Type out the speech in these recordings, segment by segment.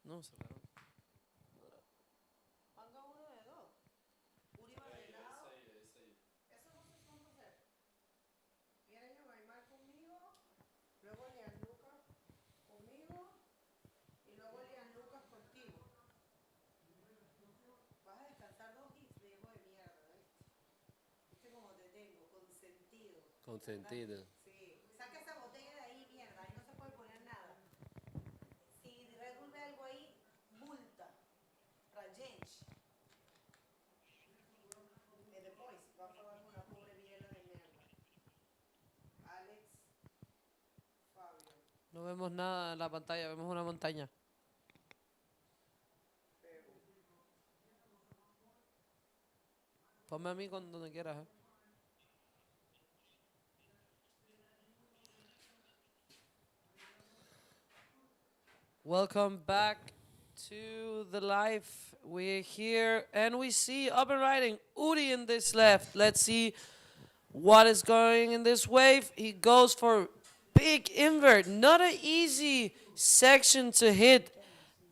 No, cerraron. Ponga uno de dos. Uri va de lado. Eso no sé cómo hacer. Viene yo Maymar conmigo, luego Lian Lucas conmigo y luego Lian Lucas contigo. Vas a descansar dos hits, viejo de mierda, ¿viste? ¿Viste cómo te tengo? Consentido. Consentido. Sí. Saca esa botella de ahí, mierda. Ahí no se puede poner nada. Si revuelve algo ahí, multa. Rajench. E depois vai falar com a pobre biela de merda. Alex Fabio. No vemos nada en la pantalla, vemos una montaña. Ponme a mí con donde quieras. Welcome back to the live. We're here and we see up and riding Uri in this left. Let's see what is going in this wave. He goes for big invert. Not an easy section to hit,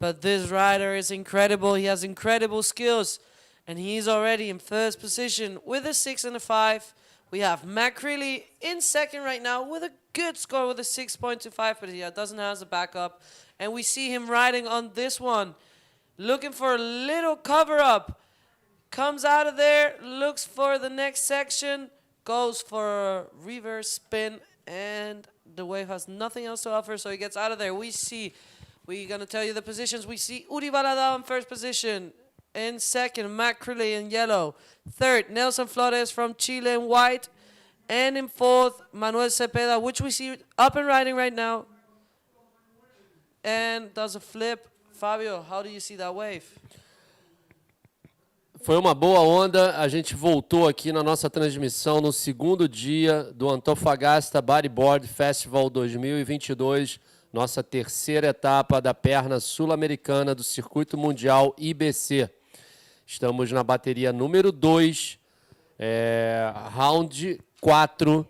but this rider is incredible. He has incredible skills and he's already in first position with a 6 and a 5. We have McCreely in second right now with a good score with a 6.25, but he doesn't have a backup. And we see him riding on this one, looking for a little cover-up. Comes out of there, looks for the next section, goes for a reverse spin, and the wave has nothing else to offer, so he gets out of there. We're going to tell you the positions. We see Uri Baladao in first position. In second, Matt Crilly in yellow. Third, Nelson Flores from Chile in white. And in fourth, Manuel Cepeda, which we see up and riding right now. And does a flip. Fabio, how do you see that wave? Foi uma boa onda, a gente voltou aqui na nossa transmissão no segundo dia do Antofagasta Bodyboard Festival 2022, nossa terceira etapa da perna sul-americana do Circuito Mundial IBC. Estamos na bateria número 2, round 4,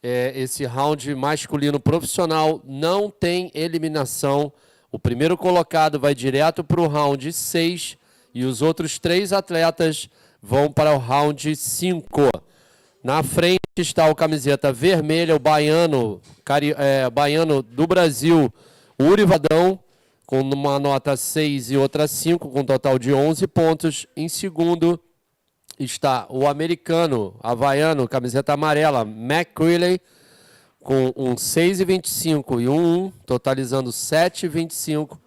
esse round masculino profissional não tem eliminação, o primeiro colocado vai direto para o round 6, e os outros 3 atletas vão para o round 5. Na frente está o camiseta vermelha, o baiano, baiano do Brasil, Uri Vadão, com uma nota 6 e outra 5, com um total de 11 pontos. Em segundo está o americano, havaiano, camiseta amarela, McCreely, com um 6,25 e um 1, totalizando 7,25.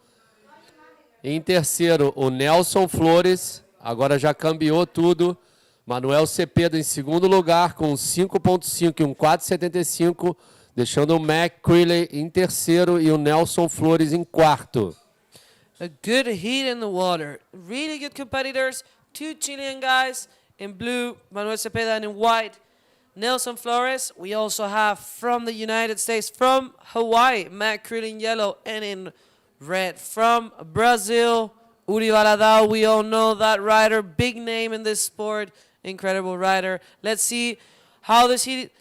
Em terceiro, o Nelson Flores, agora já cambiou tudo. Manuel Cepeda em segundo lugar, com 5,5 e um 4,75, deixando o McCreely em terceiro e o Nelson Flores em quarto. A good heat in the water. Really good competitors. 2 Chilean guys in blue, Manuel Cepeda, and in white, Nelson Flores. We also have from the United States, from Hawaii, Matt Creel in yellow, and in red from Brazil, Uri Baladao. We all know that rider, big name in this sport, incredible rider. Let's see how this heat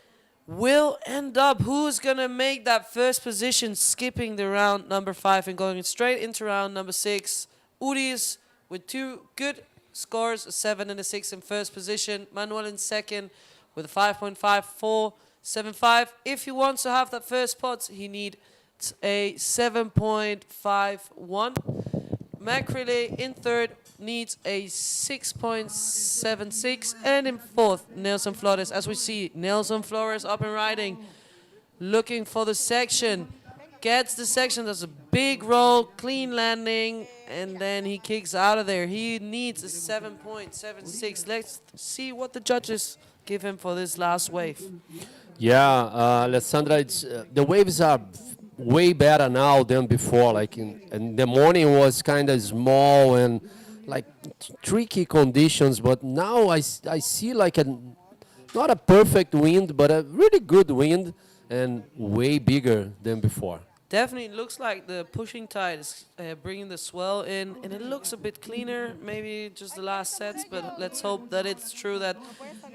will end up. Who's going to make that first position, skipping the round number 5 and going straight into round number 6. Uri's with 2 good scores, a 7 and a 6 in first position. Manuel in second with a 5.5475. If he wants to have that first spot, he needs a 7.51. Macrele in third needs a 6.76. And in fourth, Nelson Flores. As we see, Nelson Flores up and riding, looking for the section. Gets the section, does a big roll, clean landing, and then he kicks out of there. He needs a 7.76. Let's see what the judges give him for this last wave. Yeah, Alessandra, the waves are way better now than before. Like in the morning was kind of small and like tricky conditions, but now I see like not a perfect wind, but a really good wind and way bigger than before. Definitely looks like the pushing tide is bringing the swell in, and it looks a bit cleaner, maybe just the last sets, but let's hope that it's true that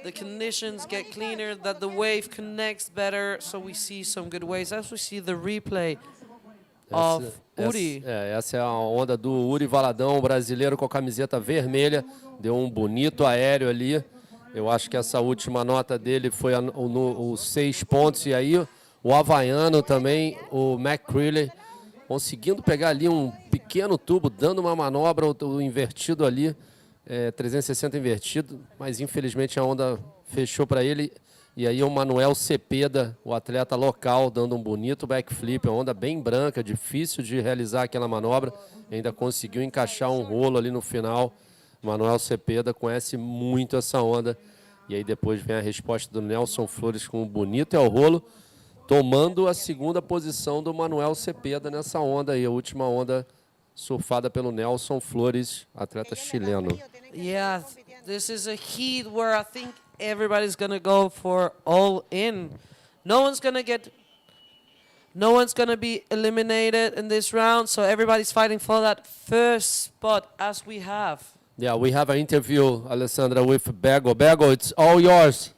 the conditions get cleaner, that the wave connects better, so we see some good waves. As we see the replay, of Uri. Essa é a onda do Uri Valadão, brasileiro com a camiseta vermelha. Deu um bonito aéreo ali. Eu acho que essa última nota dele foi os 6 pontos. E aí o havaiano também, o McCreely, conseguindo pegar ali um pequeno tubo, dando uma manobra, o invertido ali, 360 invertido. Mas infelizmente a onda fechou para ele. E aí o Manuel Cepeda, o atleta local, dando um bonito backflip, uma onda bem branca, difícil de realizar aquela manobra, ainda conseguiu encaixar um rolo ali no final. O Manuel Cepeda conhece muito essa onda. E aí depois vem a resposta do Nelson Flores com um bonito rolo, tomando a segunda posição do Manuel Cepeda nessa onda aí, a última onda surfada pelo Nelson Flores, atleta chileno. Yeah, this is a heat where I think everybody's gonna go for all in. No one's gonna be eliminated in this round, so everybody's fighting for that first spot as we have. Yeah, we have an interview, Alessandra, with Bego. Bego, it's all yours.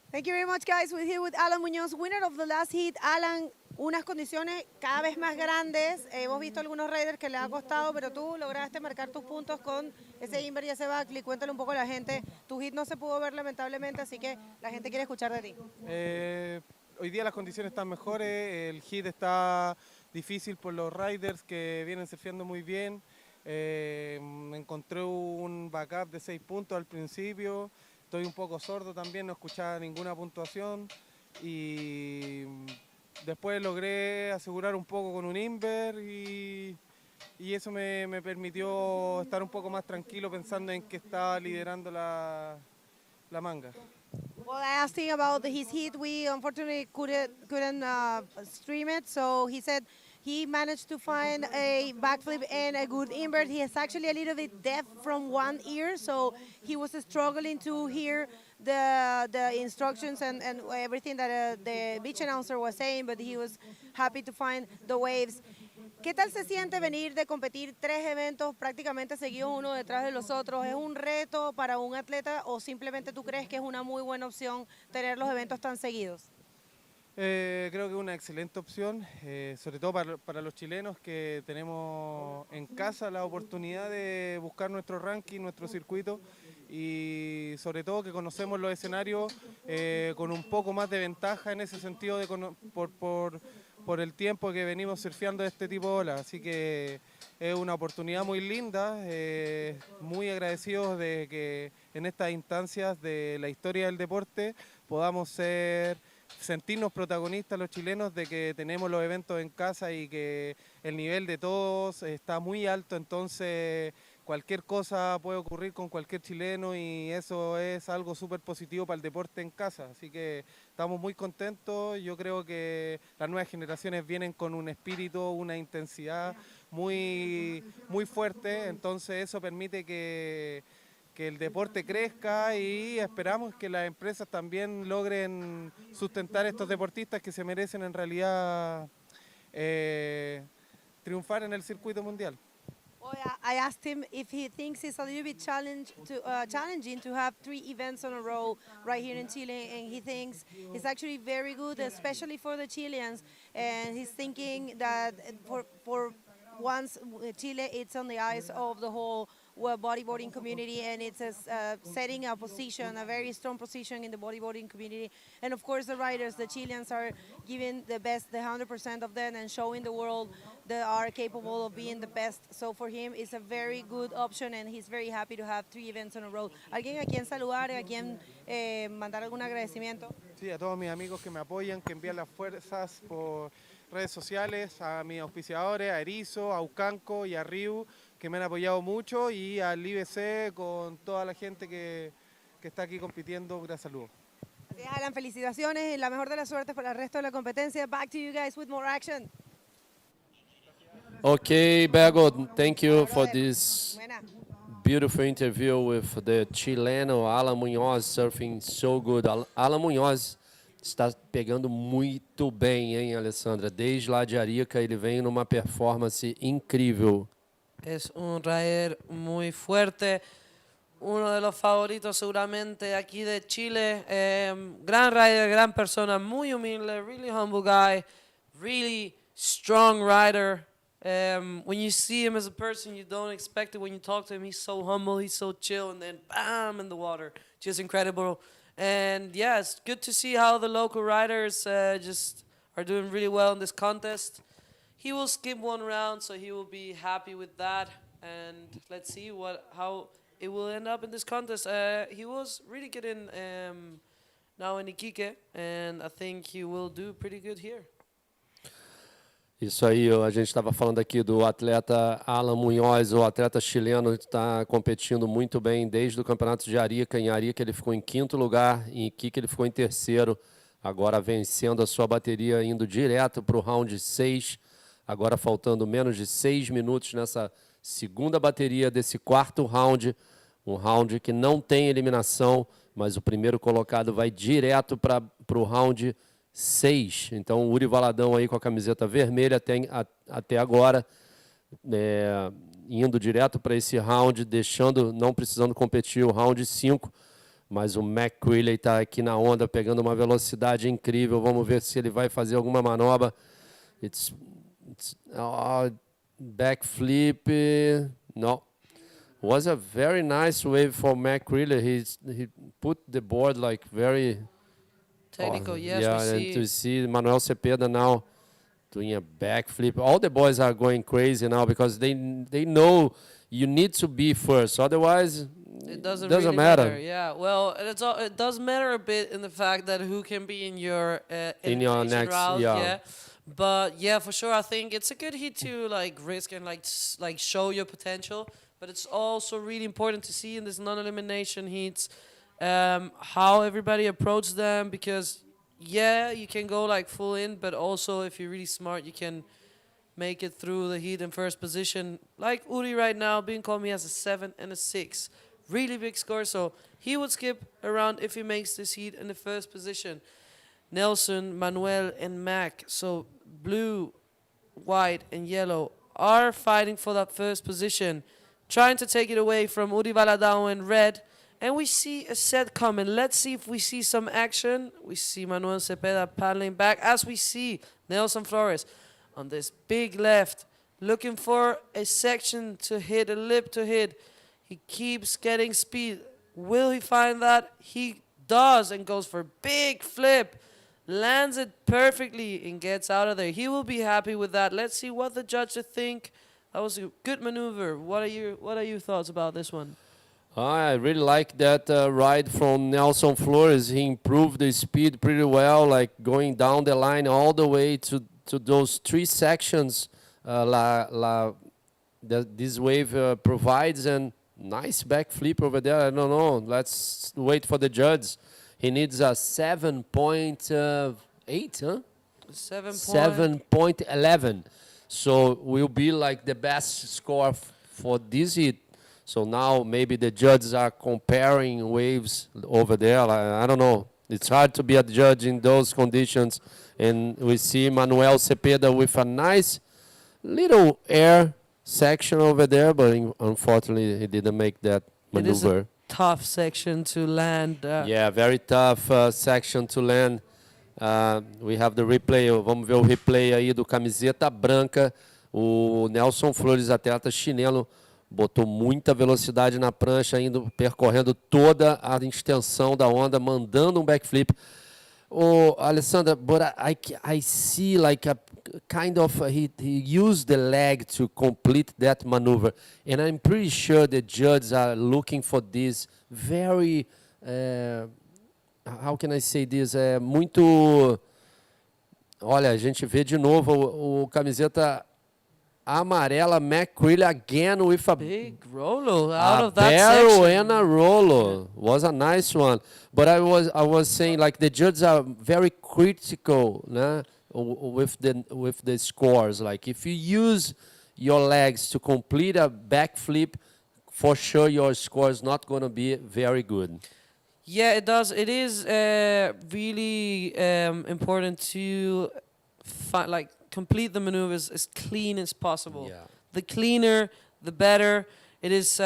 Thank you very much, guys. We're here with Alan Muñoz, winner of the last heat. Alan, unas condiciones cada vez más grandes. Hemos visto algunos riders que le ha costado, pero tú lograste marcar tus puntos con ese inver y ese backflip. Cuéntale un poco a la gente. Tu hit no se pudo ver lamentablemente, así que la gente quiere escuchar de ti. Hoy día las condiciones están mejores. El hit está difícil por los riders que vienen surfeando muy bien. Encontré un backup de 6 puntos al principio. Estoy un poco sordo también, no escuchaba ninguna puntuación y después logré asegurar un poco con un inver y eso me permitió estar un poco más tranquilo pensando en que estaba liderando la manga. Well, I asked him about his hit. We unfortunately couldn't stream it, so he said he managed to find a backflip and a good invert. He is actually a little bit deaf from one ear, so he was struggling to hear the instructions and everything that the beach announcer was saying, but he was happy to find the waves. ¿Qué tal se siente venir de competir 3 eventos prácticamente seguidos uno detrás de los otros? ¿Es un reto para un atleta o simplemente tú crees que es una muy buena opción tener los eventos tan seguidos? Creo que es una excelente opción, sobre todo para los chilenos que tenemos en casa la oportunidad de buscar nuestro ranking, nuestro circuito y sobre todo que conocemos los escenarios con un poco más de ventaja en ese sentido por el tiempo que venimos surfeando este tipo de olas. Así que es una oportunidad muy linda, muy agradecidos de que en estas instancias de la historia del deporte podamos sentirnos protagonistas los chilenos de que tenemos los eventos en casa y que el nivel de todos está muy alto, entonces cualquier cosa puede ocurrir con cualquier chileno y eso es algo súper positivo para el deporte en casa, así que estamos muy contentos. Yo creo que las nuevas generaciones vienen con un espíritu, una intensidad muy fuerte, entonces eso permite que el deporte crezca y esperamos que las empresas también logren sustentar estos deportistas que se merecen en realidad triunfar en el circuito mundial. Well, I asked him if he thinks it's a little bit challenging to have 3 events in a row right here in Chile, and he thinks it's actually very good, especially for the Chileans, and he's thinking that for once Chile, it's on the eyes of the whole bodyboarding community, and it's setting a position, a very strong position in the bodyboarding community. And of course the riders, the Chileans, are giving the best, the 100% of them, and showing the world they are capable of being the best. So for him it's a very good option, and he's very happy to have 3 events in a row. ¿Alguien a quien saludar, a quien mandar algún agradecimiento? Sí, a todos mis amigos que me apoyan, que envían las fuerzas por redes sociales, a mis auspiciadores, a Erizo, a Ucanco y a Riu, que me han apoyado mucho, y al IBC con toda la gente que está aquí compitiendo. Un gran saludo. Así es, Alan, felicitaciones y la mejor de las suertes para el resto de la competencia. Back to you guys with more action. Okay, Bego, thank you for this beautiful interview with the chileno Alan Muñoz, surfing so good. Alan Muñoz está pegando muito bem, hein, Alessandra? Desde lá de Arica, ele vem numa performance incrível. Es un rider muy fuerte. uno de los favoritos seguramente aquí de Chile. Gran rider, gran persona, muy humilde, really humble guy, really strong rider. When you see him as a person, you don't expect it. When you talk to him, he's so humble, he's so chill, and then bam, in the water. Just incredible. And yeah, it's good to see how the local riders just are doing really well in this contest. He will skip one round, so he will be happy with that. And let's see how it will end up in this contest. He was really good in now in Iquique, and I think he will do pretty good here. Isso aí, a gente estava falando aqui do atleta Alan Munhoz, o atleta chileno que está competindo muito bem desde o campeonato de Arica. Em Arica ele ficou em 5º lugar, em Iquique ele ficou em 3º, agora vencendo a sua bateria, indo direto para o round 6, agora faltando menos de 6 minutos nessa segunda bateria desse 4º round, um round que não tem eliminação, mas o primeiro colocado vai direto para o round 6. Então, o Uri Valadão aí com a camiseta vermelha até agora, indo direto para esse round, não precisando competir o round 5. Mas o McCreeley está aqui na onda, pegando uma velocidade incrível. Vamos ver se ele vai fazer alguma manobra. Backflip. No. Was a very nice wave for McCreeley. He put the board like very... Technical, yes, yeah, we see. and to see Manuel Cepeda now doing a backflip. All the boys are going crazy now because they know you need to be first. Otherwise, it doesn't really matter. matter. Yeah, well, it does matter a bit in the fact that who can be in your In your next, round. yeah. But yeah, for sure, I think it's a good heat to like risk and like show your potential. But it's also really important to see in this non-elimination heats how everybody approaches them, because yeah, you can go like full in, but also if you're really smart, you can make it through the heat in first position. Like Uri right now, being called me has a 7 and a 6. Really big score, so he would skip around if he makes this heat in the first position. Nelson, Manuel, and Mac, so blue, white, and yellow, are fighting for that first position, trying to take it away from Uri Valadão in red. And we see a set coming. Let's see if we see some action. We see Manuel Cepeda paddling back, as we see Nelson Flores on this big left, looking for a section to hit, a lip to hit. He keeps getting speed. Will he find that? He does, and goes for a big flip. Lands it perfectly and gets out of there. He will be happy with that. Let's see what the judges think. That was a good maneuver. What are your thoughts about this one? I really like that ride from Nelson Flores. He improved the speed pretty well, like going down the line all the way to those 3 sections this wave provides, and nice backflip over there. I don't know. Let's wait for the judge. He needs a 7.8, huh? 7.11. So will be like the best score for this heat. So now maybe the judges are comparing waves over there. I don't know. It's hard to be a judge in those conditions. And we see Manuel Cepeda with a nice little air section over there, but unfortunately he didn't make that maneuver. It is a tough section to land. Yeah, very tough section to land. We have the replay. Vamos ver o replay aí do camiseta branca. O Nelson Flores, atleta chileno, botou muita velocidade na prancha, percorrendo toda a extensão da onda, mandando um backflip. Oh, Alessandra, but I see like a kind of, he used the leg to complete that maneuver. And I'm pretty sure the judges are looking for this very, how can I say this? Muito, olha, a gente vê de novo o camiseta amarela, McCreeley again with a big rolo out of that barrel section. and a rolo. Was a nice one. But I was saying, like, the judges are very critical, né, with the scores. Like, if you use your legs to complete a backflip, for sure your score is not going to be very good. Yeah, it does. It is really important to complete the maneuvers as clean as possible. Yeah. The cleaner, the better. It is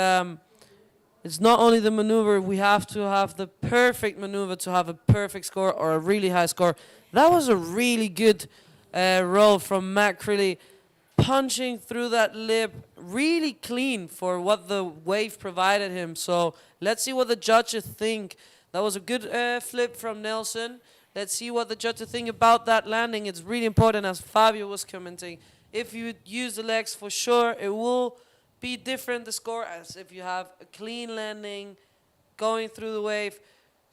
It's not only the maneuver, we have to have the perfect maneuver to have a perfect score or a really high score. That was a really good roll from Mac, really punching through that lip really clean for what the wave provided him. So let's see what the judges think. That was a good flip from Nelson. Let's see what the judges think about that landing. It's really important, as Fabio was commenting. If you use the legs, for sure, it will be different, the score, as if you have a clean landing going through the wave.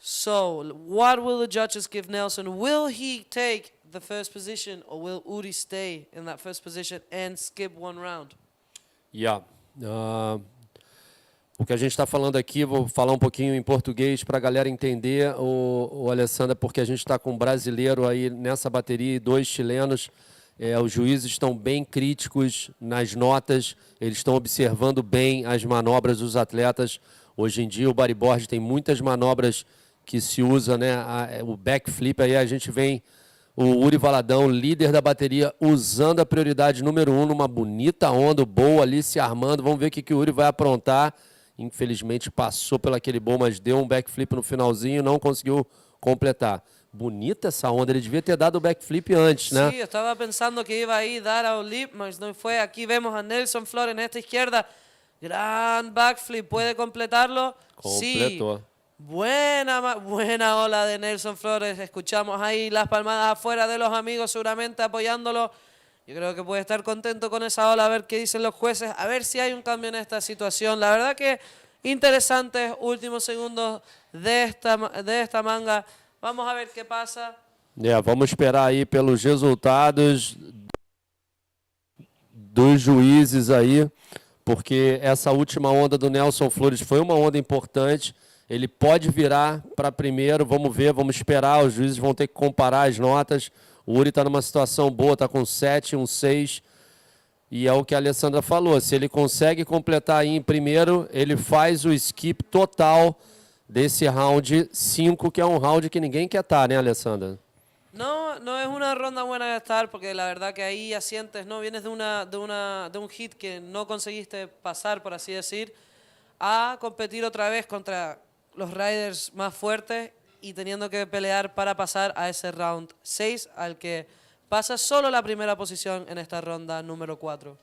So what will the judges give Nelson? Will he take the first position, or will Uri stay in that first position and skip one round? Yeah. O que a gente está falando aqui, vou falar um pouquinho em português para a galera entender, o Alessandra, porque a gente está com um brasileiro aí nessa bateria e 2 chilenos. Os juízes estão bem críticos nas notas, eles estão observando bem as manobras dos atletas. Hoje em dia o bodyboard tem muitas manobras que se usa, né? O backflip, aí a gente vem o Uri Valadão, líder da bateria, usando a prioridade número 1 numa bonita onda, boa ali se armando. Vamos ver o que o Uri vai aprontar. Infelizmente passou pelo aquele bowl, mas deu um backflip no finalzinho, não conseguiu completar. Bonita essa onda, ele devia ter dado o backflip antes, né? Sí, yo estaba pensando que iba a ir dar a lip, mas no fue. Aquí vemos a Nelson Flores en esta izquierda. Gran backflip, ¿puede completarlo? Completó. Sí. Buena ola de Nelson Flores. Escuchamos ahí las palmadas afuera de los amigos, seguramente apoyándolo. Yo creo que puede estar contento con esa ola, a ver qué dicen los jueces, a ver si hay un cambio en esta situación. La verdad que interesantes últimos segundos de esta manga. Vamos a ver qué pasa. Vamos esperar aí pelos resultados dos juízes aí, porque essa última onda do Nelson Flores foi uma onda importante. Ele pode virar para primeiro, vamos ver, vamos esperar, os juízes vão ter que comparar as notas. O Uri está numa situação boa, está com 7, 6, e é o que a Alessandra falou, se ele consegue completar aí em primeiro, ele faz o skip total desse round 5, que é um round que ninguém quer estar, né, Alessandra? No, no es una ronda buena de estar, porque la verdad que ahí asientes, ¿no? Vienes de un hit que no conseguiste pasar, por así decir, a competir otra vez contra los riders más fuertes y teniendo que pelear para pasar a ese round 6, al que pasa solo la primera posición en esta ronda número 4.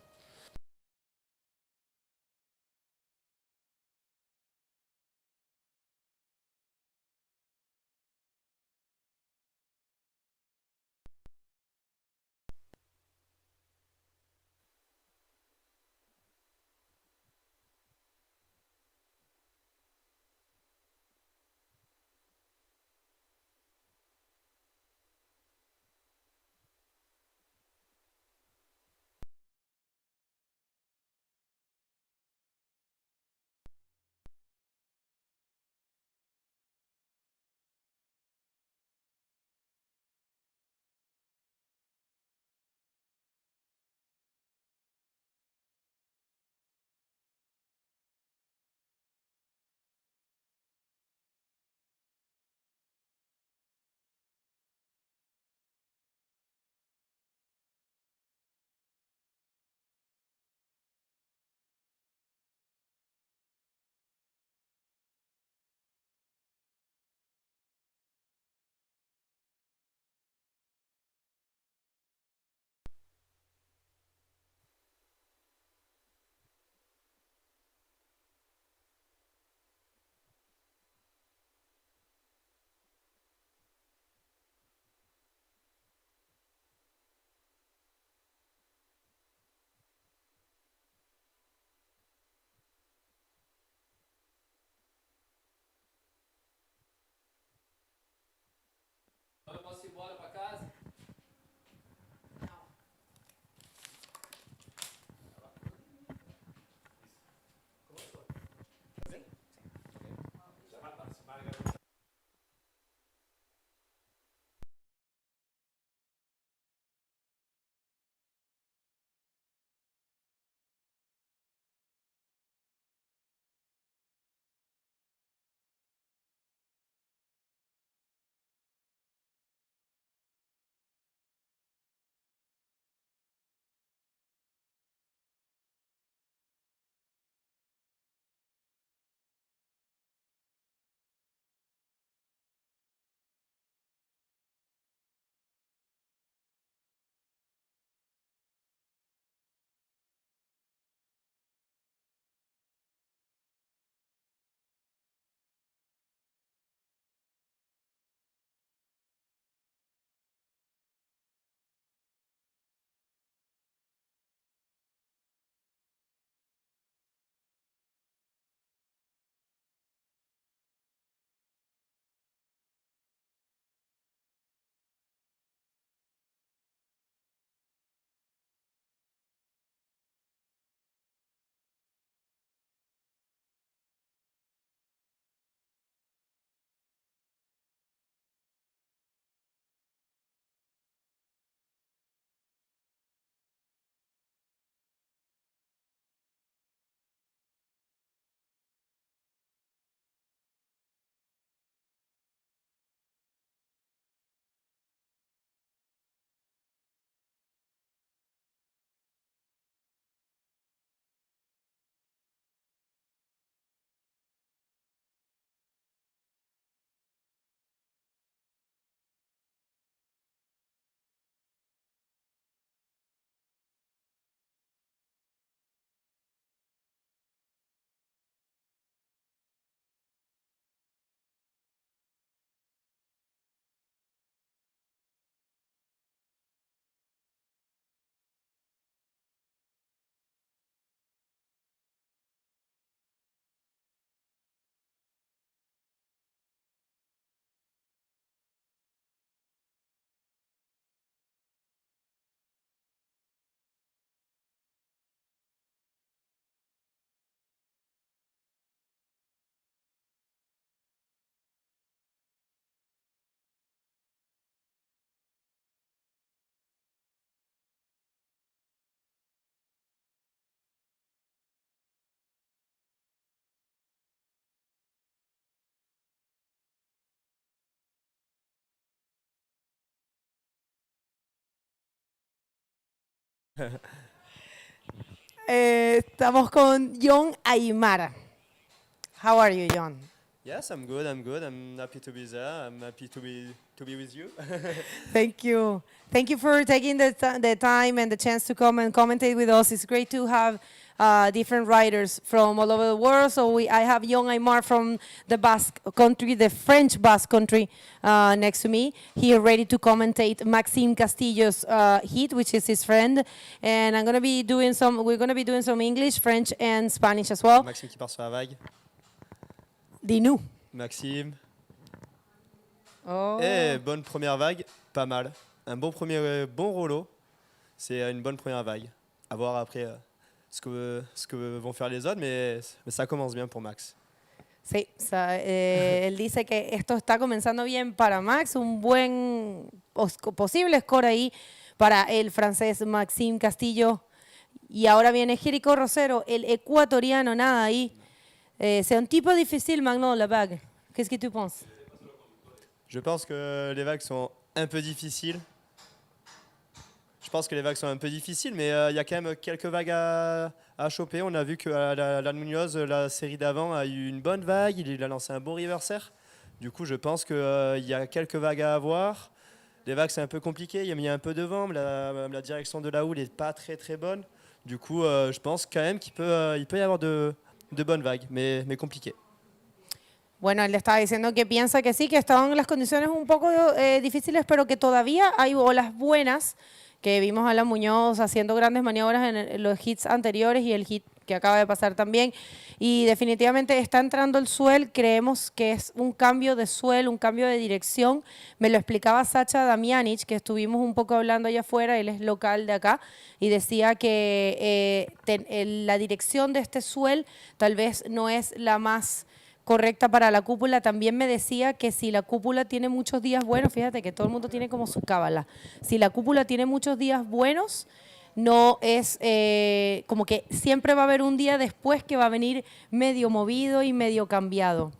Estamos con John Aymar. How are you, John? Yes, I'm good. I'm happy to be there. I'm happy to be with you. Thank you. Thank you for taking the time and the chance to come and commentate with us. It's great to have different writers from all over the world. So I have John Aymar from the Basque country, the French Basque country, next to me. Here ready to commentate Maxime Castillo's hit, which is his friend. And we're gonna be doing some English, French, and Spanish as well. Maxime qui part sur la vague. Dis-nous. Maxime. Oh. Bonne première vague, pas mal. Un bon rollo. C'est une bonne première vague. À voir après ce que vont faire les autres, mais ça commence bien pour Max. Sí, él dice que esto está comenzando bien para Max, un buen posible score ahí para el francés Maxime Castillo. Y ahora viene Jericho Rosero, el ecuatoriano, nada ahí. C'est un petit peu difficile maintenant la vague. Qu'est-ce que tu penses? Je pense que les vagues sont un peu difficiles. Mais il y a quand même quelques vagues à choper. On a vu que la Munoz, la série d'avant, a eu une bonne vague. Il a lancé un beau reverser. Du coup, je pense qu'il y a quelques vagues à avoir. Les vagues, c'est un peu compliqué. Il y a un peu de vent. Mais la direction de la houle n'est pas très très bonne. Du coup, je pense quand même qu'il peut y avoir de bonnes vagues, mais compliquées. Bueno, él le estaba diciendo que piensa que sí, que estaban las condiciones un poco difíciles, pero que todavía hay olas buenas, que vimos a la Muñoz haciendo grandes maniobras en los hits anteriores y el hit que acaba de pasar también. Y definitivamente está entrando el swell, creemos que es un cambio de swell, un cambio de dirección. Me lo explicaba Sacha Damianic, que estuvimos un poco hablando allá afuera, él es local de acá, y decía que la dirección de este swell tal vez no es la más correcta para la cúpula. También me decía que si la cúpula tiene muchos días buenos, fíjate que todo el mundo tiene como su cábala, si la cúpula tiene muchos días buenos, no es como que siempre va a haber un día después que va a venir medio movido y medio cambiado.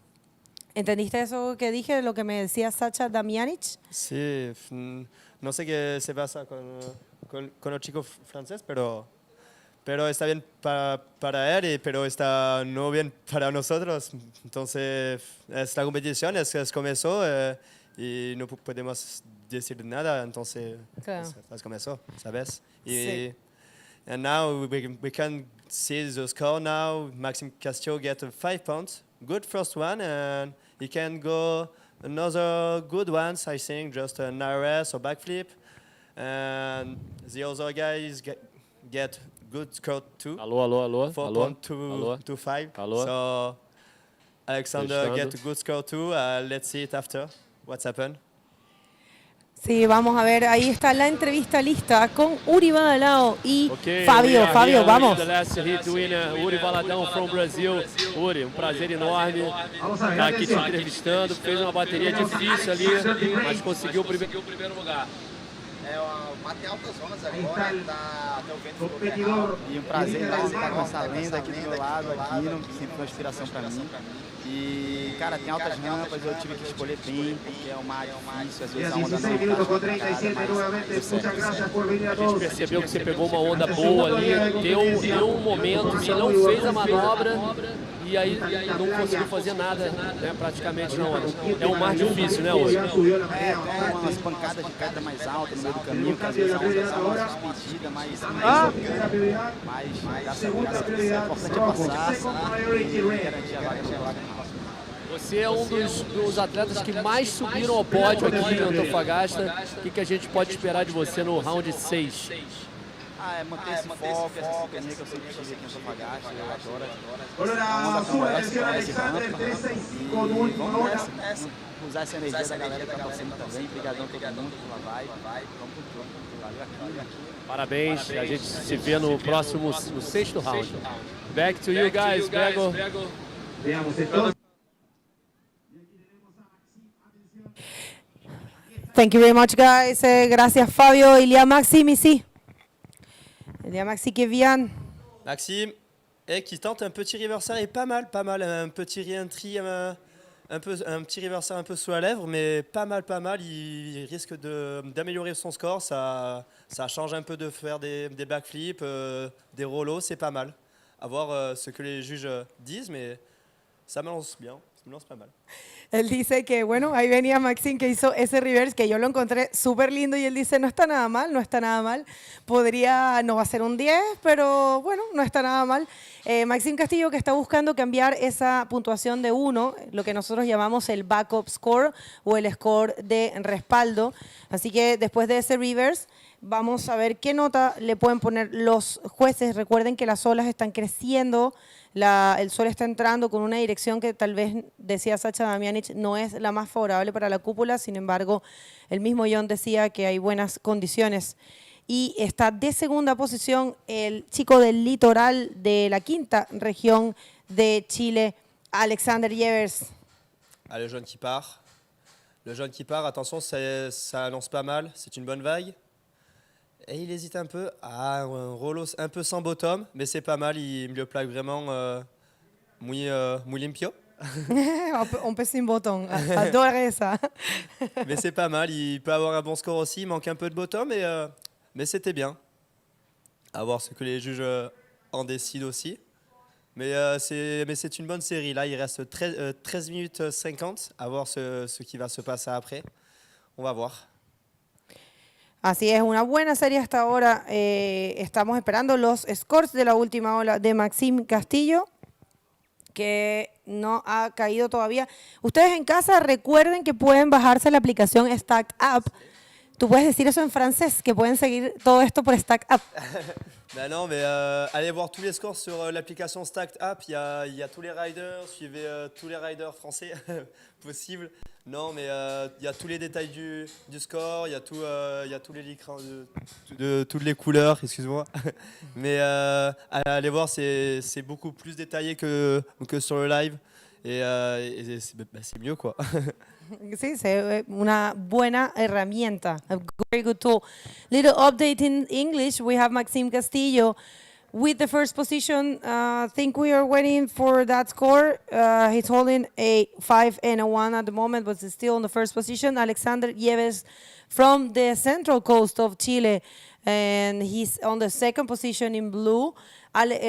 ¿Entendiste eso que dije, lo que me decía Sacha Damianic? Sí, no sé qué se pasa con los chicos franceses, pero está bien para él, pero está no bien para nosotros. Entonces, esta competición es comenzó y no podemos decir nada, entonces Claro. es comenzó, ¿sabes? Sí. And now we can see the score now. Maxime Castillo get 5 points. Good first one, and he can go another good ones, I think, just an RS or backflip. And the other guys get good score too. Alô. 4.225. Alô. So Alexander Testando. get a good score too. Let's see it after. What's happened? Sí, vamos a ver, ahí está la entrevista lista con Uri Badalao y Ok, Fabio, vamos. The last hit winner, Uri Valadão from Brazil. Uri, um prazer enorme estar aqui te entrevistando. Fez uma bateria difícil ali, mas conseguiu o primeiro lugar. Bate altas zonas agora, tá o vento ficou legal. E um prazer estar com essa lenda aqui do meu lado, aqui, sempre foi uma inspiração para mim. E, cara, tem altas rampas, eu tive que escolher bem, porque é o mar difícil, às vezes a onda não tá A gente percebeu que você pegou uma onda boa ali, deu um momento, você não fez a manobra e aí não conseguiu fazer nada, né, praticamente na onda. É um mar difícil, né, hoje? tem umas pancadas de pedra mais altas no meio do caminho, que às vezes a onda está mais despedida, mais dá segurança, o importante é passar e garantir a vaga no próximo. Você é um dos atletas que mais subiram ao pódio aqui em Antofagasta. O que a gente pode esperar de você no round 6? É manter esse foco, essa sincronia que eu sempre tive aqui em Antofagasta, eu adoro. Allora, Vamos nessa, usar essa energia da galera que tá torcendo também. Obrigadão a todo mundo pela live. Vamos com tudo. Valeu aqui. Parabéns, a gente se vê no próximo, no 6º round. Back to you guys, Grego. Thank you very much, guys. Gracias, Fabio. Il y a Maxime ici. Il y a Maxime qui vient. Maxime, qui tente un petit reversal et pas mal, un petit re-entry un petit reversal un peu sous la lèvre, mais pas mal. Il risque d'améliorer son score. Ça change un peu de faire des backflips, des rollos, c'est pas mal. À voir ce que les juges disent, mais ça me lance bien, ça me lance pas mal. Él dice que, bueno, ahí venía Maxime que hizo ese reverse que yo lo encontré súper lindo y él dice, no está nada mal, no está nada mal. Podría, no va a ser un 10, pero bueno, no está nada mal. Maxime Castillo que está buscando cambiar esa puntuación de 1, lo que nosotros llamamos el backup score o el score de respaldo. Así que después de ese reverse, vamos a ver qué nota le pueden poner los jueces. Recuerden que las olas están creciendo. El sol está entrando con una dirección que tal vez, decía Sacha Damianich, no es la más favorable para la cúpula. Sin embargo, el mismo John decía que hay buenas condiciones. Y está de segunda posición el chico del litoral de la quinta región de Chile, Alexander Jevers. Ah, le jaune qui part. Le jaune qui part, attention, ça lance pas mal. C'est une bonne vague. Et il hésite un peu. Ah, un rollo un peu sans bottom, mais c'est pas mal. Il me le plaque vraiment muy limpio. Un peu sin botón, adore esa. Mais c'est pas mal. Il peut avoir un bon score aussi. Il manque un peu de bottom, mais c'était bien. À voir ce que les juges en décident aussi. Mais c'est une bonne série. Là, il reste 13 minutes 50. À voir ce qui va se passer après. On va voir. Así es, una buena serie hasta ahora. Estamos esperando los scores de la última ola de Maxime Castillo, que no ha caído todavía. Ustedes en casa recuerden que pueden bajarse la aplicación Stack Up. Tú puedes decir eso en francés, que pueden seguir todo esto por Stack Up. Ben non, mais allez voir tous les scores sur l'application Stacked App. Il y a tous les riders, suivez tous les riders français possibles. Non, mais il y a tous les détails du score, il y a tous les écrans de toutes les couleurs, excuse-moi. Mais allez voir, c'est beaucoup plus détaillé que sur le live. Et c'est mieux, quoi. Sí, una buena herramienta, a very good tool. Little update in English, we have Maxime Castillo with the first position. Think we are waiting for that score. He's holding a 5 and a 1 at the moment, but he's still in the first position. Alexander Jevers from the central coast of Chile, and he's on the second position in blue.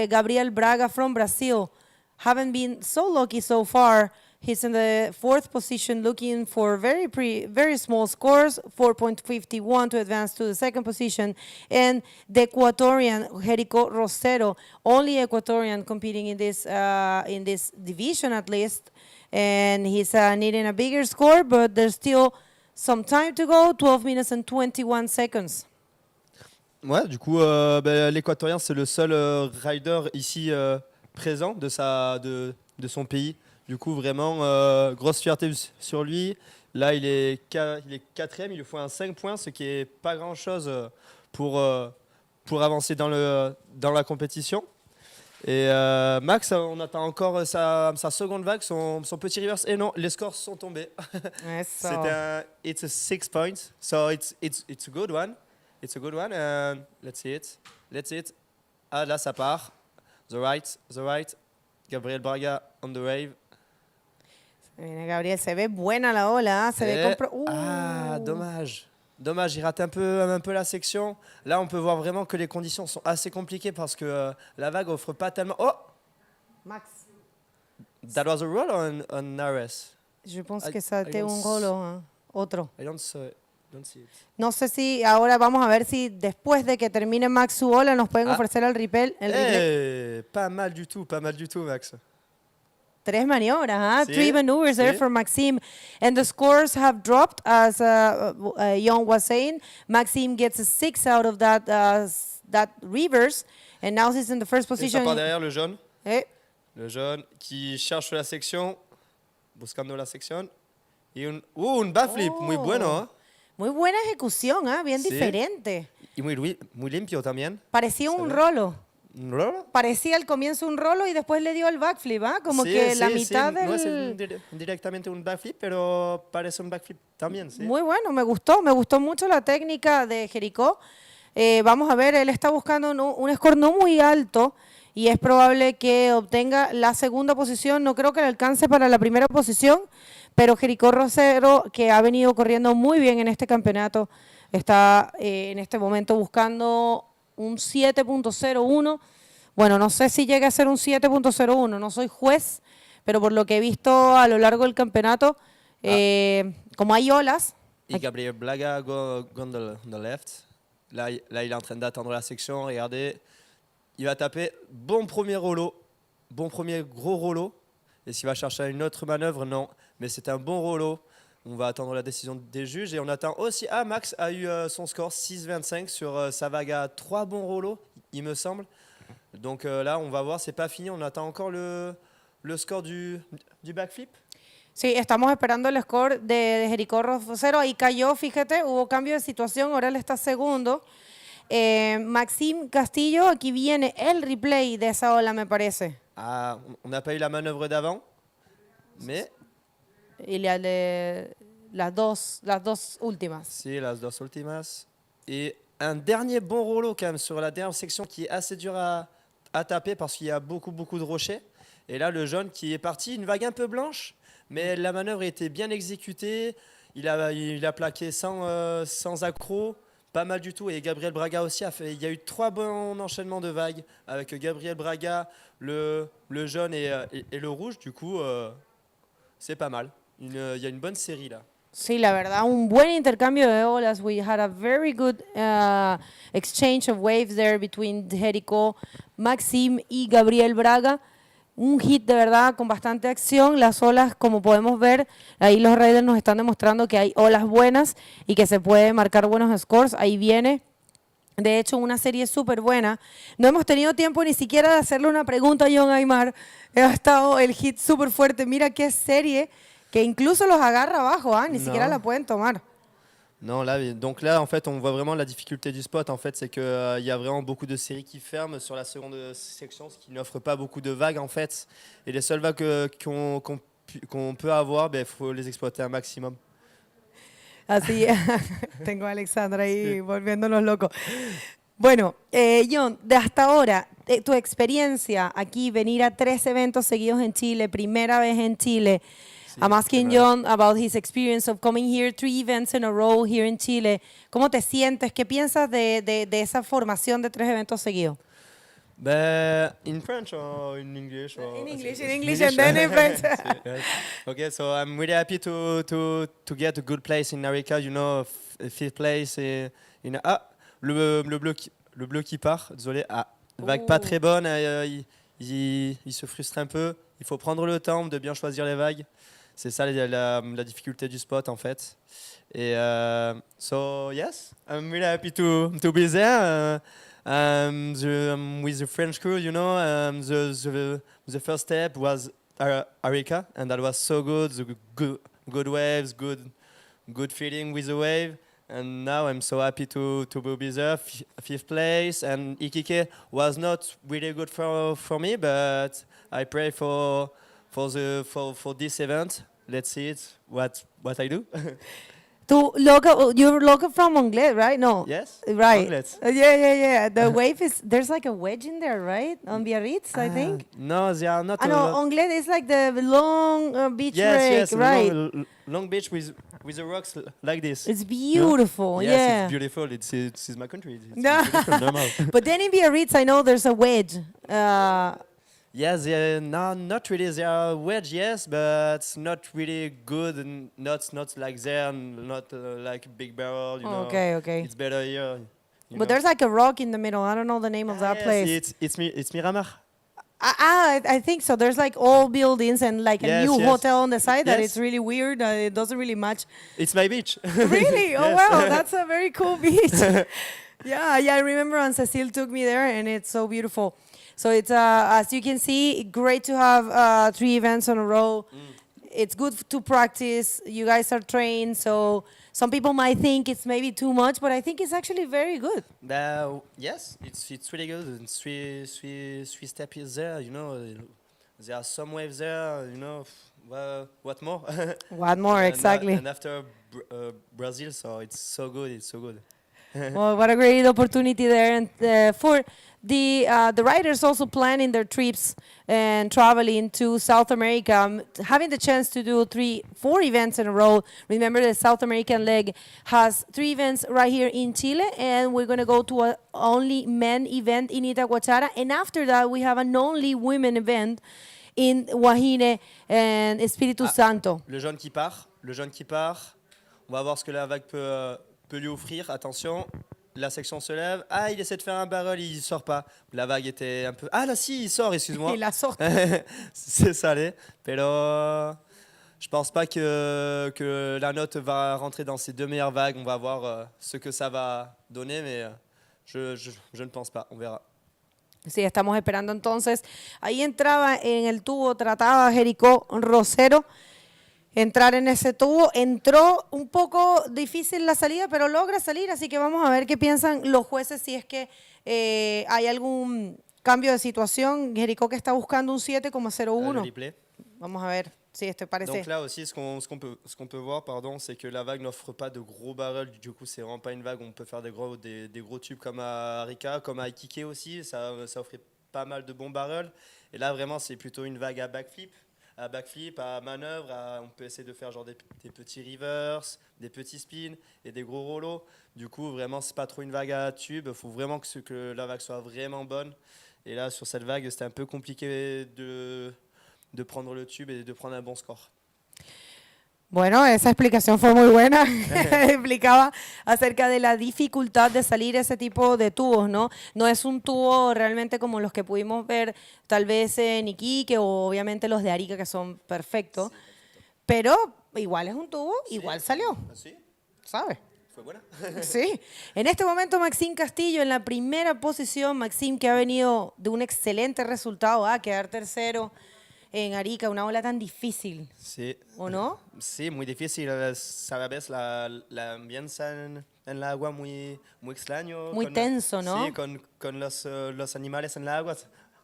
Gabriel Braga from Brazil. Haven't been so lucky so far. He's in the fourth position looking for very small scores, 4.51 to advance to the second position. And the Ecuadorian, Jerico Rosero, only Ecuadorian competing in this division at least. And he's needing a bigger score, but there's still some time to go, 12 minutes and 21 seconds. Ouais, du coup, l'Équatorien, c'est le seul rider ici présent de son pays. Du coup, vraiment, grosse fierté sur lui. Là, il est quatrième, il lui faut un 5 points, ce qui n'est pas grand-chose pour avancer dans la compétition. Et Max, on attend encore sa seconde vague, son petit reverse. Et non, les scores sont tombés. It's a 6 points, so it's a good one. It's a good one, and let's see it. Ah, là, ça part. The right. Gabriel Braga on the wave. Mira, Gabriel, se ve buena la ola, se ve Ah, dommage, il rate un peu la section. Là, on peut voir vraiment que les conditions sont assez compliquées parce que la vague offre pas tellement... Oh! Max. That was a roll on Nares? Je pense que ça a été un rolo, otro. I don't see it. No sé si ahora vamos a ver si después de que termine Max su ola nos pueden ofrecer el replay. Pas mal du tout, Max. 3 maniobras, Sí, 3 maneuvers there for Maxime. And the scores have dropped, as Jon was saying. Maxime gets a 6 out of that reverse. And now he's in the first Et ça position. part derrière le jaune. Le jaune qui cherche la section. Buscando la sección. Y un backflip, muy bueno. Muy buena ejecución, bien Sí. diferente. Y muy limpio también. Parecía un rolo. ¿Un rolo? Parecía al comienzo un rolo y después le dio el backflip, como que la mitad del... No es directamente un backflip, pero parece un backflip también, sí. Muy bueno, me gustó mucho la técnica de Jerico. Vamos a ver, él está buscando un score no muy alto y es probable que obtenga la segunda posición. No creo que le alcance para la primera posición, pero Jericó Rosero, que ha venido corriendo muy bien en este campeonato, está en este momento buscando un 7.01. Bueno, no sé si llegue a ser un 7.01, no soy juez, pero por lo que he visto a lo largo del campeonato, como hay olas. Et Gabriel Blaga gone on the left. Là, il est en train d'attendre la section. Regardez, il va taper bon premier rollo, bon premier gros rollo. Est-ce qu'il va chercher une autre manœuvre? Non, mais c'est un bon rollo. On va attendre la décision des juges et on attend aussi. Ah, Max a eu son score 6,25 sur sa vague à 3 bons rollos, il me semble. Donc là, on va voir, c'est pas fini. On attend encore le score du backflip. Sí, estamos esperando el score de Jericó Rosero. Ahí cayó, fíjate, hubo cambio de situación, ahora él está segundo. Maxime Castillo, aquí viene el replay de esa ola, me parece. Ah, on n'a pas eu la manœuvre d'avant, mais... Il y a las dos últimas. Si, las dos últimas. Et un dernier bon rollo quand même sur la dernière section qui est assez dur à taper parce qu'il y a beaucoup de rochers. Et là, le jaune qui est parti, une vague un peu blanche, mais la manœuvre était bien exécutée. Il a plaqué sans accroc, pas mal du tout. Et Gabriel Braga aussi il y a eu 3 bons enchaînements de vagues avec Gabriel Braga, le jaune et le rouge. Du coup, c'est pas mal. Il y a une bonne série là. Sí, la verdad, un buen intercambio de olas. We had a very good exchange of waves there between Jericó, Maxime y Gabriel Braga. Un hit de verdad con bastante acción. Las olas, como podemos ver, ahí los riders nos están demostrando que hay olas buenas y que se puede marcar buenos scores. Ahí viene, de hecho, una serie súper buena. No hemos tenido tiempo ni siquiera de hacerle una pregunta a John Aymar. Ha estado el hit súper fuerte. Mira qué serie que incluso los agarra abajo, ni siquiera la pueden tomar. Non, donc là, en fait, on voit vraiment la difficulté du spot. En fait, c'est qu'il y a vraiment beaucoup de séries qui ferment sur la seconde section, ce qui n'offre pas beaucoup de vagues, en fait. Et les seules vagues qu'on peut avoir, il faut les exploiter un maximum. Así tengo a Alexandra ahí volviéndonos locos. Bueno, John, de hasta ahora, tu experiencia aquí, venir a 3 eventos seguidos en Chile, primera vez en Chile. I'm asking John about his experience of coming here 3 events in a row here in Chile. ¿Cómo te sientes? ¿Qué piensas de esa formación de 3 eventos seguidos? In French or in English? Or in English and then in French. Yes. Okay, so I'm really happy to get a good place in Arica, you know, 5th place in le bleu qui part, désolé. Vague pas très bonne, il se frustre un peu. Il faut prendre le temps de bien choisir les vagues. C'est ça la difficulté du spot en fait. Et so yes, I'm really happy to be there. With the French crew, you know, the first step was Arica, and that was so good. The good waves, good feeling with the wave. And now I'm so happy to be there, 5th place. And Ikike was not really good for me, but I pray for this event. Let's see what I do. You're local from Anglet, right? No. Yes. Right. Anglet. Yeah. The wave is, there's like a wedge in there, right? On Biarritz, I think. No, they are not. No, Anglet is like the long beach yes, break, right? Long beach with the rocks like this. It's beautiful, no? yeah. Yes, it's beautiful. It's my country. It's beautiful, normal. But then in Biarritz, I know there's a wedge. Yes, not really. They are wedge, yes, but not really good. And not like there, not like big barrel. You know. Okay. It's better here. But there's like a rock in the middle. I don't know the name of that yes, place. It's Miramar. I think so. There's like old buildings and like a new hotel on the side that Yes. it's really weird. It doesn't really match. It's my beach. Really? Oh, Yes. wow. That's a very cool beach. Yeah, I remember when Cecile took me there, and it's so beautiful. So it's, as you can see, great to have 3 events in a row. It's good to practice. You guys are trained, so some people might think it's maybe too much, but I think it's actually very good. Yes, it's really good. And three steps is there, you know. There are some waves there, you know. What more? What more, exactly. And after Brazil, so it's so good. Well, what a great opportunity there, and for the riders also planning their trips and traveling to South America, having the chance to do 4 events in a row. Remember, the South American leg has 3 events right here in Chile, and we're going to go to a only men event in Itacoachara, and after that we have an only women event in Guajine and Espíritu Santo. Le jeune qui part. On va voir ce que la vague peut lui offrir. Attention, la section se lève. Ah, il essaie de faire un barrel, il sort pas. La vague était un peu... Ah là, si, il sort, excuse-moi. Il la sort. C'est salé. Pero je pense pas que la note va rentrer dans ces 2 meilleures vagues. On va voir ce que ça va donner, mais je ne pense pas. On verra. Sí, estamos esperando entonces. Ahí entraba en el tubo, trataba Jericó Rosero entrar en ese tubo. Entró un poco difícil la salida, pero logra salir, así que vamos a ver qué piensan los jueces si es que hay algún cambio de situación. Jericó que está buscando un 7,01. Vamos a ver si esto parece. Donc là aussi, ce qu'on peut voir, c'est que la vague n'offre pas de gros barrels. Du coup, c'est vraiment pas une vague où on peut faire des gros tubes comme à Arica, comme à Iquique aussi. Ça offrait pas mal de bons barrels. Et là, vraiment, c'est plutôt une vague à backflip, à manœuvre. On peut essayer de faire genre des petits reverse, des petits spins et des gros rollos. Du coup, vraiment, c'est pas trop une vague à tube. Il faut vraiment que la vague soit vraiment bonne. Et là, sur cette vague, c'était un peu compliqué de prendre le tube et de prendre un bon score. Bueno, esa explicación fue muy buena. Explicaba acerca de la dificultad de salir ese tipo de tubos, ¿no? No es un tubo realmente como los que pudimos ver tal vez en Iquique o obviamente los de Arica que son perfectos, pero igual es un tubo, igual salió. ¿Sí? ¿Sabes? ¿Fue buena? Sí. En este momento Maxime Castillo en la primera posición. Maxime que ha venido de un excelente resultado, quedar tercero en Arica, una ola tan difícil. Sí. ¿O no? Sí, muy difícil. Sabes, la ambiente en el agua muy extraño. Muy tenso, ¿no? Sí, con los animales en el agua.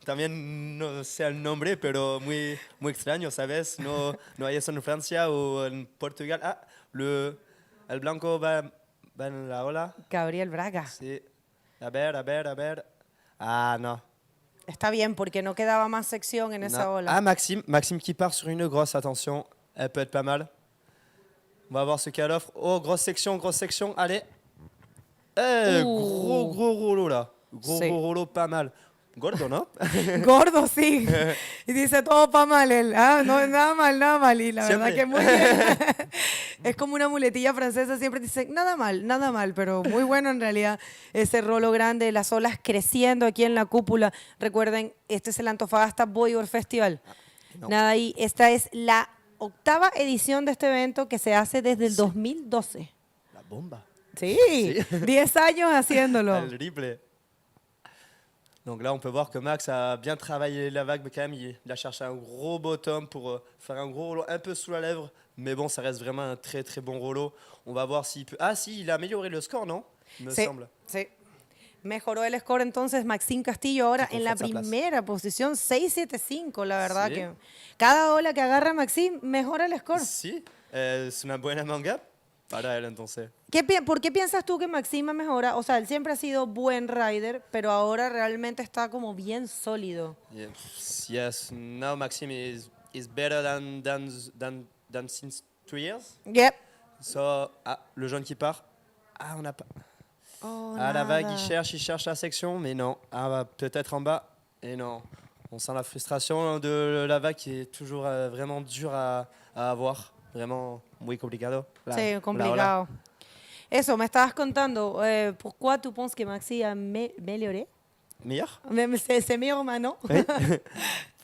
También no sé el nombre, pero muy extraño, ¿sabes? No hay eso en Francia o en Portugal. El blanco va en la ola. Gabriel Braga. Sí. A ver. Ah, no. Está bien, porque no quedaba más sección en esa ola. Ah, Maxime qui part sur une grosse, attention, elle peut être pas mal. On va voir ce qu'elle offre. Oh, grosse section, allez. Gros rouleau là. Gros rouleau, pas mal. Gordo, ¿no? Gordo, sí. Y dice todo para mal él. No, nada mal. Y la Siempre. verdad que muy bien. Es como una muletilla francesa, siempre dice nada mal, pero muy bueno en realidad ese rolo grande, las olas creciendo aquí en la cúpula. Recuerden, este es el Antofagasta Bodyboard Festival. No. Nada ahí, esta es la 8ª edición de este evento que se hace desde el 2012. La bomba. Sí, 10 años haciéndolo. El triple. Donc là, on peut voir que Max a bien travaillé la vague, mais quand même, il a cherché un gros bottom pour faire un gros rollo un peu sous la lèvre. Mais bon, ça reste vraiment un très très bon rollo. On va voir s'il peut... Ah si, il a amélioré le score, non? Me semble. Sí. Mejoró el score entonces Maxime Castillo ahora en la primera posición, 6.75, la verdad que cada ola que agarra Maxime mejora el score. Sí, es una buena manga para él entonces. ¿Por qué piensas tú que Maxime mejora? O sea, él siempre ha sido buen rider, pero ahora realmente está como bien sólido. Yes, now Maxime is better than since 2 years. Yep. So, le jaune qui part. On n'a pas... la vague, il cherche la section, mais non. Peut-être en bas, et non. On sent la frustration de la vague qui est toujours vraiment dure à avoir. Vraiment muy complicado. Sí, complicado. Eso, me estabas contando. ¿Pourquoi tu penses que Maxi a amélioré? Meilleur? C'est meilleur maintenant. Oui.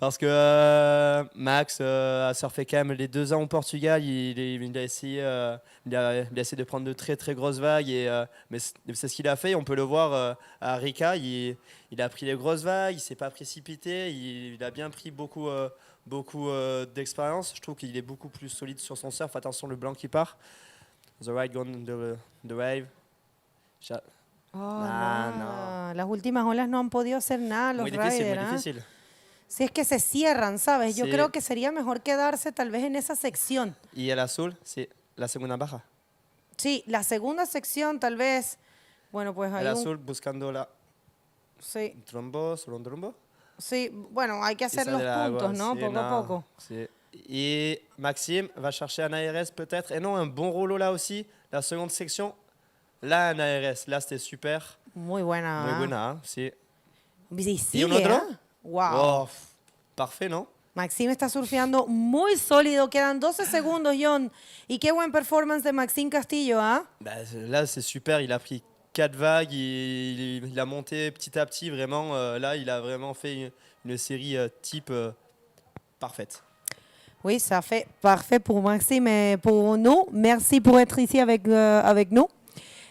Parce que Max a surfé quand même les 2 ans au Portugal. Il a essayé de prendre de très très grosses vagues. Mais c'est ce qu'il a fait. On peut le voir à Arica. Il a pris les grosses vagues. Il ne s'est pas précipité. Il a bien pris beaucoup d'expérience. Je trouve qu'il est beaucoup plus solide sur son surf. Attention, le blanc qui part. The right going the wave. No. Las últimas olas no han podido hacer nada los riders. Muy difícil. Si es que se cierran, ¿sabes? Yo Sí. creo que sería mejor quedarse tal vez en esa sección. Y el azul, sí, la segunda baja. Sí, la segunda sección tal vez Bueno, pues hay El un... azul buscando la Sí, trombo, solo un trombo. sí, bueno, hay que Y hacer sale los la agua, puntos, ¿no? sí, Poco a no, poco. sí. Et Maxime va chercher un ARS peut-être. Et non, un bon rouleau là aussi. La seconde section, là un ARS. Là c'était super. Muy buena. Muy buena, hein, sí. Y ¿Y sigue, un otro? ¿eh? Wow. Oh, parfait, ¿no? Maxime está surfeando muy sólido. Quedan 12 segundos, John. Y qué buen performance de Maxime Castillo, ¿ah? Bah, là c'est super. Il a pris 4 vagues. Il a monté petit à petit. Vraiment, là, il a vraiment fait une série type parfaite. Oui, ça fait parfait pour Maxime et pour nous. Merci pour être ici avec nous.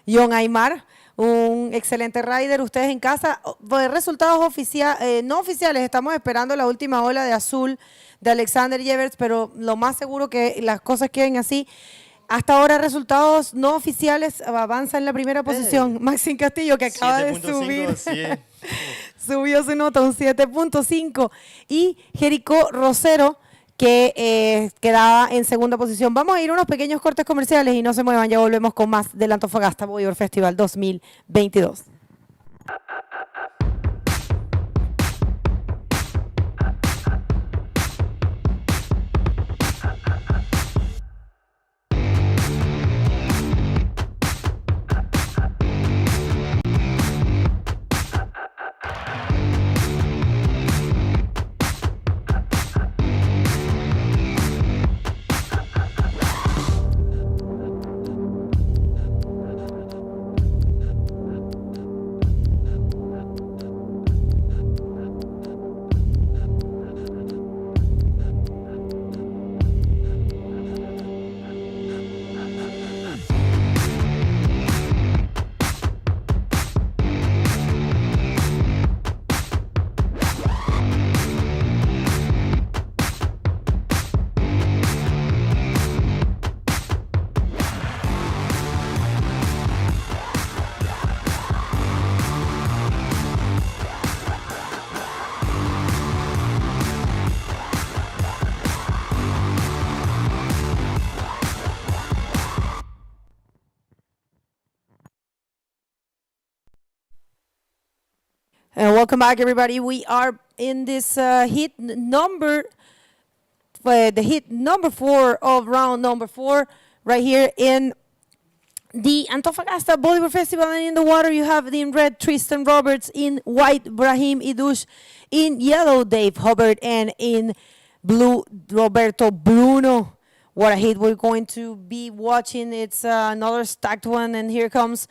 John Aymar, un excelente rider. Ustedes en casa, resultados no oficiales. Estamos esperando la última ola de azul de Alexander Jevers, pero lo más seguro que las cosas queden así. Hasta ahora, resultados no oficiales. Avanza en la primera posición Maxime Castillo, que acaba de 7.5, subir. sí. Subió su nota un 7.5. Y Jerico Rosero, que quedaba en segunda posición. Vamos a ir a unos pequeños cortes comerciales y no se muevan, ya volvemos con más del Antofagasta Bodyboard Festival 2022. And welcome back, everybody. We are in this the heat number 4 of round number 4, right here in the Antofagasta Bodyboard Festival. And in the water, you have in red Tristan Roberts, in white Brahim Idush, in yellow Dave Hubbard, and in blue Roberto Bruno. What a hit we're going to be watching. It's another stacked one, and here comes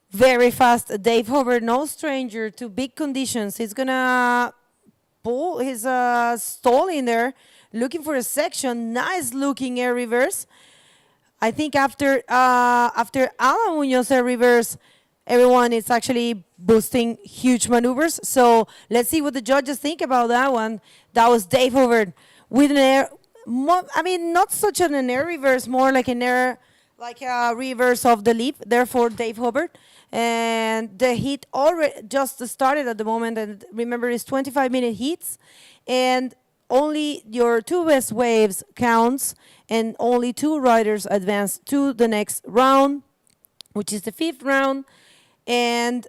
very fast Dave Hubbard, no stranger to big conditions. He's gonna pull his stall in there, looking for a section. Nice looking air reverse. I think after Alan Munoz air reverse, everyone is actually boosting huge maneuvers. So let's see what the judges think about that one. That was Dave Hubbard with an air. I mean, not such an air reverse, more like an air, like a reverse of the leap. Therefore, Dave Hubbard. And the heat already just started at the moment. And remember, it's 25-minute heats. And only your 2 best waves counts. And only 2 riders advance to the next round, which is the 5th round. And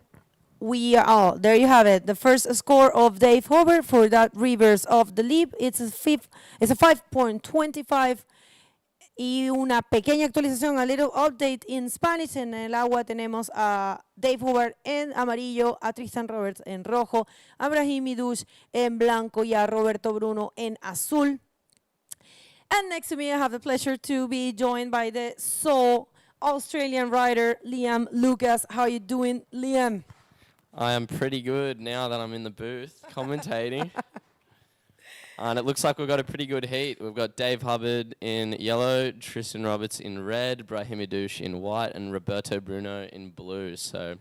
there you have it. The first score of Dave Hubbard for that reverse of the leap. It's a 5.25. Y una pequeña actualización, a little update in Spanish. En el agua tenemos a Dave Hubbard en amarillo, a Tristan Roberts en rojo, a Brahim Idush en blanco y a Roberto Bruno en azul. And next to me, I have the pleasure to be joined by the Australian rider, Liam Lucas. How are you doing, Liam? I am pretty good now that I'm in the booth commentating. And it looks like we've got a pretty good heat. We've got Dave Hubbard in yellow, Tristan Roberts in red, Brahim Idush in white, and Roberto Bruno in blue. So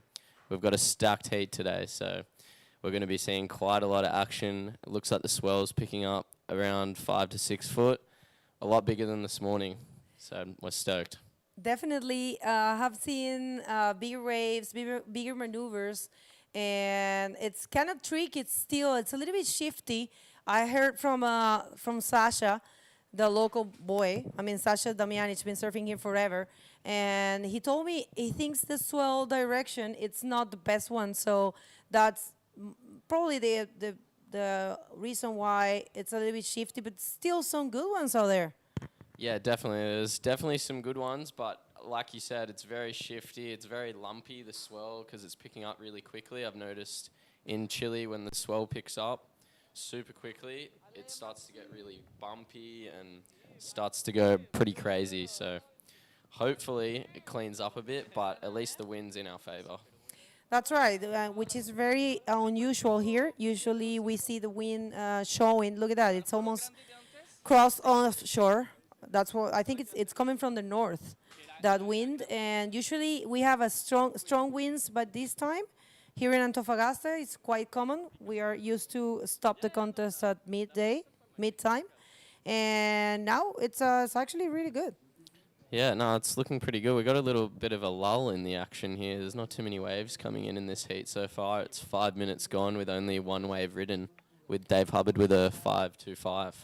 we've got a stacked heat today. So we're going to be seeing quite a lot of action. It looks like the swell's picking up around 5 to 6 foot, a lot bigger than this morning. So we're stoked. Definitely have seen bigger waves, bigger maneuvers, and it's kind of tricky. It's a little bit shifty. I heard from Sasha, the local boy. I mean, Sasha Damianic, been surfing here forever, and he told me he thinks the swell direction it's not the best one. So that's probably the reason why it's a little bit shifty, but still some good ones out there. Yeah, definitely. There's definitely some good ones, but like you said, it's very shifty. It's very lumpy, the swell, because it's picking up really quickly. I've noticed in Chile when the swell picks up super quickly, it starts to get really bumpy and starts to go pretty crazy. So hopefully it cleans up a bit, but at least the wind's in our favor. That's right, which is very unusual here. Usually we see the wind showing. Look at that, it's almost crossed offshore. That's what I think it's coming from the north, that wind. And usually we have a strong winds, but this time here in Antofagasta it's quite common. We are used to stop the contest at mid-time, and now it's actually really good. Yeah, no, it's looking pretty good. We got a little bit of a lull in the action here. There's not too many waves coming in this heat so far. It's 5 minutes gone with only one wave ridden, with Dave Hubbard with a 5.25.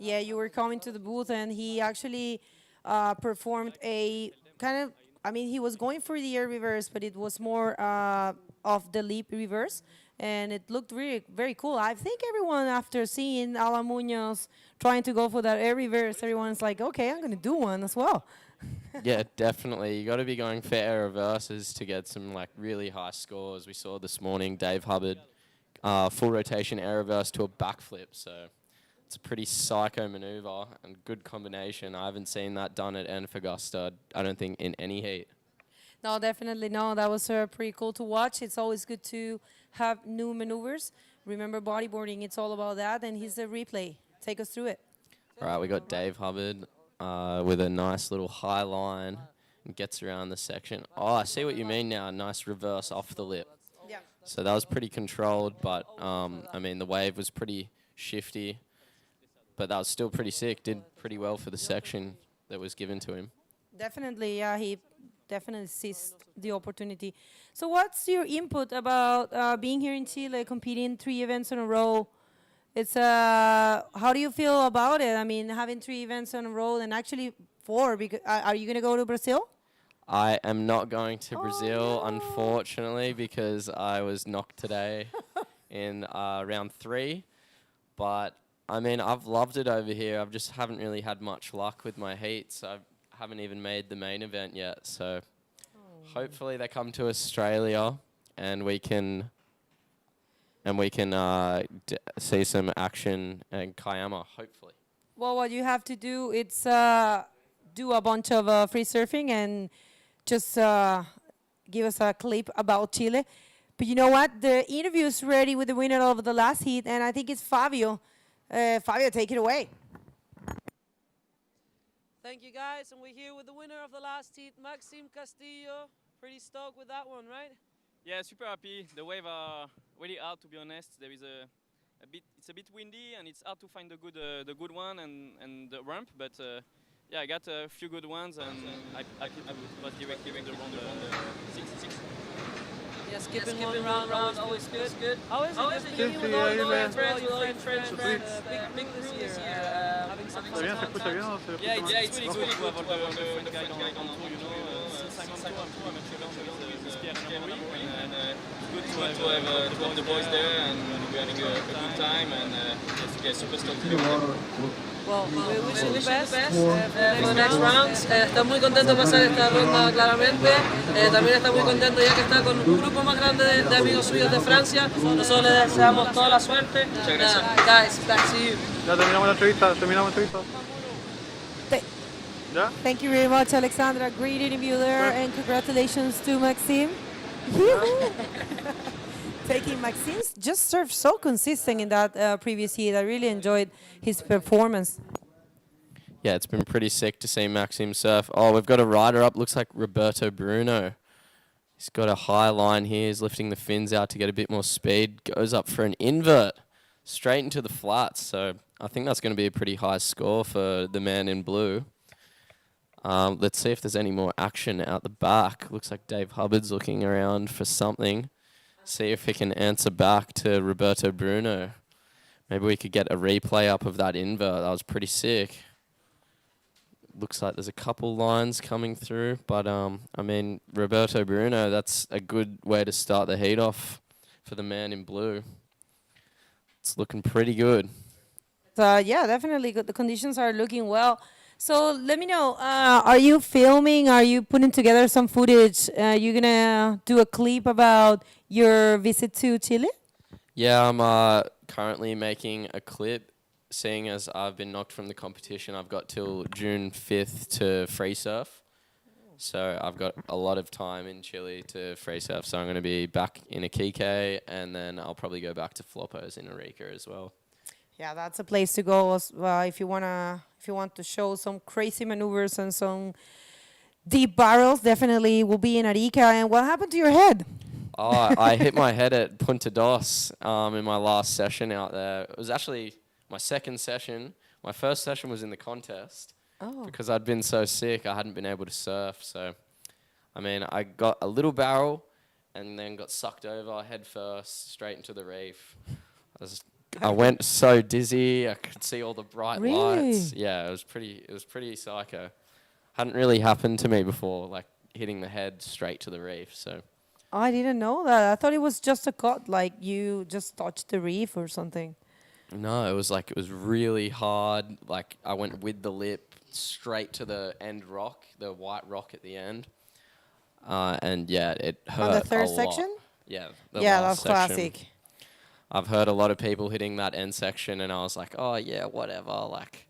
Yeah, you were coming to the booth, and he actually performed a kind of, I mean, he was going for the air reverse, but it was more of the leap reverse, and it looked really very cool. I think everyone, after seeing Alan Munoz trying to go for that air reverse, everyone's like, okay, I'm going to do one as well. Yeah, definitely. You got to be going for air reverses to get some like really high scores. We saw this morning Dave Hubbard full rotation air reverse to a backflip, so it's a pretty psycho maneuver and good combination. I haven't seen that done at Antofagasta, I don't think, in any heat. No, definitely no. That was pretty cool to watch. It's always good to have new maneuvers. Remember, bodyboarding, it's all about that, and here's the replay. Take us through it. All right, we got Dave Hubbard with a nice little high line and gets around the section. Oh, I see what you mean now. Nice reverse off the lip. Yeah. So that was pretty controlled, but I mean, the wave was pretty shifty, but that was still pretty sick. Did pretty well for the section that was given to him. Definitely, yeah, he definitely seized the opportunity. So what's your input about being here in Chile, competing 3 events in a row? It's how do you feel about it? I mean, having 3 events in a row and actually 4. Because are you going to go to Brazil? I am not going to Brazil, no. unfortunately, because I was knocked today in round 3. But, I mean, I've loved it over here. I just haven't really had much luck with my heats. I haven't even made the main event yet. So hopefully they come to Australia and we can see some action in Kiama, hopefully. Well, what you have to do is do a bunch of free surfing and just give us a clip about Chile. But you know what? The interview is ready with the winner of the last heat, and I think it's Fabio. Fabio, take it away. Thank you, guys. And we're here with the winner of the last heat, Maxime Castillo. Pretty stoked with that one, right? Yeah, super happy. The wave are really hard, to be honest. There is a bit, it's a bit windy, and it's hard to find the good one and the ramp. But yeah, I got a few good ones, and I was directly the round 6. Yeah, skipping one round always good. How is it just being with all your friends, big this year, having some fun? Yeah, it's really good to have all the friend guys on tour, you know. Since I'm on tour, I'm actually along with Pierre and Amaury, and it's good to have the boys there, and we're having a good time, and yeah, super stoked to be there. Well, we wish you the best for the next rounds. Está muy contento de pasar esta ronda, claramente. También está muy contento ya que está con un grupo más grande de amigos suyos de Francia. Nosotros le deseamos toda la suerte. Muchas gracias. Guys, back to you. Ya terminamos la entrevista, Thank you very much, Alexandra. Great interview there, and congratulations to Maxime. Taking Maxime's just served so consistent in that previous heat. I really enjoyed his performance. Yeah, it's been pretty sick to see Maxime surf. Oh, we've got a rider up. Looks like Roberto Bruno. He's got a high line here. He's lifting the fins out to get a bit more speed. Goes up for an invert, straight into the flats. So I think that's going to be a pretty high score for the man in blue. Let's see if there's any more action out the back. Looks like Dave Hubbard's looking around for something. See if he can answer back to Roberto Bruno. Maybe we could get a replay up of that invert. That was pretty sick. looks like there's a couple lines coming through. But, I mean, Roberto Bruno, that's a good way to start the heat off for the man in blue. It's looking pretty good. Yeah, definitely good. The conditions are looking well. So let me know, are you filming? Are you putting together some footage? You gonna do a clip about your visit to Chile? Yeah, I'm currently making a clip. Seeing as I've been knocked from the competition, I've got till June 5th to free surf. So I've got a lot of time in Chile to free surf. So I'm going to be back in Iquique, and then I'll probably go back to Floppos in Arica as well. Yeah, that's a place to go if you want to show some crazy maneuvers and some deep barrels. Definitely will be in Arica. And what happened to your head? Oh, I hit my head at Punta Dos in my last session out there. It was actually my second session. My first session was in the contest. Oh. Because I'd been so sick, I hadn't been able to surf. So, I mean, I got a little barrel and then got sucked over head first straight into the reef. I went so dizzy. I could see all the bright lights. Yeah, it was pretty psycho. Hadn't really happened to me before, like hitting the head straight to the reef. So. I didn't know that. I thought it was just a cut, like you just touched the reef or something. No, it was really hard. Like I went with the lip straight to the end rock, the white rock at the end. And yeah, it hurt On the third a lot. section? Yeah. Yeah, last that's section. classic. I've heard a lot of people hitting that end section, and I was like, oh yeah, whatever. Like,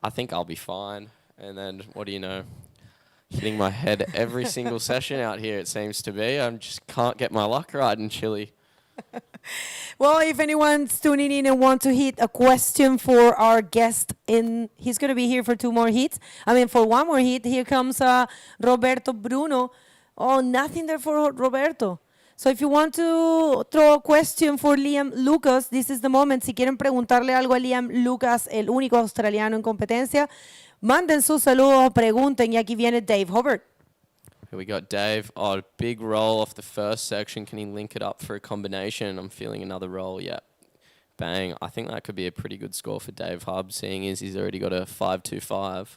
I think I'll be fine. And then what do you know? Hitting my head every single session out here, it seems to be. I just can't get my luck right in Chile. Well, if anyone's tuning in and want to hit a question for our guest, he's going to be here for for one more hit. Here comes Roberto Bruno. Oh, nothing there for Roberto. So if you want to throw a question for Liam Lucas, this is the moment. Si quieren preguntarle algo a Liam Lucas, el único australiano en competencia, manden sus saludos, pregunten, y aquí viene Dave Hubbard. Here we got Dave. Oh, big roll off the first section. Can he link it up for a combination? I'm feeling another roll. Yeah. Bang. I think that could be a pretty good score for Dave Hubb, seeing as he's already got a 5.25.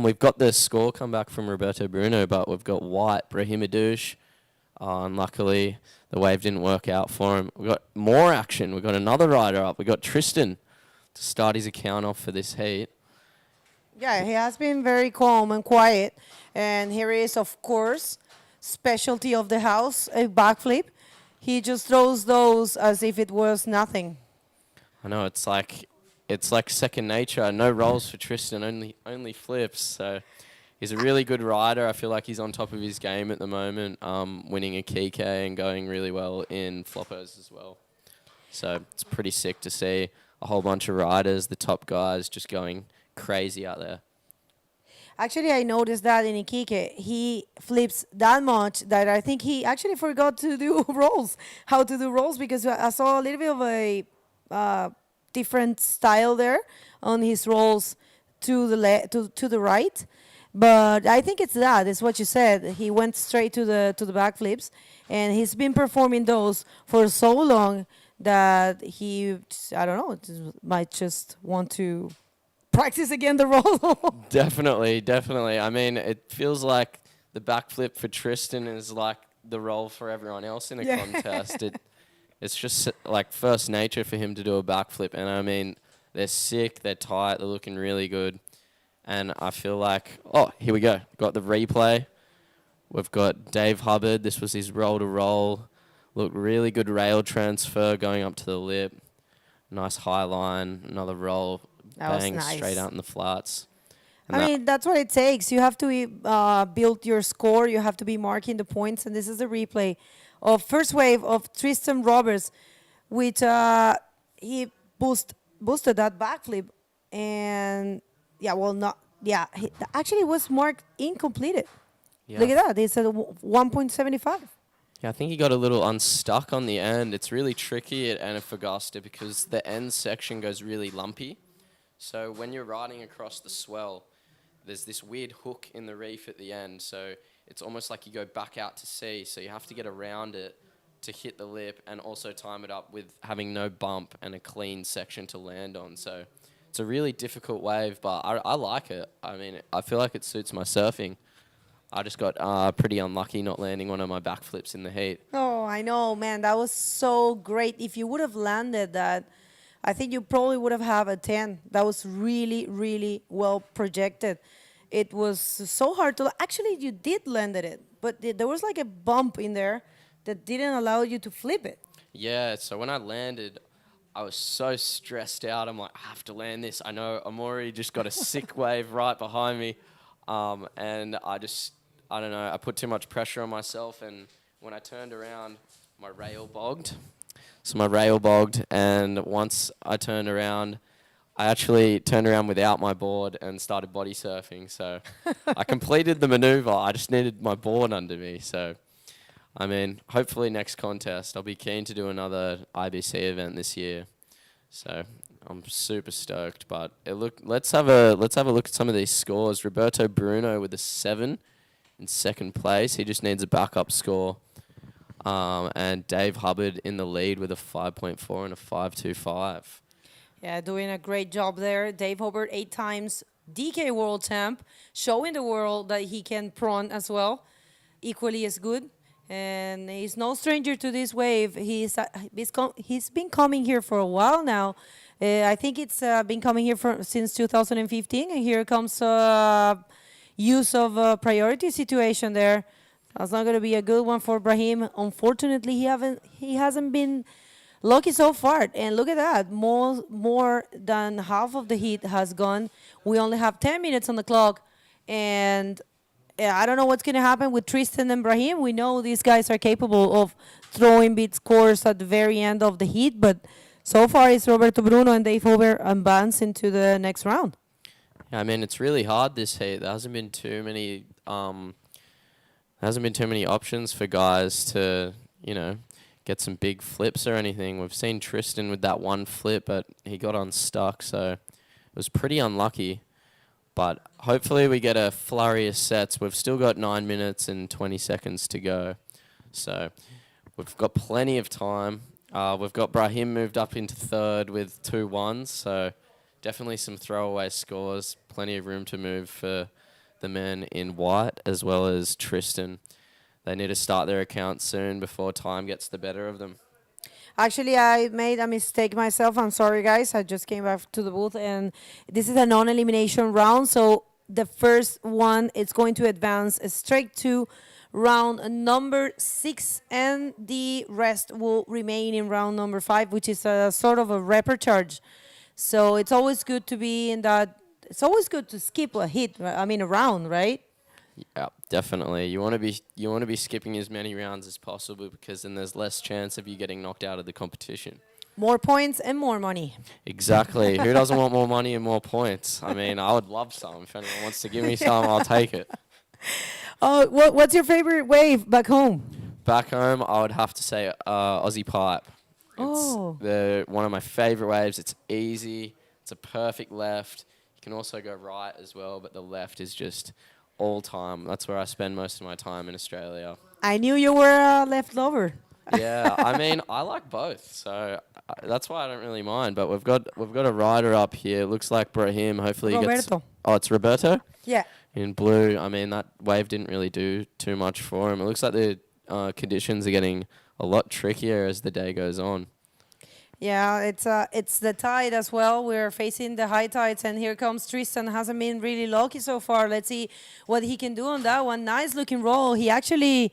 We've got the score come back from Roberto Bruno, but we've got White, Brahimidouche. Unluckily, the wave didn't work out for him. We've got more action. We've got another rider up. We've got Tristan to start his account off for this heat. Yeah, he has been very calm and quiet. And here is, of course, specialty of the house, a backflip. He just throws those as if it was nothing. I know, it's like second nature. No rolls for Tristan, only flips. So he's a really good rider. I feel like he's on top of his game at the moment, winning a Kike and going really well in floppers as well. So it's pretty sick to see a whole bunch of riders, the top guys, just going crazy out there. Actually, I noticed that in Iquique, he flips that much that I think he actually forgot to do rolls, how to do rolls, because I saw a little bit of a different style there on his rolls to the right. But I think it's that. It's what you said. He went straight to the backflips, and he's been performing those for so long that he, I don't know, might just want to practice again the roll. Definitely. I mean, it feels like the backflip for Tristan is like the roll for everyone else in a contest. It's just like first nature for him to do a backflip. And I mean, they're sick, they're tight, they're looking really good. And I feel like, oh, here we go. Got the replay. We've got Dave Hubbard. This was his roll-to-roll. Look, really good rail transfer going up to the lip. Nice high line, another roll. Bang, nice. Straight out in the flats. I mean, that's what it takes. You have to build your score. You have to be marking the points. And this is the replay of first wave of Tristan Roberts, which he boosted that backflip. And, actually it was marked incompleted. Yeah. Look at that. It's a 1.75. Yeah, I think he got a little unstuck on the end. It's really tricky at Antofagasta because the end section goes really lumpy. So when you're riding across the swell, there's this weird hook in the reef at the end. So it's almost like you go back out to sea. So you have to get around it to hit the lip and also time it up with having no bump and a clean section to land on. So it's a really difficult wave, but I like it. I mean, I feel like it suits my surfing. I just got pretty unlucky not landing one of my backflips in the heat. Oh, I know, man. That was so great. If you would have landed that, I think you probably would have had a 10. That was really, really well projected. It was so hard to... Actually, you did land it, but there was like a bump in there that didn't allow you to flip it. Yeah, so when I landed, I was so stressed out. I'm like, I have to land this. I know I'm already just got a sick wave right behind me. And I don't know, I put too much pressure on myself, and when I turned around, my rail bogged. So my rail bogged, and once I turned around, I actually turned around without my board and started body surfing. So I completed the maneuver. I just needed my board under me. So, I mean, hopefully next contest, I'll be keen to do another IBC event this year. So I'm super stoked. But let's have a look at some of these scores. Roberto Bruno with a 7 in second place. He just needs a backup score. And Dave Hubbard in the lead with a 5.4 and a 5.25. Yeah, doing a great job there. Dave Hubbard, 8 times DK World Champ, showing the world that he can prawn as well, equally as good. And he's no stranger to this wave. He's been coming here for a while now. I think it's been coming here since 2015, and here comes use of a priority situation there. That's not going to be a good one for Brahim. Unfortunately, he hasn't been lucky so far. And look at that, more than half of the heat has gone. We only have 10 minutes on the clock, and I don't know what's going to happen with Tristan and Brahim. We know these guys are capable of throwing big scores at the very end of the heat, but so far it's Roberto Bruno and Dave Hubbard advance into the next round. Yeah, I mean, it's really hard this heat. There hasn't been too many options for guys to, get some big flips or anything. We've seen Tristan with that one flip, but he got unstuck, so it was pretty unlucky. But hopefully we get a flurry of sets. We've still got 9 minutes and 20 seconds to go, so we've got plenty of time. We've got Brahim moved up into third with 2 ones, so definitely some throwaway scores. Plenty of room to move for the men in white as well as Tristan. They need to start their account soon before time gets the better of them. Actually, I made a mistake myself. I'm sorry, guys. I just came back to the booth, and this is a non-elimination round. So the first one is going to advance straight to round number 6, and the rest will remain in round number 5, which is a sort of a repecharge. So it's always good to be in that. It's always good to skip a hit. I mean, a round, right? Yeah, definitely. You want to be skipping as many rounds as possible, because then there's less chance of you getting knocked out of the competition. More points and more money. Exactly. Who doesn't want more money and more points? I mean, I would love some. If anyone wants to give me some, I'll take it. What's your favorite wave back home? Back home, I would have to say Aussie Pipe. It's one of my favorite waves. It's easy. It's a perfect left. You can also go right as well, but the left is just all time. That's where I spend most of my time in Australia. I knew you were a left lover. Yeah, I mean, I like both, so that's why I don't really mind. But we've got a rider up here. Looks like Brahim. Hopefully he gets. Oh, it's Roberto. Yeah. In blue. I mean, that wave didn't really do too much for him. It looks like the conditions are getting a lot trickier as the day goes on. Yeah, it's the tide as well. We're facing the high tides, and here comes Tristan. Hasn't been really lucky so far. Let's see what he can do on that one. Nice looking roll. He actually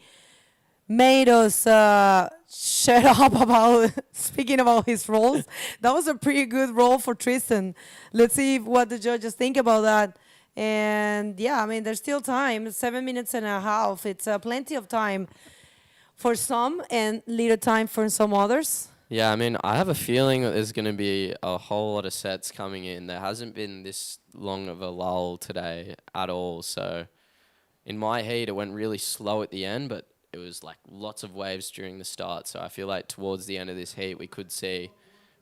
made us shut up about speaking about his rolls. That was a pretty good roll for Tristan. Let's see what the judges think about that. And yeah, I mean, there's still time. 7 minutes and a half. It's plenty of time for some and little time for some others. Yeah, I mean, I have a feeling that there's going to be a whole lot of sets coming in. There hasn't been this long of a lull today at all. So in my heat, it went really slow at the end, but it was like lots of waves during the start. So I feel like towards the end of this heat, we could see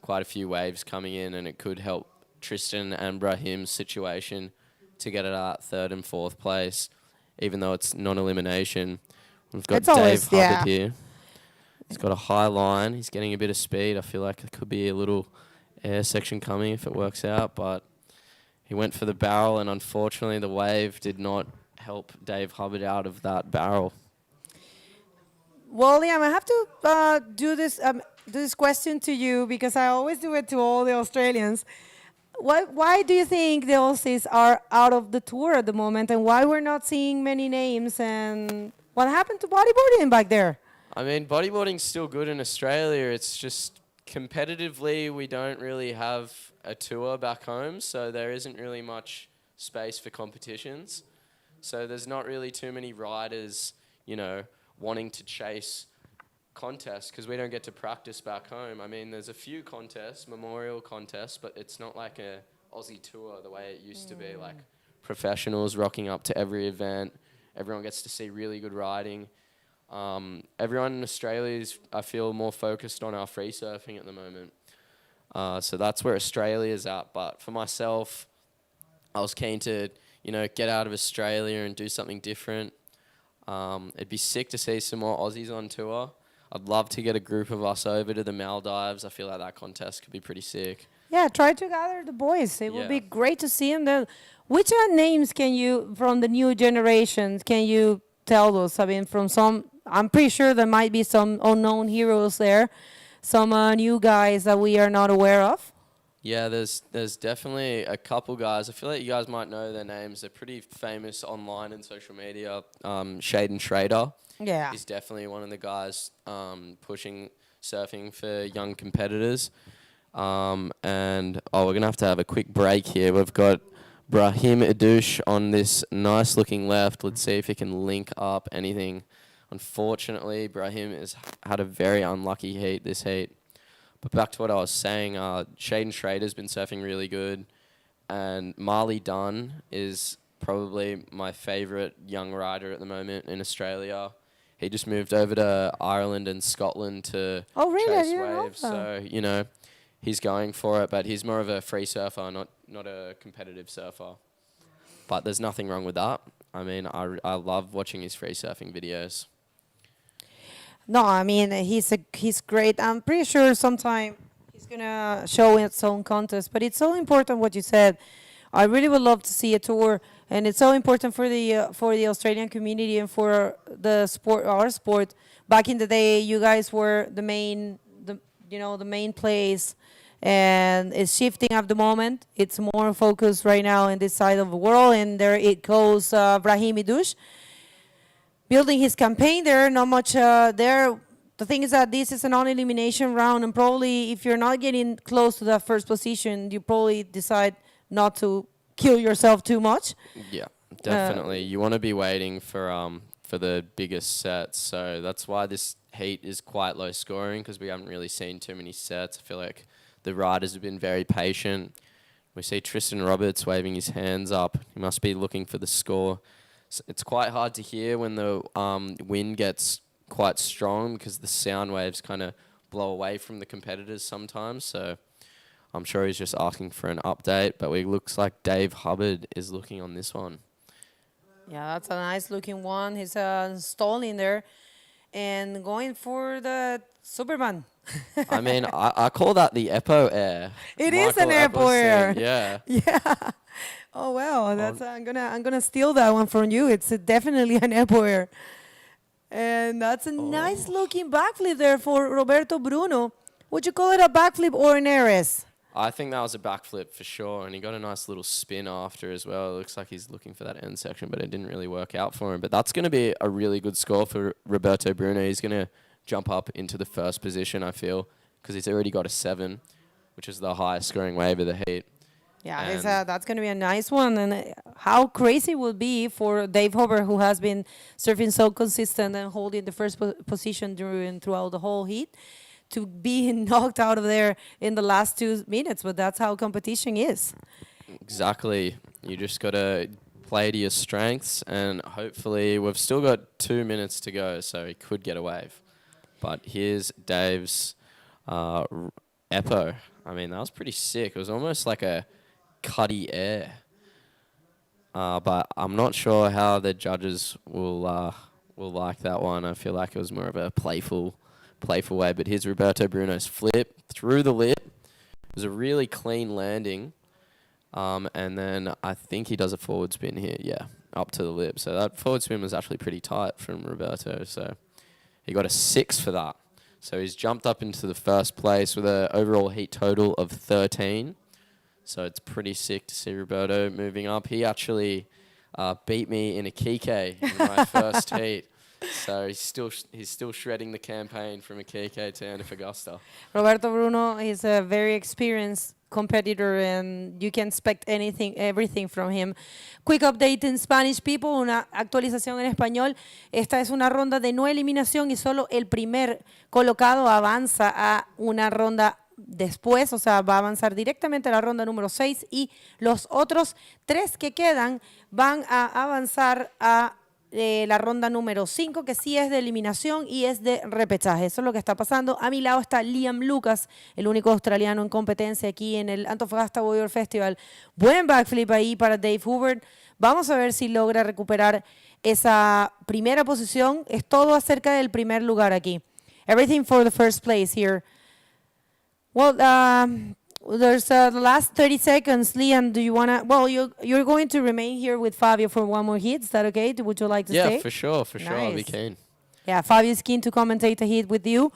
quite a few waves coming in, and it could help Tristan and Brahim's situation to get it at 3rd and 4th place, even though it's non-elimination. We've got Dave Hubbard here. He's got a high line. He's getting a bit of speed. I feel like it could be a little air section coming if it works out, but he went for the barrel, and unfortunately the wave did not help Dave Hubbard out of that barrel. Well, Liam, I have to do this question to you because I always do it to all the Australians. Why do you think the Aussies are out of the tour at the moment, and why we're not seeing many names, and what happened to bodyboarding back there? I mean, bodyboarding's still good in Australia. It's just competitively we don't really have a tour back home, so there isn't really much space for competitions. So there's not really too many riders, you know, wanting to chase contests because we don't get to practice back home. I mean, there's a few contests, memorial contests, but it's not like a Aussie tour the way it used to be, like professionals rocking up to every event. Everyone gets to see really good riding. Everyone in Australia is, I feel, more focused on our free surfing at the moment. So that's where Australia is at. But for myself, I was keen to, you know, get out of Australia and do something different. It'd be sick to see some more Aussies on tour. I'd love to get a group of us over to the Maldives. I feel like that contest could be pretty sick. Yeah, try to gather the boys. It would be Yeah. great to see them there. Which names can you, from the new generations, can you tell us? I mean, from some, I'm pretty sure there might be some unknown heroes there, some new guys that we are not aware of. Yeah, there's definitely a couple guys. I feel like you guys might know their names. They're pretty famous online and social media. Shaden Schrader. Yeah. He's definitely one of the guys pushing surfing for young competitors. And we're going to have a quick break here. We've got Brahim Idouche on this nice looking left. Let's see if he can link up anything. Unfortunately, Brahim has had a very unlucky heat this heat. But back to what I was saying, Shaden Schrader's been surfing really good. And Marley Dunn is probably my favourite young rider at the moment in Australia. He just moved over to Ireland and Scotland to chase waves. So, you know, he's going for it, but he's more of a free surfer, not a competitive surfer. But there's nothing wrong with that. I mean, I love watching his free surfing videos. No, I mean, he's great. I'm pretty sure sometime he's going to show its own contest. But it's so important what you said. I really would love to see a tour. And it's so important for the Australian community and for the sport, our sport. Back in the day, you guys were the main place. And it's shifting at the moment. It's more focused right now in this side of the world. And there it goes Brahim Idouche, building his campaign there. Not much there. The thing is that this is a non-elimination round. And probably if you're not getting close to that first position, you probably decide not to kill yourself too much. Yeah, definitely. You want to be waiting for the biggest sets. So that's why this heat is quite low scoring, because we haven't really seen too many sets. I feel like the riders have been very patient. We see Tristan Roberts waving his hands up. He must be looking for the score. It's quite hard to hear when the wind gets quite strong, because the sound waves kind of blow away from the competitors sometimes. So I'm sure he's just asking for an update, but it looks like Dave Hubbard is looking on this one. Yeah, that's a nice looking one. He's stalling there and going for the Superman. I mean, I call that the Epo Air. It is an Epo Air. Yeah. Yeah. Oh wow, that's I'm gonna steal that one from you. It's definitely an Epo Air. And that's a nice looking backflip there for Roberto Bruno. Would you call it a backflip or an RS? I think that was a backflip for sure, and he got a nice little spin after as well. It looks like he's looking for that end section, but it didn't really work out for him. But that's going to be a really good score for Roberto Bruno. He's going to jump up into the first position, I feel, because he's already got a 7, which is the highest scoring wave of the heat. Yeah, that's going to be a nice one. And how crazy it would be for Dave Hubbard, who has been surfing so consistent and holding the first position throughout the whole heat, to be knocked out of there in the last 2 minutes. But that's how competition is. Exactly. You just got to play to your strengths, and hopefully we've still got 2 minutes to go, so he could get a wave. But here's Dave's Epo. I mean, that was pretty sick. It was almost like a cutty air. But I'm not sure how the judges will like that one. I feel like it was more of a playful way. But here's Roberto Bruno's flip through the lip. It was a really clean landing. And then I think he does a forward spin here, yeah, up to the lip. So that forward spin was actually pretty tight from Roberto. So he got a 6 for that. So he's jumped up into the first place with an overall heat total of 13. So it's pretty sick to see Roberto moving up. He actually beat me in a kike in my first heat. So he's still shredding the campaign from a kike to Antofagasta. Roberto Bruno is a very experienced competitor, and you can expect everything from him. Quick update in Spanish, people, una actualización en español. Esta es una ronda de no eliminación y solo el primer colocado avanza a una ronda después, o sea, va a avanzar directamente a la ronda número 6 y los otros 3 que quedan van a avanzar a la ronda número 5, que sí es de eliminación y es de repechaje. Eso es lo que está pasando. A mi lado está Liam Lucas, el único australiano en competencia aquí en el Antofagasta Bodyboard Festival. Buen backflip ahí para Dave Hubert. Vamos a ver si logra recuperar esa primera posición. Es todo acerca del primer lugar aquí. Everything for the first place here. Well, there's the last 30 seconds. Liam, do you want to... Well, you're going to remain here with Fabio for one more hit. Is that okay? Would you like to stay? Yeah, for sure. I'll be Nice. keen. Yeah, Fabio is keen to commentate a hit with you.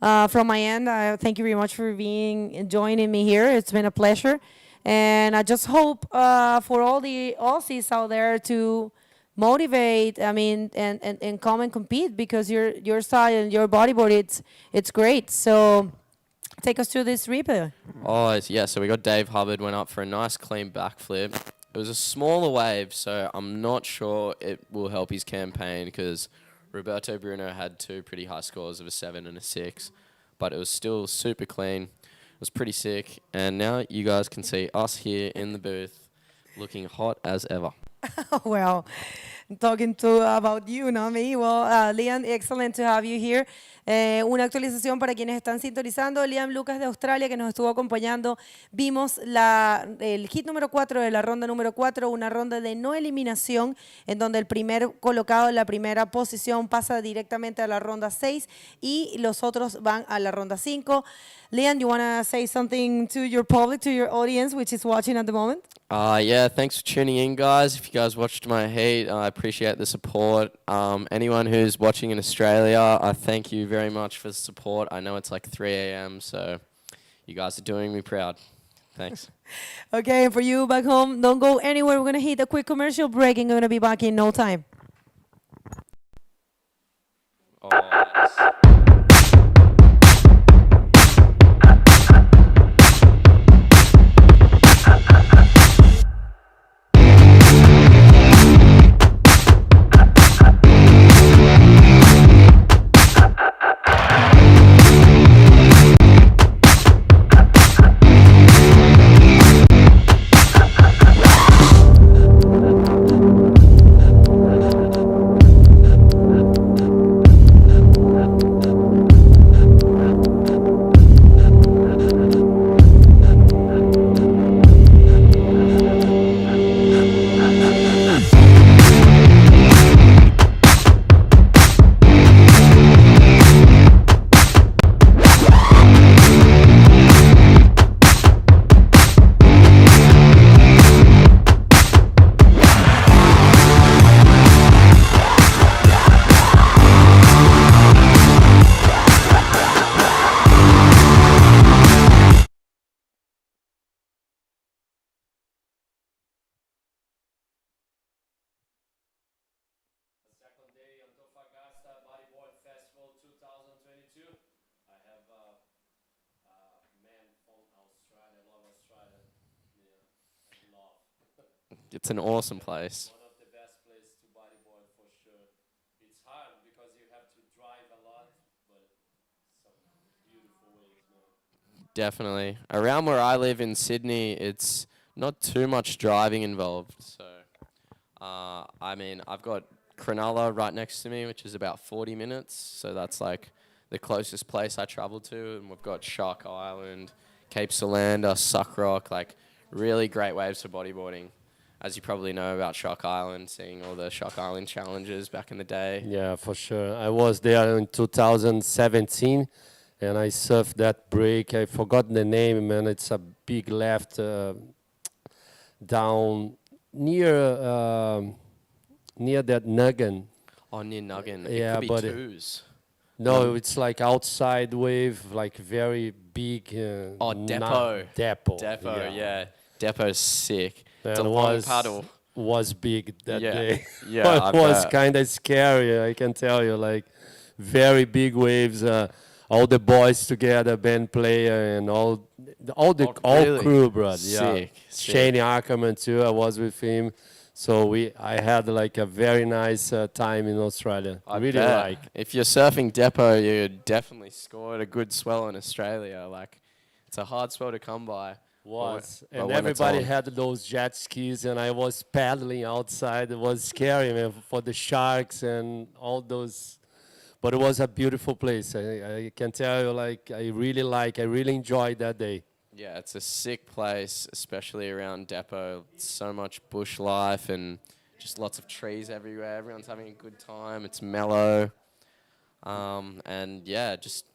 From my end, thank you very much for joining me here. It's been a pleasure. And I just hope for all the Aussies out there to motivate, and come and compete, because your style and your bodyboard, it's great. So take us through this replay. Oh, yeah, so we got Dave Hubbard, went up for a nice clean backflip. It was a smaller wave, so I'm not sure it will help his campaign, because Roberto Bruno had 2 pretty high scores of a 7 and a 6, but it was still super clean. It was pretty sick, and now you guys can see us here in the booth looking hot as ever. Well, talking about you, not me. Well, Liam, excellent to have you here. Una actualización para quienes están sintonizando. Liam Lucas de Australia, que nos estuvo acompañando. Vimos el hit número 4 de la ronda número 4, una ronda de no eliminación, en donde el primer colocado en la primera posición pasa directamente a la ronda 6 y los otros van a la ronda 5. Liam, you want to say something to your public, to your audience, which is watching at the moment? Yeah, thanks for tuning in, guys. If you guys watched my heat, I appreciate the support. Anyone who's watching in Australia, I thank you very much for the support. I know it's like 3 a.m., so you guys are doing me proud. Thanks. Okay, and for you back home, don't go anywhere. We're going to hit a quick commercial break and going to be back in no time. Oh, nice. Second day Antofagasta Bodyboard Festival 2022. I have a man from Australia, love Australia. Yeah, I love. It's an awesome place. One of the best places to bodyboard for sure. It's hard because you have to drive a lot, but some beautiful waves, man. Definitely. Around where I live in Sydney, it's not too much driving involved. So, I've got Cronulla right next to me, which is about 40 minutes. So that's like the closest place I travel to. And we've got Shark Island, Cape Solander, Suckrock, like really great waves for bodyboarding. As you probably know about Shark Island, seeing all the Shark Island challenges back in the day. Yeah, for sure. I was there in 2017, and I surfed that break. I forgot the name, man. It's a big left down near that Nugget. On your noggin. It Yeah, could be but twos. no, it's like outside wave, like very big. Oh, depot. Depot. Depot, yeah. Depot's sick. It's a And long paddle. was big that Yeah. day. Yeah, It I was bet. kind of scary, I can tell you. Like very big waves. All the boys together, band player, and all really? crew, bro. Sick, Yeah, sick. Shane Ackerman too. I was with him, so I had like a very nice time in Australia. I Really bet. like. If you're surfing Depot, you definitely scored a good swell in Australia. Like, it's a hard swell to come by. Was But and when it's everybody on- had those jet skis, and I was paddling outside. It was scary, man, for the sharks and all those. But it was a beautiful place. I can tell you, like I really enjoyed that day. Yeah, it's a sick place, especially around Depot. So much bush life and just lots of trees everywhere. Everyone's having a good time. It's mellow. And yeah, just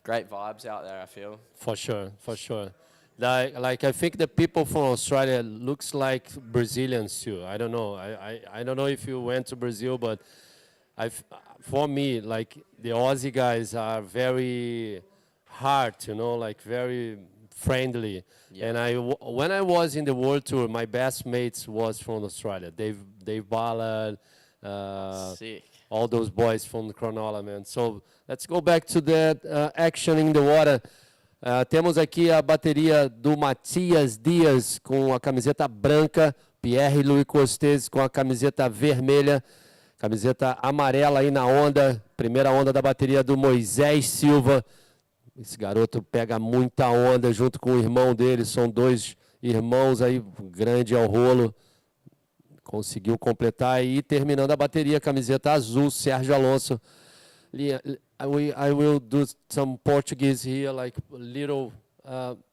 great vibes out there, I feel. For sure, for sure. Like I think the people from Australia looks like Brazilians too. I don't know. I don't know if you went to Brazil, but for me, like the Aussie guys are very hard, like very friendly. Yeah. And when I was in the world tour, my best mates was from Australia. Dave Ballard, Sick. all those boys from the Cronulla, man. So let's go back to that action in the water. Temos aqui a bateria do Matias Dias com a camiseta branca, Pierre Louis Costes com a camiseta vermelha, camiseta amarela aí na onda, primeira onda da bateria do Moisés Silva. Esse garoto pega muita onda junto com o irmão dele, são dois irmãos aí, grande ao rolo. Conseguiu completar aí, terminando a bateria, camiseta azul, Sérgio Alonso. I will do some Portuguese here, like little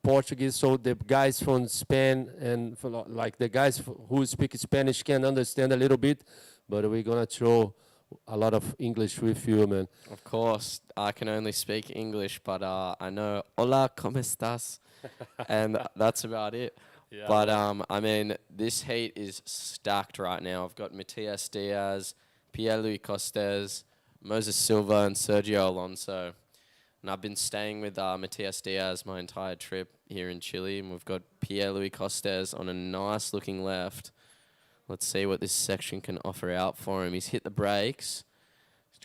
Portuguese, so the guys from Spain and like the guys who speak Spanish can understand a little bit, but we're gonna throw a lot of English with you, man. Of course, I can only speak English, but I know hola, ¿cómo estás? And that's about it. Yeah, but I mean, this heat is stacked right now. I've got Matias Diaz, Pierre-Louis Costes, Moses Silva, and Sergio Alonso. And I've been staying with Matias Diaz my entire trip here in Chile, and we've got Pierre-Louis Costes on a nice-looking left. Let's see what this section can offer out for him. He's hit the brakes,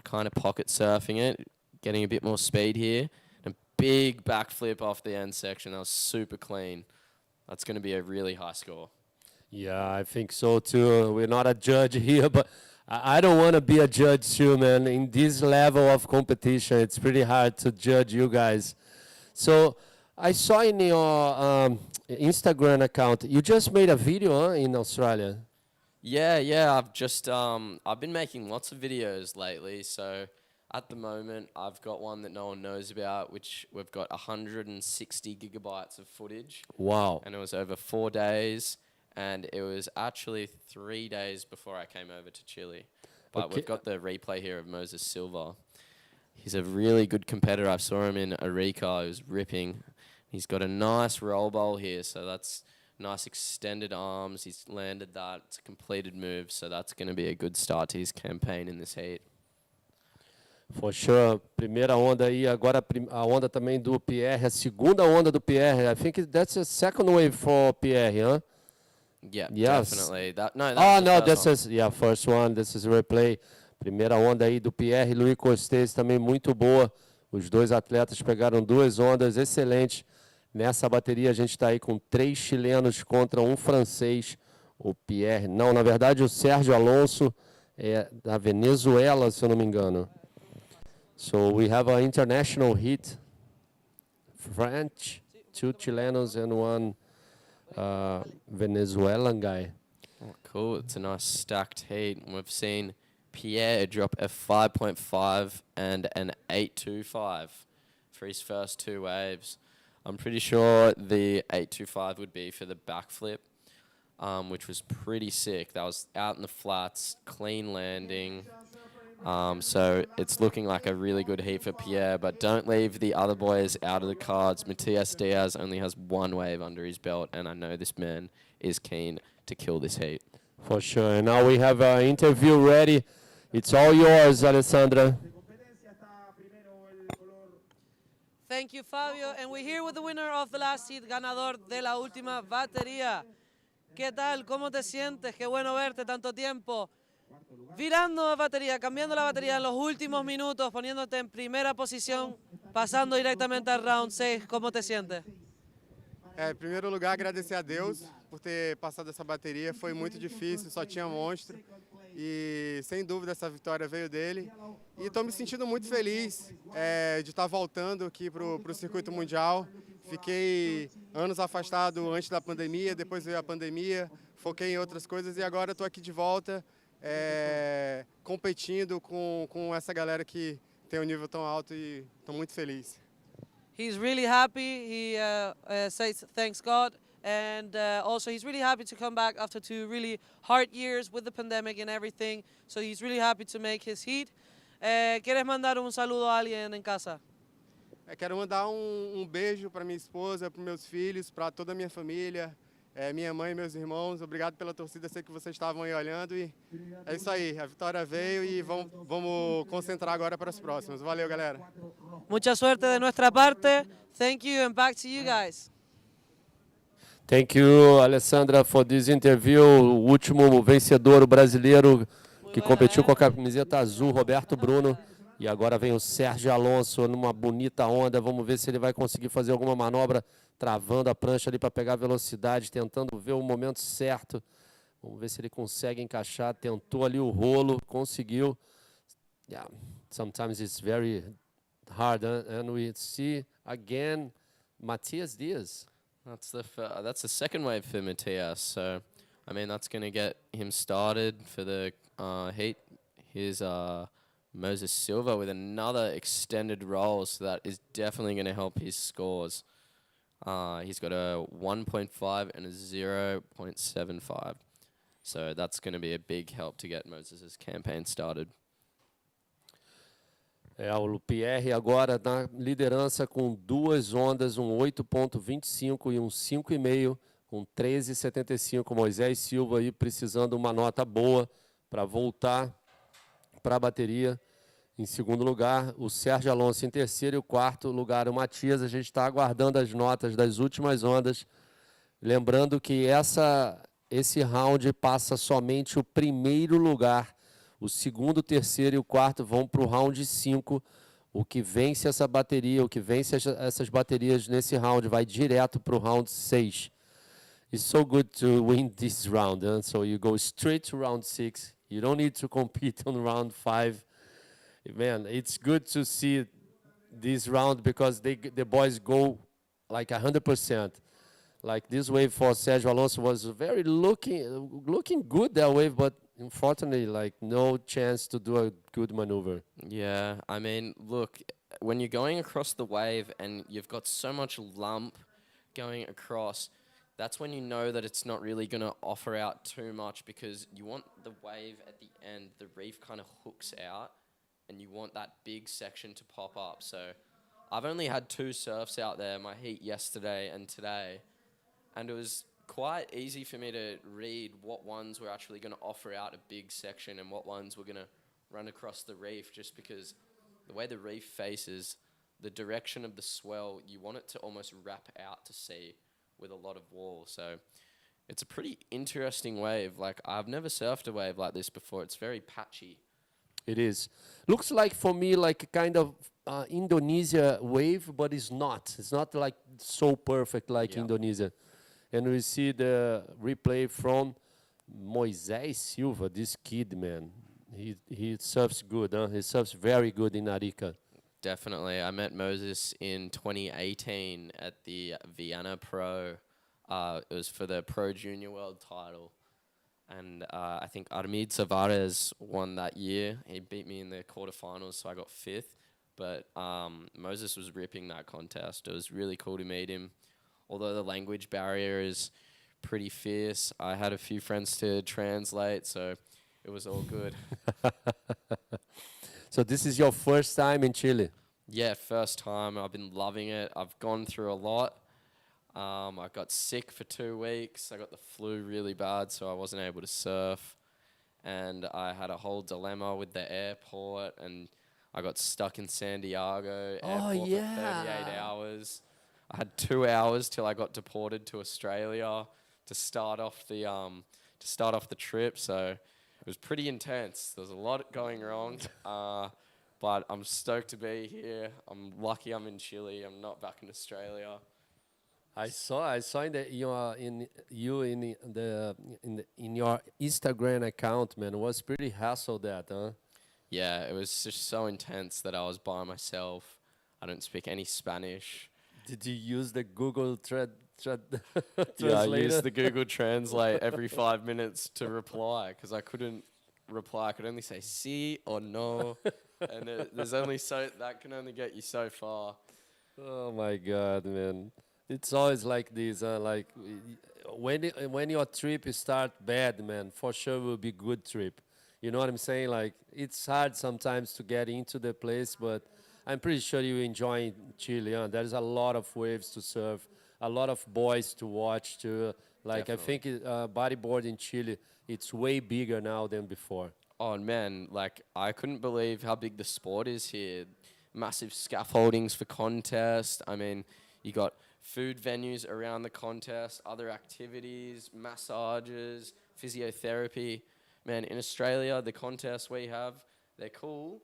kind of pocket surfing it, getting a bit more speed here. And a big backflip off the end section. That was super clean. That's going to be a really high score. Yeah, I think so too. We're not a judge here, but I don't want to be a judge too, man. In this level of competition, it's pretty hard to judge you guys. So I saw in your Instagram account, you just made a video in Australia. Yeah, I've just I've been making lots of videos lately. So at the moment, I've got one that no one knows about, which we've got 160 gigabytes of footage. Wow. And it was over 4 days, and it was actually 3 days before I came over to Chile. But Okay. we've got the replay here of Moses Silva. He's a really good competitor. I saw him in Arica. He was ripping. He's got a nice roll bowl here, so that's nice extended arms. He's landed that. It's a completed move, so that's going to be a good start to his campaign in this heat. For sure. Primeira onda aí, agora a onda também do Pierre, a segunda onda do Pierre. I think that's a second wave for Pierre, huh? Yeah, Yes. definitely. That Oh, was the no, first this one. is, yeah, first one. This is replay. Primeira onda aí do Pierre Louis Costes, também muito boa. Os dois atletas pegaram duas ondas excelentes. Nessa bateria a gente está aí com 3 chilenos contra um francês. O Pierre, não, na verdade o Sérgio Alonso é da Venezuela, se eu não me engano. So we have an international hit. French, 2 Chilenos and 1 Venezuelan guy. Oh, cool. It's a nice stacked heat. And we've seen Pierre drop a 5.5 and an 8.25 for his first 2 waves. I'm pretty sure the 8.25 would be for the backflip, which was pretty sick. That was out in the flats, clean landing. So it's looking like a really good heat for Pierre, but don't leave the other boys out of the cards. Matias Diaz only has one wave under his belt, and I know this man is keen to kill this heat. For sure. And now we have an interview ready. It's all yours, Alessandra. Thank you, Fabio. And we're here with the winner of the last heat, ganador de la última batería. ¿Qué tal? ¿Cómo te sientes? Qué bueno verte tanto tiempo. Virando la batería, cambiando la batería en los últimos minutos, poniéndote en primera posición, pasando directamente al round 6. ¿Cómo te sientes? Em primeiro lugar, agradecer a Deus por ter passado essa bateria. Foi muito difícil, só tinha monstro. E, sem dúvida, essa vitória veio dele. E estou me sentindo muito feliz de estar voltando aqui para o circuito mundial. Fiquei anos afastado antes da pandemia, depois veio a pandemia, foquei em outras coisas e agora estou aqui de volta, competindo com essa galera que tem um nível tão alto e estou muito feliz. He's really happy. He says thanks God, and also he's really happy to come back after 2 really hard years with the pandemic and everything. So he's really happy to make his heat. ¿Quieres mandar un saludo a alguien en casa? Quero mandar beijo para minha esposa, para meus filhos, para toda a minha família, minha mãe e meus irmãos. Obrigado pela torcida, sei que vocês estavam aí olhando e é isso aí. A vitória veio e vamos concentrar agora para os próximos. Valeu, galera. Mucha suerte de nuestra parte. Thank you, and back to you guys. Thank you, Alessandra, for this interview. O último vencedor, o brasileiro que competiu com a camiseta azul, Roberto Bruno. E agora vem o Sérgio Alonso numa bonita onda. Vamos ver se ele vai conseguir fazer alguma manobra, travando a prancha ali para pegar velocidade, tentando ver o momento certo. Vamos ver se ele consegue encaixar. Tentou ali o rolo, conseguiu. Yeah, sometimes it's very hard. And we see again Matias Diaz. That's the second wave for Matias. So, I mean, that's going to get him started for the heat. Here's Moses Silva with another extended roll, so that is definitely going to help his scores. He's got a 1.5 and a 0.75. So that's going to be a big help to get Moses' campaign started. O Pierre agora na liderança com 2 ondas, um 8.25 e um 5,5, com 13,75. Moisés Silva aí precisando uma nota boa para voltar para a bateria. Em segundo lugar, o Sérgio Alonso em terceiro e o quarto lugar, o Matias. A gente está aguardando as notas das últimas ondas. Lembrando que esse round passa somente o primeiro lugar. O segundo, o terceiro e o quarto vão para o round 5. O que vence essa bateria, o que vence essas baterias nesse round vai direto para o round 6. It's so good to win this round. So you go straight to round 6. You don't need to compete on round 5. Man, it's good to see this round because the boys go like 100%. Like this wave for Sergio Alonso was very looking good, that wave, but unfortunately, like no chance to do a good maneuver. Yeah, I mean, look, when you're going across the wave and you've got so much lump going across, that's when you know that it's not really going to offer out too much, because you want the wave at the end, the reef kind of hooks out, and you want that big section to pop up. So I've only had 2 surfs out there, my heat yesterday and today, and it was quite easy for me to read what ones were actually going to offer out a big section and what ones were going to run across the reef, just because the way the reef faces, the direction of the swell, you want it to almost wrap out to sea with a lot of wall. So it's a pretty interesting wave. Like, I've never surfed a wave like this before. It's very patchy. It is. Looks like for me like a kind of Indonesia wave, but it's not. It's not like so perfect like Indonesia. And we see the replay from Moisés Silva, this kid, man. He surfs good, huh? He surfs very good in Arica. Definitely. I met Moses in 2018 at the Vienna Pro. It was for the Pro Junior World title. And I think Armid Tavares won that year. He beat me in the quarterfinals, so I got 5th. But Moses was ripping that contest. It was really cool to meet him. Although the language barrier is pretty fierce, I had a few friends to translate, so it was all good. So this is your first time in Chile? Yeah, first time. I've been loving it. I've gone through a lot. I got sick for 2 weeks. I got the flu really bad, so I wasn't able to surf. And I had a whole dilemma with the airport, and I got stuck in San Diego airport for 38 hours. I had 2 hours till I got deported to Australia to start off the trip. So it was pretty intense. There was a lot going wrong, but I'm stoked to be here. I'm lucky I'm in Chile. I'm not back in Australia. I saw in your Instagram account, man. It was pretty hassle that, huh? Yeah, it was just so intense that I was by myself. I don't speak any Spanish. Did you use the Google translator? Yeah, I used the Google Translate every 5 minutes to reply because I couldn't reply. I could only say sí or no, and there's only that can only get you so far. Oh my God, man! It's always like this. Like when your trip start bad, man, for sure will be good trip. You know what I'm saying? Like it's hard sometimes to get into the place, but I'm pretty sure you enjoy Chile. Huh? There's a lot of waves to surf, a lot of boys to watch too. Like I think bodyboard in Chile, it's way bigger now than before. Oh man, like I couldn't believe how big the sport is here. Massive scaffoldings for contest. I mean, you got food venues around the contest, other activities, massages, physiotherapy. Man, in Australia, the contests we have, they're cool,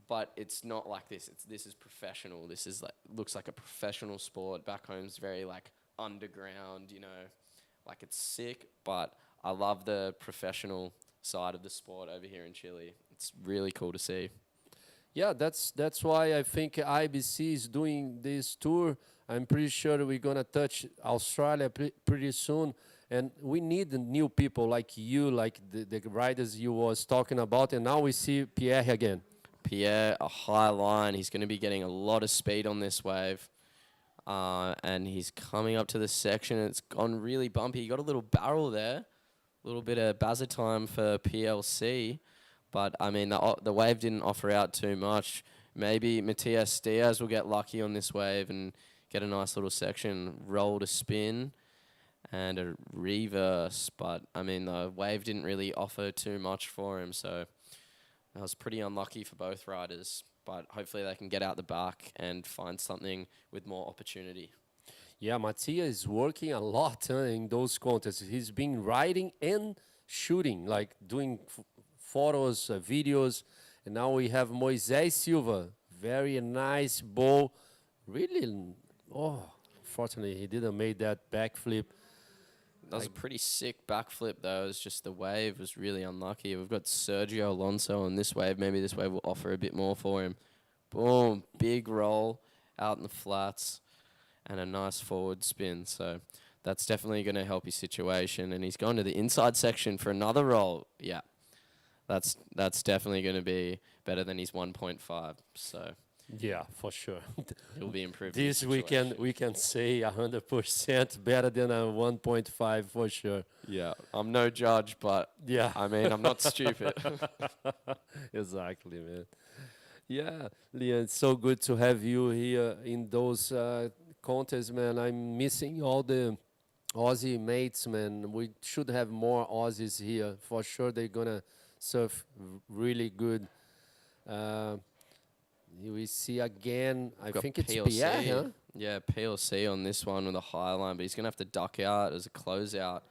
but it's not like this. This is professional. This is looks like a professional sport. Back home's very like underground, you know, like it's sick. But I love the professional side of the sport over here in Chile. It's really cool to see. Yeah, that's why I think IBC is doing this tour. I'm pretty sure we're gonna touch Australia pretty soon, and we need new people like you, like the riders you was talking about. And now we see Pierre again. Pierre, a high line. He's going to be getting a lot of speed on this wave. And he's coming up to the section. It's gone really bumpy. He got a little barrel there. A little bit of buzzer time for PLC. But, I mean, the wave didn't offer out too much. Maybe Matias Diaz will get lucky on this wave and get a nice little section, roll to spin and a reverse. But, I mean, the wave didn't really offer too much for him, so I was pretty unlucky for both riders, but hopefully they can get out the back and find something with more opportunity. Yeah, Matias is working a lot in those contests. He's been riding and shooting, like doing photos, videos. And now we have Moisés Silva, very nice bow. Really, unfortunately, he didn't make that backflip. That was a pretty sick backflip, though. It's just the wave was really unlucky. We've got Sergio Alonso on this wave. Maybe this wave will offer a bit more for him. Boom, big roll out in the flats and a nice forward spin. So that's definitely going to help his situation. And he's going to the inside section for another roll. Yeah, that's definitely going to be better than his 1.5. So yeah, for sure. He'll be improved. This we can say 100% better than a 1.5 for sure. Yeah, I'm no judge, but yeah, I mean, I'm not stupid. Exactly, man. Yeah, Leon, it's so good to have you here in those contests, man. I'm missing all the Aussie mates, man. We should have more Aussies here. For sure, they're gonna surf really good. We see again, I think it's PLC. Pierre, huh? Yeah, PLC on this one with a high line, but he's going to have to duck out as a closeout.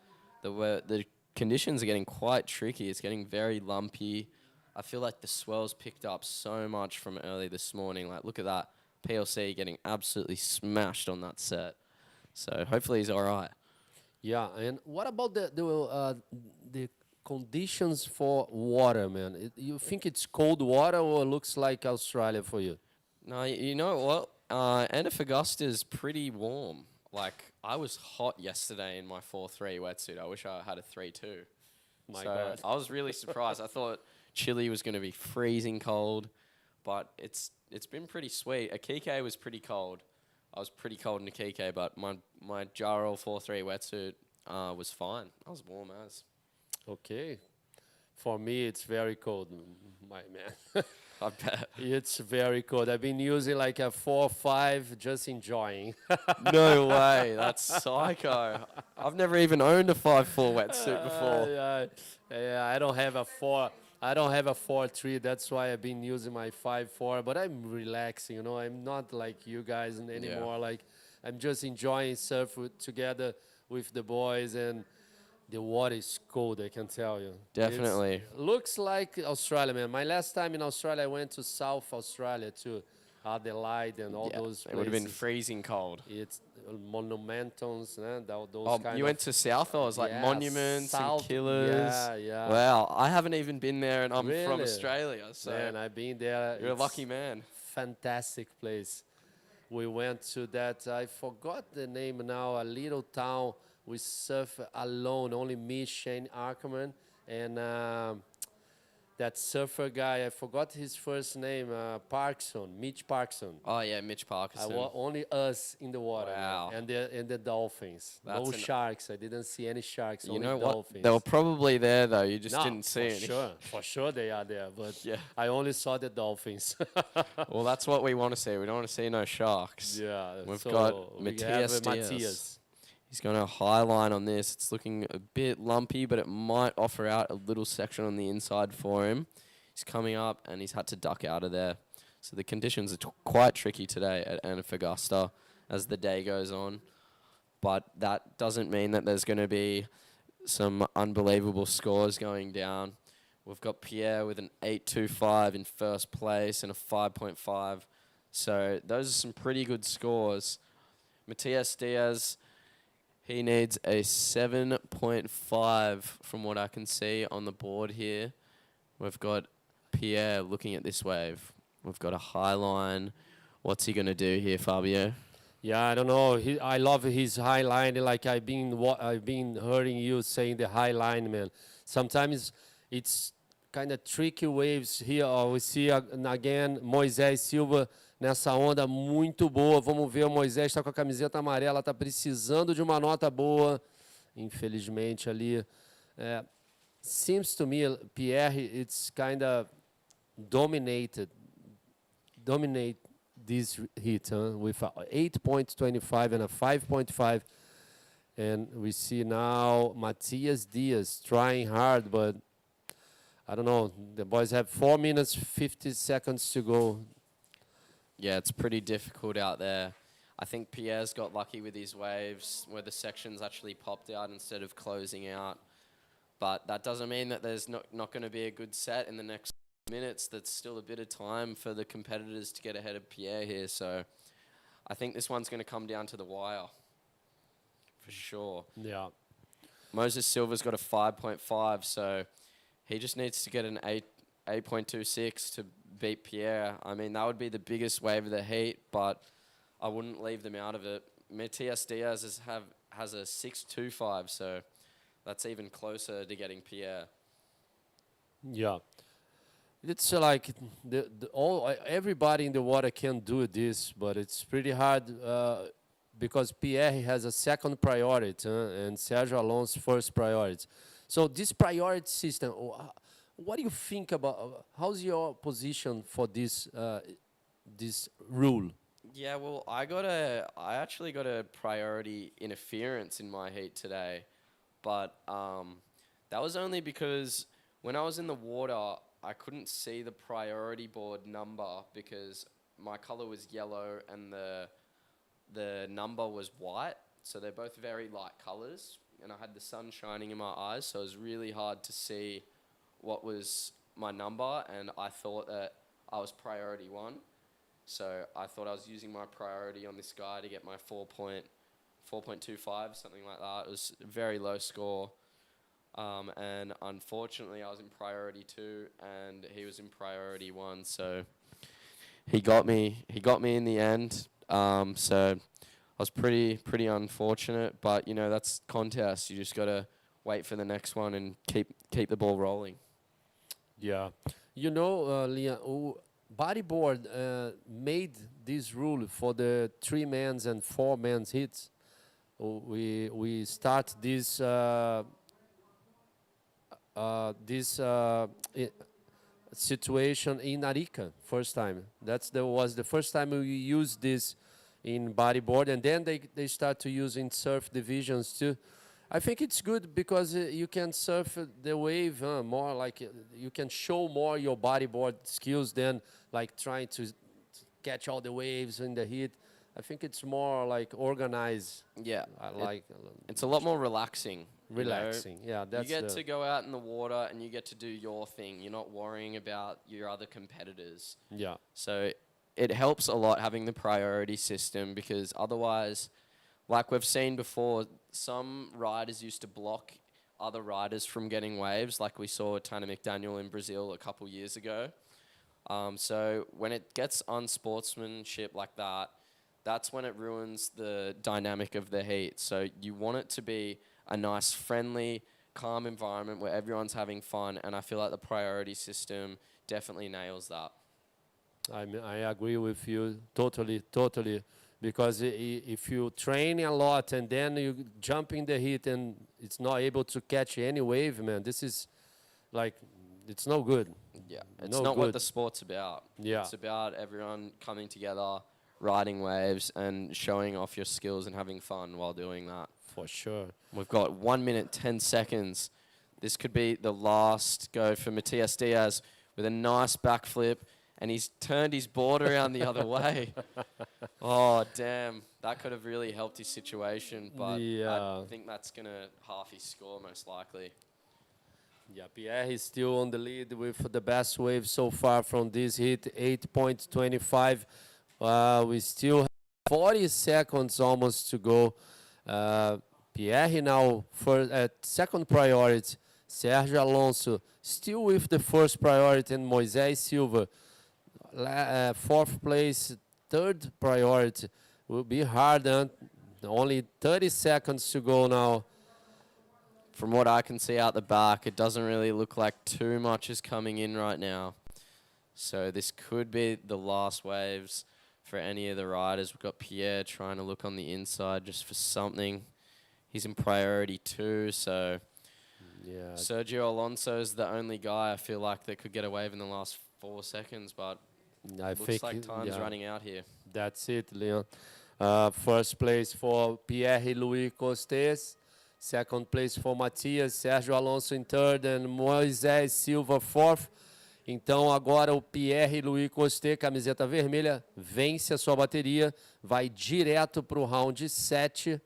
The conditions are getting quite tricky. It's getting very lumpy. I feel like the swells picked up so much from early this morning. Like, look at that. PLC getting absolutely smashed on that set. So hopefully he's all right. Yeah, and what about the conditions for water, man? You think it's cold water or looks like Australia for you? No, you know what? Antofagasta is pretty warm. Like, I was hot yesterday in my 4.3 wetsuit. I wish I had a 3.2. My God. I was really surprised. I thought Chile was going to be freezing cold, but it's been pretty sweet. Akike was pretty cold. I was pretty cold in Akike, but my Jaro 4.3 wetsuit was fine. I was warm as. Okay. For me, it's very cold, my man. I bet. It's very cold. I've been using like a 4 or 5, just enjoying. No way. That's psycho. I've never even owned a 5'4" wetsuit before. Yeah, I don't have a 4. I don't have a 4.3. That's why I've been using my 5.4. But I'm relaxing, you know. I'm not like you guys anymore. Like I'm just enjoying surf together with the boys, and the water is cold, I can tell you. Definitely. Looks like Australia, man. My last time in Australia, I went to South Australia to Adelaide and all those places. It would have been freezing cold. It's monumentals, those You went to South, or was like monuments and killers? Yeah. Wow, I haven't even been there, and I'm from Really? Australia, so Man, I've been there. you're a It's lucky man. fantastic place. We went to that, I forgot the name now, a little town. We surf alone, only me, Shane Ackerman, and that surfer guy, I forgot his first name, Mitch Parkson. Oh yeah, Mitch Parkinson. Only us in the water. Wow. Man. And the dolphins. No sharks. I didn't see any sharks. You only know dolphins. what? They were probably there though. You just No, didn't see any. For sure they are there. But Yeah. I only saw the dolphins. Well, that's what we want to see. We don't want to see no sharks. Yeah. We've so got we Matthias have, Diaz. Matthias. He's going to high line on this. It's looking a bit lumpy, but it might offer out a little section on the inside for him. He's coming up, and he's had to duck out of there. So the conditions are quite tricky today at Antofagasta as the day goes on. But that doesn't mean that there's going to be some unbelievable scores going down. We've got Pierre with an 8.25 in first place and a 5.5. So those are some pretty good scores. Matthias Diaz, he needs a 7.5 from what I can see on the board here. We've got Pierre looking at this wave. We've got a high line. What's he going to do here, Fabio? Yeah, I don't know. I love his high line. Like I've been hearing you saying the high line, man. Sometimes it's kind of tricky waves here. We see again Moisés Silva nessa onda muito boa. Vamos ver, o Moisés está com a camiseta amarela, está precisando de uma nota boa. Infelizmente ali. Seems to me, Pierre, it's kind of dominate this heat with a 8.25 and a 5.5. And we see now Matthias Diaz trying hard, but I don't know. The boys have 4 minutes, 50 seconds to go. Yeah, it's pretty difficult out there. I think Pierre's got lucky with his waves where the sections actually popped out instead of closing out. But that doesn't mean that there's not going to be a good set in the next minutes. That's still a bit of time for the competitors to get ahead of Pierre here. So I think this one's going to come down to the wire for sure. Yeah. Moses Silva's got a 5.5, so he just needs to get an 8.26 to beat Pierre. I mean, that would be the biggest wave of the heat, but I wouldn't leave them out of it. Matthias Diaz has a 6.25, so that's even closer to getting Pierre. Yeah. It's like everybody in the water can do this, but it's pretty hard because Pierre has a second priority and Sergio Alonso's first priority. So this priority system, what do you think about? How's your position for this this rule? Yeah, well, I actually got a priority interference in my heat today, but that was only because when I was in the water, I couldn't see the priority board number because my color was yellow and the number was white. So they're both very light colors, and I had the sun shining in my eyes, so it was really hard to see what was my number, and I thought that I was priority 1. So I thought I was using my priority on this guy to get my 4.25, something like that. It was a very low score. And unfortunately, I was in priority 2, and he was in priority 1. So he got me. He got me in the end. So I was pretty unfortunate. But you know, that's contest. You just gotta wait for the next one and keep the ball rolling. Yeah, you know, Leon, Bodyboard made this rule for the 3-man's and 4-man's hits. We start situation in Arica, first time. Was the first time we used this in bodyboard, and then they start to use in surf divisions too. I think it's good because you can surf the wave more, like you can show more your bodyboard skills than like trying to catch all the waves in the heat. I think it's more like organized. Yeah, I like. It's a lot more relaxing. Relaxing, yeah. That's you get to go out in the water and you get to do your thing. You're not worrying about your other competitors. Yeah. So it helps a lot having the priority system, because otherwise, like we've seen before, some riders used to block other riders from getting waves, like we saw Tanner McDaniel in Brazil a couple years ago. So when it gets unsportsmanship like that, that's when it ruins the dynamic of the heat. So you want it to be a nice, friendly, calm environment where everyone's having fun, and I feel like the priority system definitely nails that. I agree with you totally, because if you train a lot and then you jump in the heat and it's not able to catch any wave, man, this is like, it's no good. Yeah, it's not what the sport's about. Yeah. It's about everyone coming together, riding waves, and showing off your skills and having fun while doing that. For sure. We've got 1 minute, 10 seconds. This could be the last go for Matias Diaz with a nice backflip, and he's turned his board around the other way. Oh, damn. That could have really helped his situation, but I think that's going to half his score most likely. Yeah, Pierre is still on the lead with the best wave so far from this hit, 8.25. We still have 40 seconds almost to go. Pierre now at second priority. Sergio Alonso still with the first priority, and Moisés Silva fourth place, third priority. Will be hard, only 30 seconds to go now. From what I can see out the back, it doesn't really look like too much is coming in right now. So this could be the last waves for any of the riders. We've got Pierre trying to look on the inside just for something. He's in priority 2, so yeah. Sergio Alonso is the only guy I feel like that could get a wave in the last 4 seconds, but looks like time's running out here. That's it, Leon. First place for Pierre-Louis Costes. Second place for Matias, Sérgio Alonso em third, and Moisés Silva fourth. Então agora o Pierre-Louis Costes, camiseta vermelha, vence a sua bateria, vai direto para o round 7,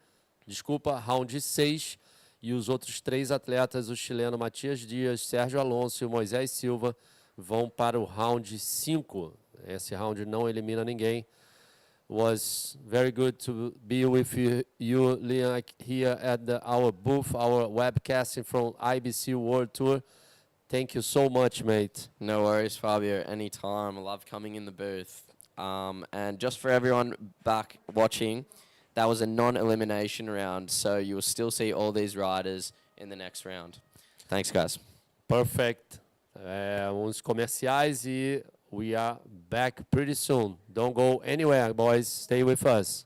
round 6, e os outros 3 atletas, o chileno Matias Dias, Sérgio Alonso e o Moisés Silva, vão para o round 5. Esse round não elimina ninguém. Was very good to be with you, Leon, here at our booth, our webcasting from IBC World Tour. Thank you so much, mate. No worries, Fabio. Anytime. I love coming in the booth. And just for everyone back watching, that was a non-elimination round, so you will still see all these riders in the next round. Thanks, guys. Perfect. Uns comerciais e we are back pretty soon. Don't go anywhere, boys. Stay with us.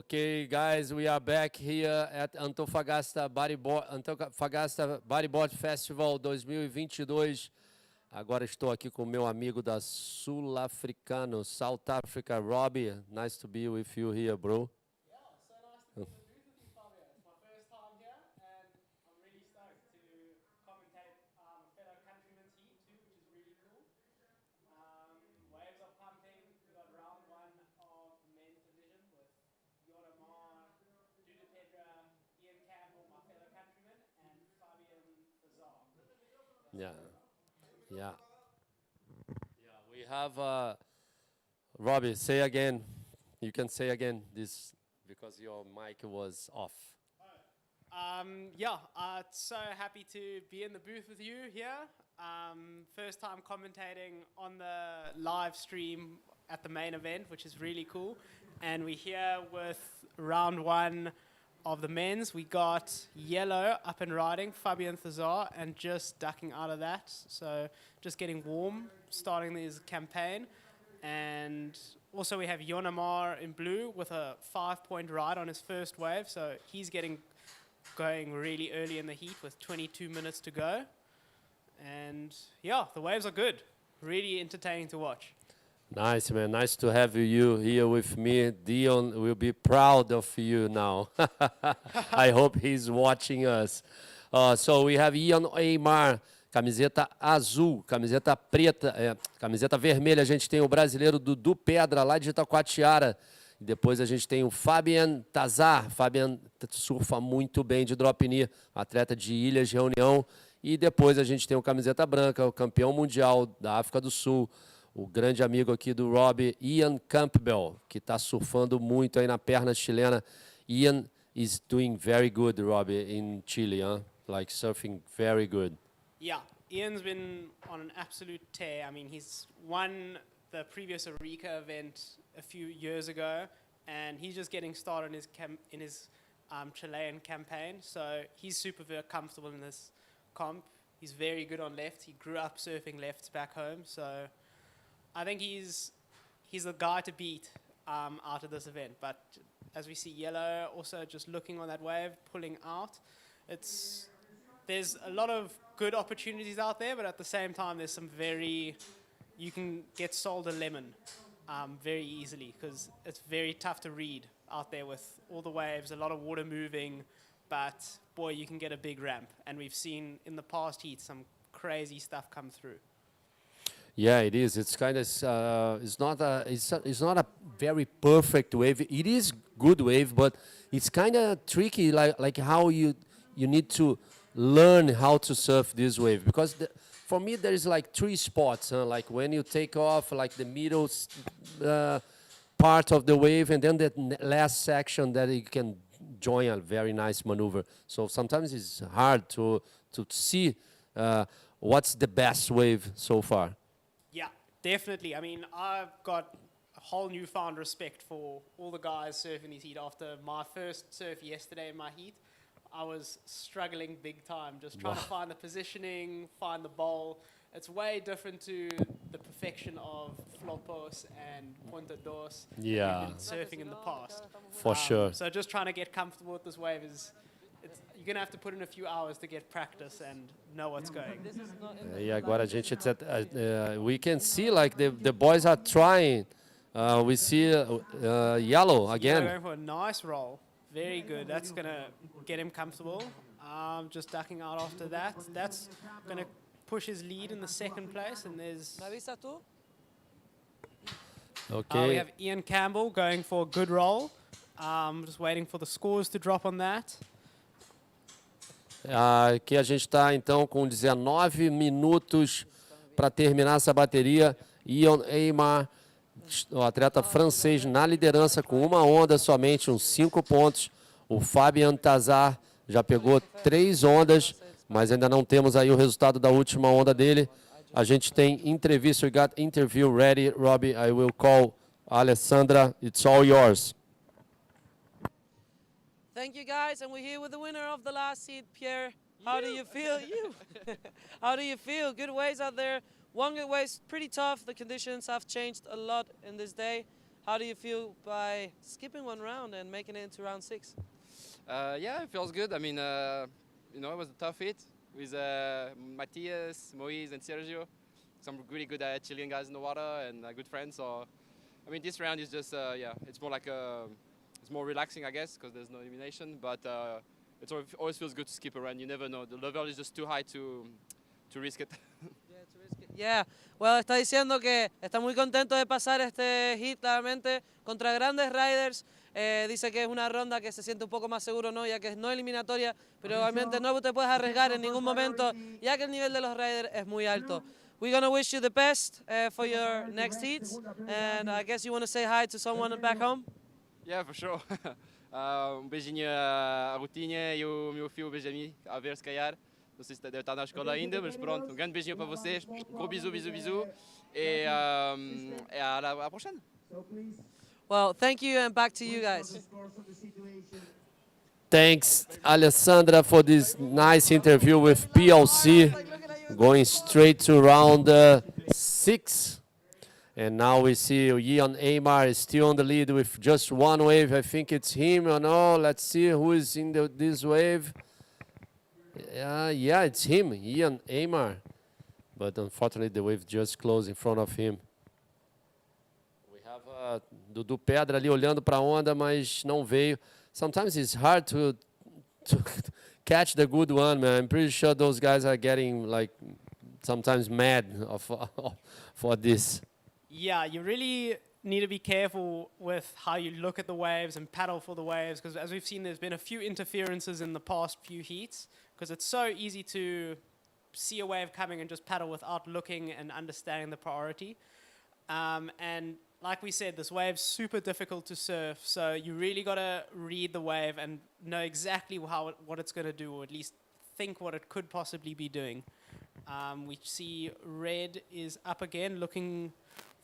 Okay, guys, we are back here at Antofagasta Bodyboard Festival 2022. Agora estou aqui com meu amigo da Sul-Africano, South Africa, Robbie. Nice to be with you here, bro. Yeah, so nice to be in the booth with you, Fabio. It's my first time here, and I'm really stoked to commentate a fellow countryman's heat too, which is really cool. Waves are pumping. We got round one of the men's division with Yoramar, Duda Pedra, Ian Campbell, my fellow countryman, and Fabian Fazar. Yeah. Yeah. Yeah, we have Robbie, say again. You can say again this because your mic was off. So happy to be in the booth with you here. First time commentating on the live stream at the main event, which is really cool. And we're here with round one of the men's. We got Yellow up and riding, Fabian Thazar, and just ducking out of that. So just getting warm, starting his campaign. And also we have Yonamar in blue with a 5-point ride on his first wave. So he's going really early in the heat with 22 minutes to go. And yeah, the waves are good. Really entertaining to watch. Nice, man. Nice to have you here with me. Dion will be proud of you now. I hope he's watching us. So we have Ian Eymar, camiseta azul, camiseta preta, camiseta vermelha. A gente tem o brasileiro Dudu Pedra, lá de Itacoatiara. E depois a gente tem o Fabian Tazar. Fabian surfa muito bem de DROPKNEE, atleta de Ilhas de Reunião. E depois a gente tem o camiseta branca, o campeão mundial da África do Sul, o grande amigo aqui do Robbie, Ian Campbell, que está surfando muito aí na perna chilena. Ian is doing very good, Robbie, in Chile, huh? Like surfing very good. Yeah, Ian's been on an absolute tear. I mean, he's won the previous Eureka event a few years ago, and he's just getting started in his Chilean campaign. So he's super very comfortable in this comp. He's very good on left. He grew up surfing lefts back home, so I think he's the guy to beat out of this event. But as we see Yellow also just looking on that wave, pulling out. There's a lot of good opportunities out there, but at the same time, there's some you can get sold a lemon very easily because it's very tough to read out there with all the waves, a lot of water moving, but boy, you can get a big ramp. And we've seen in the past heat some crazy stuff come through. Yeah, it is. It's kind of it's not a very perfect wave. It is good wave, but it's kind of tricky. Like how you need to learn how to surf this wave because for me there is like 3 spots. Like when you take off, like the middle part of the wave, and then that last section that you can join a very nice maneuver. So sometimes it's hard to see what's the best wave so far. Yeah, definitely. I mean, I've got a whole newfound respect for all the guys surfing these heat. After my first surf yesterday in my heat, I was struggling big time, just trying to find the positioning, find the bowl. It's way different to the perfection of flopos and ponta dos that we've been surfing in the past. For sure. So just trying to get comfortable with this wave you're going to have to put in a few hours to get practice and know what's going. E agora a gente we can see like the boys are trying. We see Yellow again. Going for a nice roll. Very good. That's going to get him comfortable. Just ducking out after that. That's going to push his lead in the second place. And there's... Okay. We have Ian Campbell going for a good roll. Just waiting for the scores to drop on that. Aqui a gente está então com 19 minutos para terminar essa bateria. Ian Eymar, o atleta francês, na liderança com uma onda somente, uns 5 pontos. O Fabian Tazar já pegou 3 ondas, mas ainda não temos aí o resultado da última onda dele. A gente tem entrevista, we got interview ready. Robbie, I will call Alessandra. It's all yours. Thank you, guys, and we're here with the winner of the last heat, Pierre. How do you feel? How do you feel? Good waves out there. One good wave's pretty tough. The conditions have changed a lot in this day. How do you feel by skipping one round and making it into round 6? Yeah, it feels good. I mean, you know, it was a tough hit with Matthias, Moise, and Sergio. Some really good Chilean guys in the water and good friends. So, I mean, this round is just, yeah, it's more like it's more relaxing, I guess, because there's no elimination. But it always feels good to skip a run. You never know. The level is just too high to risk it. Yeah, well, está diciendo que está muy contento de pasar este hit claramente contra grandes riders. Dice que es una ronda que se siente un poco más seguro, ¿no? Ya que es no eliminatoria, pero obviamente no te puedes arriesgar en ningún momento, ya que el nivel de los riders es muy alto. We're going to wish you the best for your next heats, and I guess you want to say hi to someone back home? Yeah, for sure. Beijinho a Rutinha e o meu filho Benjamin, a ver se calhar. Não sei se deve estar na escola ainda, mas pronto, um grande beijinho para vocês. Gros bisous, bisous, bisous. E à prochaine. Well, thank you, and back to you guys. Thanks, Alessandra, for this nice interview with PLC. Going straight to round 6. And now we see Ian Aymar is still on the lead with just one wave. I think it's him or no. Let's see who is in this wave. Yeah, it's him, Ian Aymar. But unfortunately, the wave just closed in front of him. We have Dudu Pedra ali olhando para a onda, mas não veio. Sometimes it's hard to catch the good one, man. I'm pretty sure those guys are getting like sometimes mad for this. Yeah, you really need to be careful with how you look at the waves and paddle for the waves, because as we've seen, there's been a few interferences in the past few heats, because it's so easy to see a wave coming and just paddle without looking and understanding the priority. And like we said, this wave's super difficult to surf, so you really got to read the wave and know exactly what it's going to do, or at least think what it could possibly be doing. We see Red is up again, looking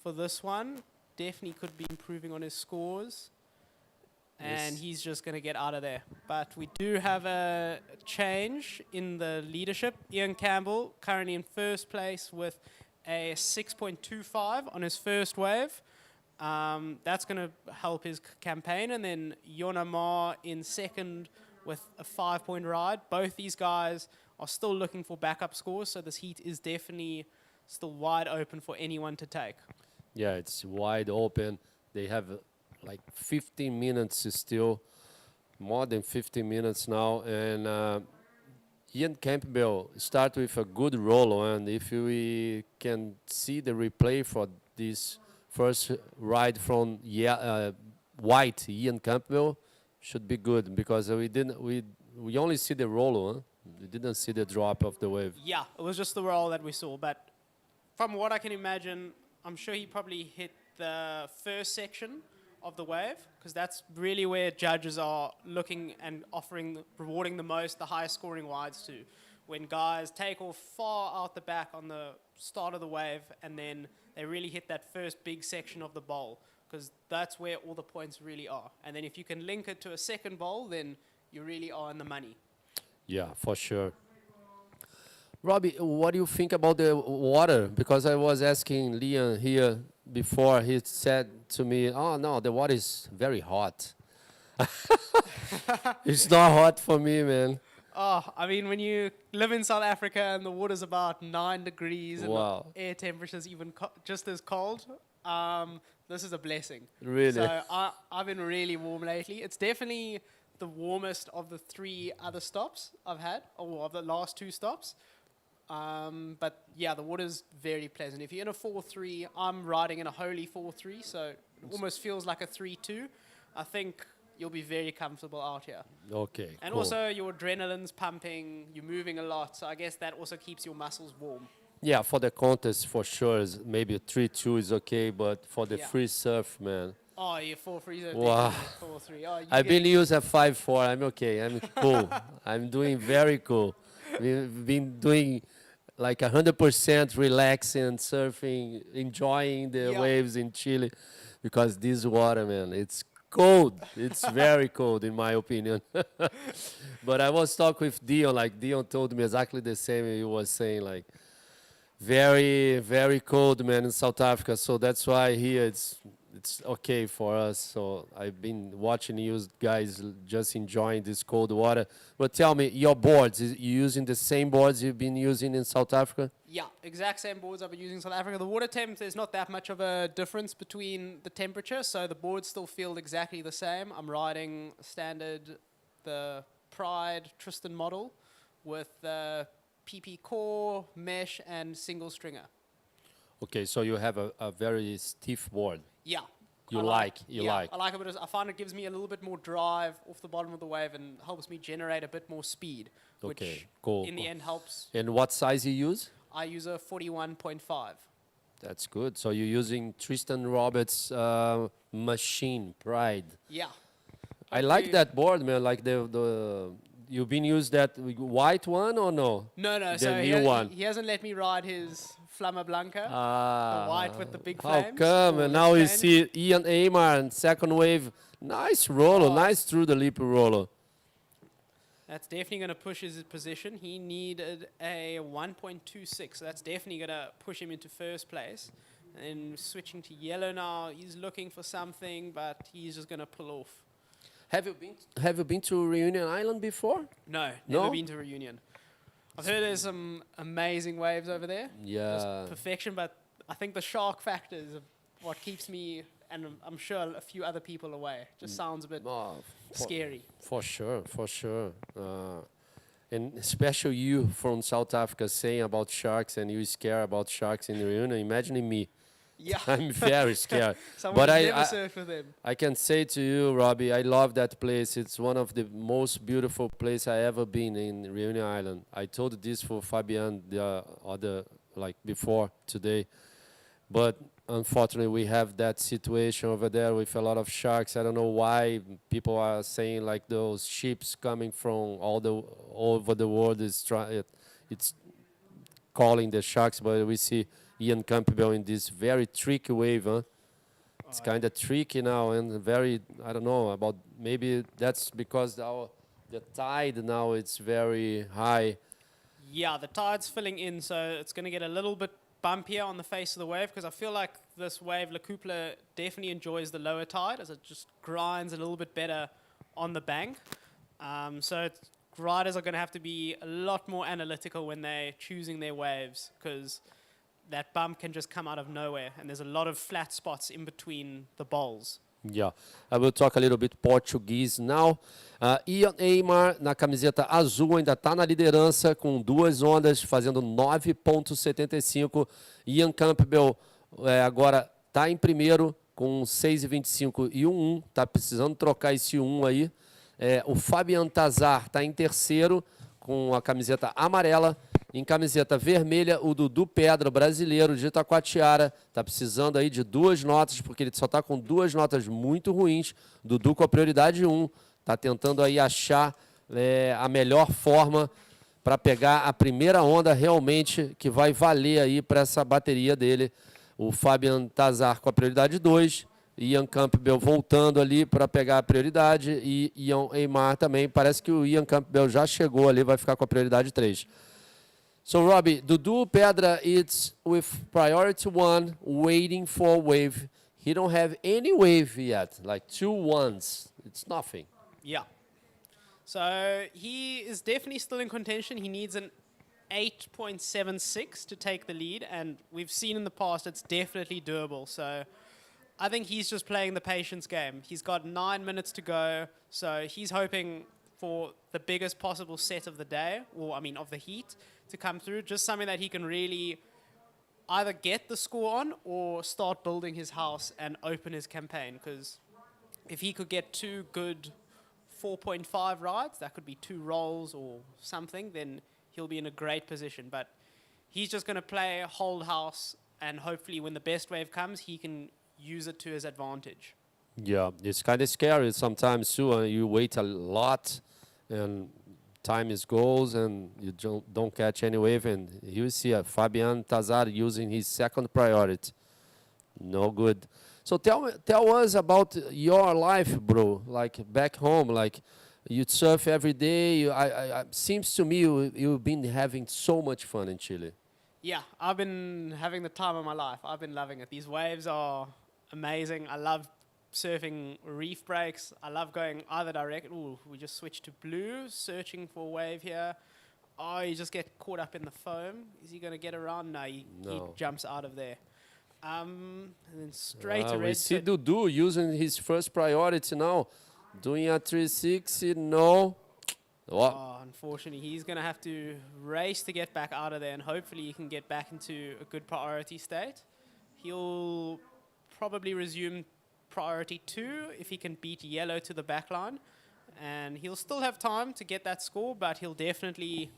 for this one. Definitely could be improving on his scores. And he's just going to get out of there. But we do have a change in the leadership. Ian Campbell currently in first place with a 6.25 on his first wave. That's going to help his campaign. And then Yona Ma in second with a 5-point ride. Both these guys are still looking for backup scores, so this heat is definitely still wide open for anyone to take. Yeah, it's wide open. They have like 15 minutes still, more than 15 minutes now. And Ian Campbell start with a good roll, and if we can see the replay for this first ride from white Ian Campbell, should be good, because we only see the roll, huh? We didn't see the drop of the wave. Yeah, it was just the roll that we saw. But from what I can imagine, I'm sure he probably hit the first section of the wave, because that's really where judges are looking and rewarding the most, the highest scoring wides to. When guys take off far out the back on the start of the wave, and then they really hit that first big section of the bowl, because that's where all the points really are. And then if you can link it to a second bowl, then you really are in the money. Yeah, for sure. Robbie, what do you think about the water? Because I was asking Leon here before. He said to me, oh, no, the water is very hot. It's not hot for me, man. Oh, I mean, when you live in South Africa and the water's about 9 degrees and the air temperature's even just as cold, this is a blessing. Really? So I've been really warm lately. It's definitely the warmest of the 3 other stops I've had, or of the last 2 stops. But yeah, the water's very pleasant. If you're in a 4-3, I'm riding in a holy 4-3, so it almost feels like a 3-2. I think you'll be very comfortable out here. Okay, And cool. also your adrenaline's pumping, you're moving a lot, so I guess that also keeps your muscles warm. Yeah, for the contest, for sure, maybe a 3-2 is okay, but for the Yeah. free surf, man. Oh, you're 4-3, so Wow. definitely 4-3. Oh, I've been used at 5-4. I'm okay. I'm cool. I'm doing very cool. We've been doing like 100% relaxing, surfing, enjoying the waves in Chile, because this water, man, it's cold. It's very cold, in my opinion. But I was talking with Dion. Like Dion told me exactly the same. He was saying like very, very cold, man, in South Africa. So that's why here it's it's okay for us. So I've been watching you guys just enjoying this cold water. But tell me, your boards, you using the same boards you've been using in South Africa? Yeah, exact same boards I've been using in South Africa. The water temp, there's not that much of a difference between the temperature, so the boards still feel exactly the same. I'm riding standard, the Pride Tristan model with PP core, mesh, and single stringer. Okay, so you have a very stiff board. Yeah. You I like. I like it, but I find it gives me a little bit more drive off the bottom of the wave and helps me generate a bit more speed, Okay, which cool. in the end helps. And what size you use? I use a 41.5. That's good. So you're using Tristan Roberts' machine, Pride. Yeah. I like that board, man. Like the you've been used that white one or no? No, The so new one. he hasn't let me ride his Flamma Blanca, Ah, the white with the big how flames. come? or And the now you flames. see Ian Amar and second wave. Nice roller, Oh. nice through the lip roller. That's definitely going to push his position. He needed a 1.26, so that's definitely going to push him into first place. And switching to yellow now, he's looking for something, but he's just going to pull off. Have you been to Reunion Island before? No, No? never been to Reunion. I've heard there's some amazing waves over there. Yeah. Just perfection, but I think the shark factor is what keeps me, and I'm sure a few other people away. Just sounds a bit scary. For sure. And especially you from South Africa saying about sharks and you scare about sharks in the Reunion. Imagine me. Yeah. I'm very scared. Someone but who's never surfed with them. I can say to you, Robbie, I love that place. It's one of the most beautiful places I ever been in Reunion Island. I told this for Fabian the other, like before today. But unfortunately, we have that situation over there with a lot of sharks. I don't know why people are saying like those ships coming from all over the world it's calling the sharks, but we see Ian Campbell in this very tricky wave, huh? It's kind of tricky now and very, I don't know, about maybe that's because the tide now it's very high. Yeah, the tide's filling in, so it's going to get a little bit bumpier on the face of the wave because I feel like this wave, La Couple, definitely enjoys the lower tide as it just grinds a little bit better on the bank. Riders are going to have to be a lot more analytical when they're choosing their waves because that bump can just come out of nowhere and there's a lot of flat spots in between the bowls. Yeah, I will talk a little bit Portuguese now. Ian Amar, na camiseta azul, ainda está na liderança com 2 ondas, fazendo 9,75. Ian Campbell agora está em primeiro com 6,25 e 1. Está precisando trocar esse 1 aí. O Fabian Tazar está em terceiro com a camiseta amarela. Em camiseta vermelha, o Dudu Pedra, brasileiro de Itacoatiara, está precisando aí de 2 notas, porque ele só está com 2 notas muito ruins. Dudu com a prioridade 1, está tentando aí achar a melhor forma para pegar a primeira onda realmente que vai valer aí para essa bateria dele. O Fabian Tazar com a prioridade 2, Ian Campbell voltando ali para pegar a prioridade e Ian Amar também. Parece que o Ian Campbell já chegou ali, vai ficar com a prioridade 3. So, Robbie, Dudu Pedra is with priority 1, waiting for a wave. He don't have any wave yet, like 2 ones. It's nothing. Yeah. So he is definitely still in contention. He needs an 8.76 to take the lead, and we've seen in the past it's definitely doable. So I think he's just playing the patience game. He's got 9 minutes to go, so he's hoping for the biggest possible set of the day, or I mean of the heat, to come through. Just something that he can really either get the score on or start building his house and open his campaign. Because if he could get 2 good 4.5 rides, that could be 2 rolls or something, then he'll be in a great position. But he's just going to play hold house, and hopefully when the best wave comes, he can use it to his advantage. Yeah, it's kind of scary sometimes too. You wait a lot and time goes and you don't catch any wave. And you see Fabian Tazar using his second priority. No good. So tell us about your life, bro. Like back home, like you surf every day. Seems to me you've been having so much fun in Chile. Yeah, I've been having the time of my life. I've been loving it. These waves are amazing. I love surfing reef breaks. I love going either direction. Ooh, we just switched to blue, searching for a wave here. Oh, you just get caught up in the foam. Is he going to get around? No, he jumps out of there. And then straight to We red. see Dudu using his first priority now. Doing a 360, no. Oh, unfortunately, he's going to have to race to get back out of there, and hopefully he can get back into a good priority state. He'll probably resume priority 2 if he can beat yellow to the back line. And he'll still have time to get that score, but he'll definitely,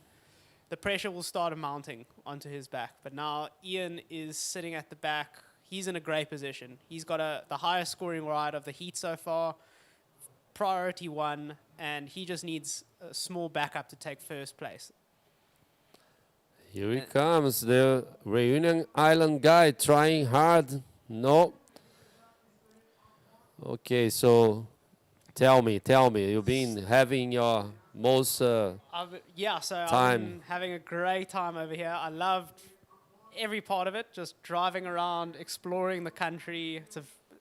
the pressure will start mounting onto his back. But now Ian is sitting at the back. He's in a great position. He's got the highest scoring ride of the heat so far, priority 1, and he just needs a small backup to take first place. Here he comes, the Reunion Island guy trying hard. No. Okay, so tell me, you've been having your most So time. I'm having a great time over here. I loved every part of it, just driving around, exploring the country. It's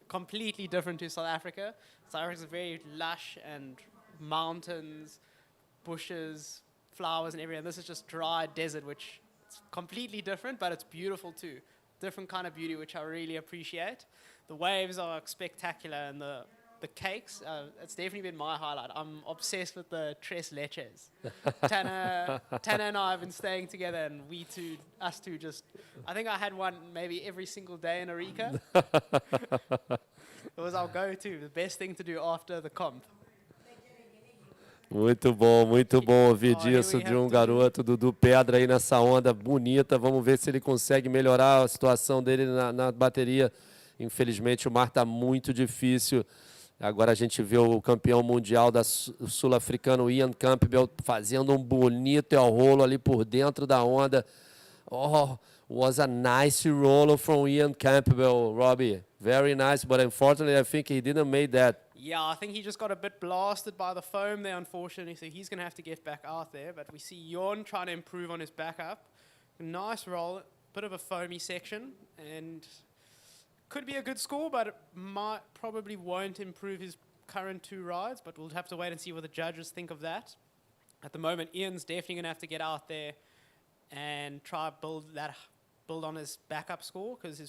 completely different to South Africa. South Africa is very lush and mountains, bushes, flowers and everything. This is just dry desert, which is completely different, but it's beautiful too. Different kind of beauty, which I really appreciate. The waves are spectacular, and the cakes, it's definitely been my highlight. I'm obsessed with the tres leches. Tanner and I have been staying together, and us two just, I think I had one maybe every single day in Arica. It was our go-to, the best thing to do after the comp. Muito bom ouvir disso de garoto, Dudu Pedra aí nessa onda bonita. Vamos ver se ele consegue melhorar a situação dele na bateria. Infelizmente o mar está muito difícil. Agora a gente vê o campeão mundial sul-africano Ian Campbell fazendo bonito rolo ali por dentro da onda. Oh, was a nice roll from Ian Campbell, Robbie. Very nice, but unfortunately I think he didn't make that. Yeah, I think he just got a bit blasted by the foam there, unfortunately, so he's going to have to get back out there. But we see Jorn trying to improve on his backup. Nice roll, bit of a foamy section, and could be a good score, but it probably won't improve his current 2 rides, but we'll have to wait and see what the judges think of that. At the moment, Ian's definitely going to have to get out there and try build on his backup score, because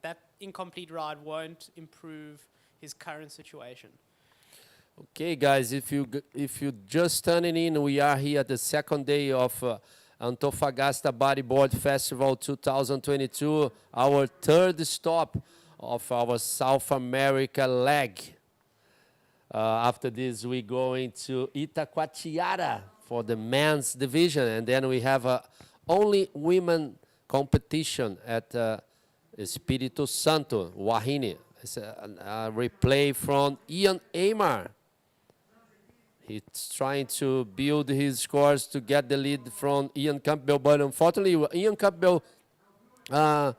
that incomplete ride won't improve his current situation. Okay, guys, if you just turning in, we are here at the second day of Antofagasta Bodyboard Festival 2022, our third stop of our South America leg. After this, we're going to Itacoatiara for the men's division, and then we have only women competition at Espírito Santo, Wahine. It's a replay from Ian Aymar. He's trying to build his scores to get the lead from Ian Campbell, but unfortunately, Ian Campbell have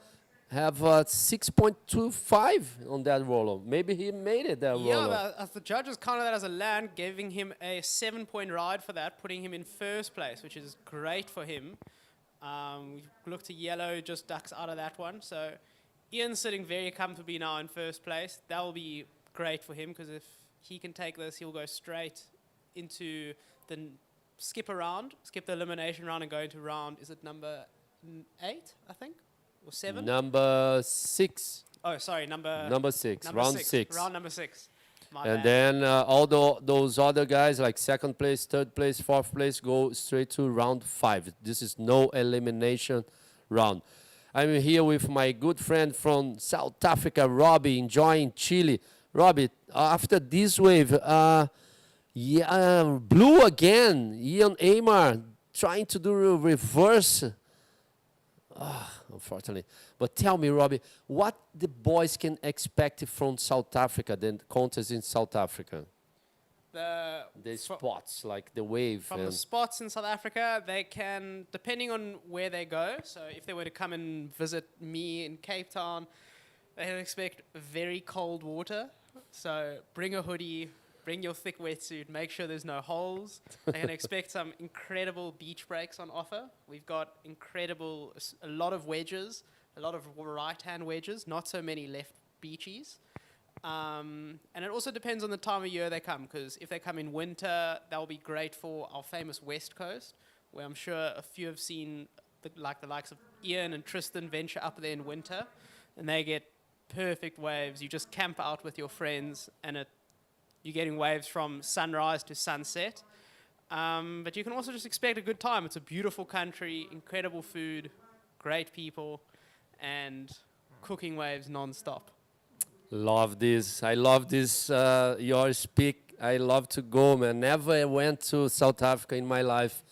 6.25 on that roller. Maybe he made it, that roller. Yeah, as the judges counted that as a land, giving him a 7-point ride for that, putting him in first place, which is great for him. We look to yellow, just ducks out of that one. So Ian's sitting very comfortably now in first place. That will be great for him, because if he can take this, he'll go straight into the skip the elimination round, and go into round, is it number 8, I think? Or 7? Number 6. Oh, sorry, number 6, round 6. Round number 6. And then all those other guys, like second place, third place, fourth place, go straight to round 5. This is no elimination round. I'm here with my good friend from South Africa, Robbie, enjoying Chile. Robbie, after this wave, blue again. Ian Aymar trying to do a reverse. Unfortunately. But tell me, Robbie, what the boys can expect from South Africa, the contest in South Africa? The spots, like the wave. From the spots in South Africa, they can, depending on where they go, so if they were to come and visit me in Cape Town, they can expect very cold water. So bring a hoodie, bring your thick wetsuit, make sure there's no holes. They can expect some incredible beach breaks on offer. We've got a lot of wedges, a lot of right-hand wedges, not so many beachies. And it also depends on the time of year they come, because if they come in winter, they'll be great for our famous West Coast, where I'm sure a few have seen the likes of Ian and Tristan venture up there in winter, and they get perfect waves. You just camp out with your friends, and you're getting waves from sunrise to sunset. But you can also just expect a good time. It's a beautiful country, incredible food, great people, and cooking waves non-stop. Love this. I love this, your speak. I love to go, man. Never went to South Africa in my life.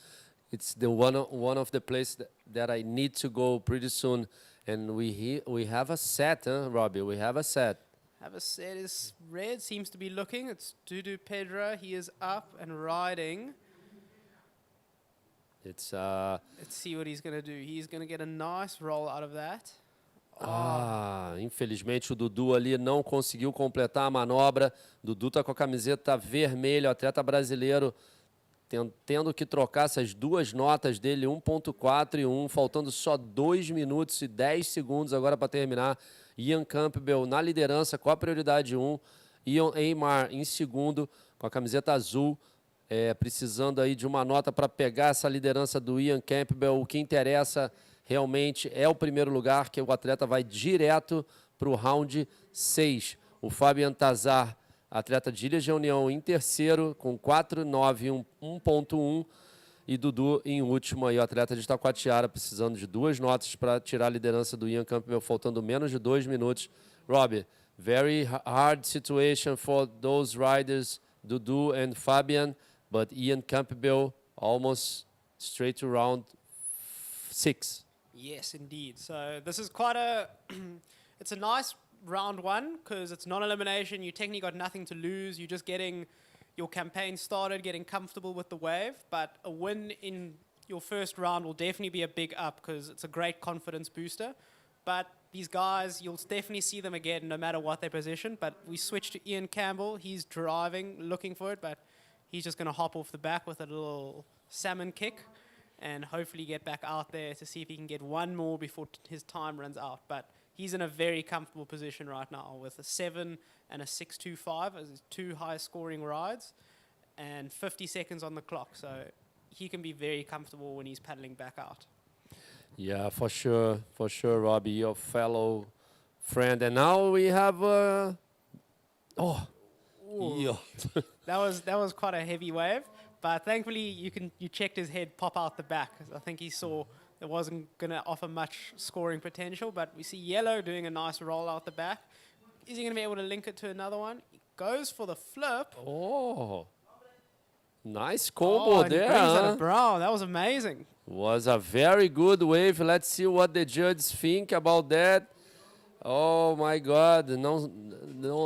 It's the one of the places that I need to go pretty soon. And we have a set, huh, Robbie? We have a set. Have a set is red, seems to be looking. It's Dudu Pedra. He is up and riding. It's Let's see what he's going to do. He's going to get a nice roll out of that. Infelizmente o Dudu ali não conseguiu completar a manobra. Dudu tá com a camiseta vermelha, o atleta brasileiro tendo que trocar essas duas notas dele, 1.4 e 1, faltando só 2 minutos e 10 segundos agora para terminar. Ian Campbell na liderança com a prioridade 1, Ian Aymar em segundo com a camiseta azul, precisando aí de uma nota para pegar essa liderança do Ian Campbell. O que interessa realmente é o primeiro lugar, que o atleta vai direto para o round 6. O Fabian Tazar, atleta de Ilhas de União, em terceiro, com 4.9 1.1. E Dudu em último, aí, o atleta de Taquatiara, precisando de 2 notas para tirar a liderança do Ian Campbell, faltando menos de 2 minutos. Robbie, very hard situation for those riders, Dudu and Fabian, but Ian Campbell almost straight to round 6. Yes, indeed. So this is quite it's a nice round 1, because it's non-elimination. You technically got nothing to lose. You're just getting your campaign started, getting comfortable with the wave. But a win in your first round will definitely be a big up, because it's a great confidence booster. But these guys, you'll definitely see them again no matter what their position. But we switch to Ian Campbell. He's driving, looking for it, but he's just going to hop off the back with a little salmon kick and hopefully get back out there to see if he can get one more before his time runs out. But he's in a very comfortable position right now with a 7 and a 6.25 as his 2 highest scoring rides and 50 seconds on the clock. So he can be very comfortable when he's paddling back out. Yeah, for sure, Robbie, your fellow friend. And now we have yeah. That was quite a heavy wave, but thankfully you checked his head pop out the back. I think he saw it wasn't going to offer much scoring potential, but we see Yellow doing a nice roll out the back. Is he going to be able to link it to another one? He goes for the flip. Oh, nice combo and he there. brings out Huh? a brown. That was amazing. Was a very good wave. Let's see what the judges think about that. Oh my God! No,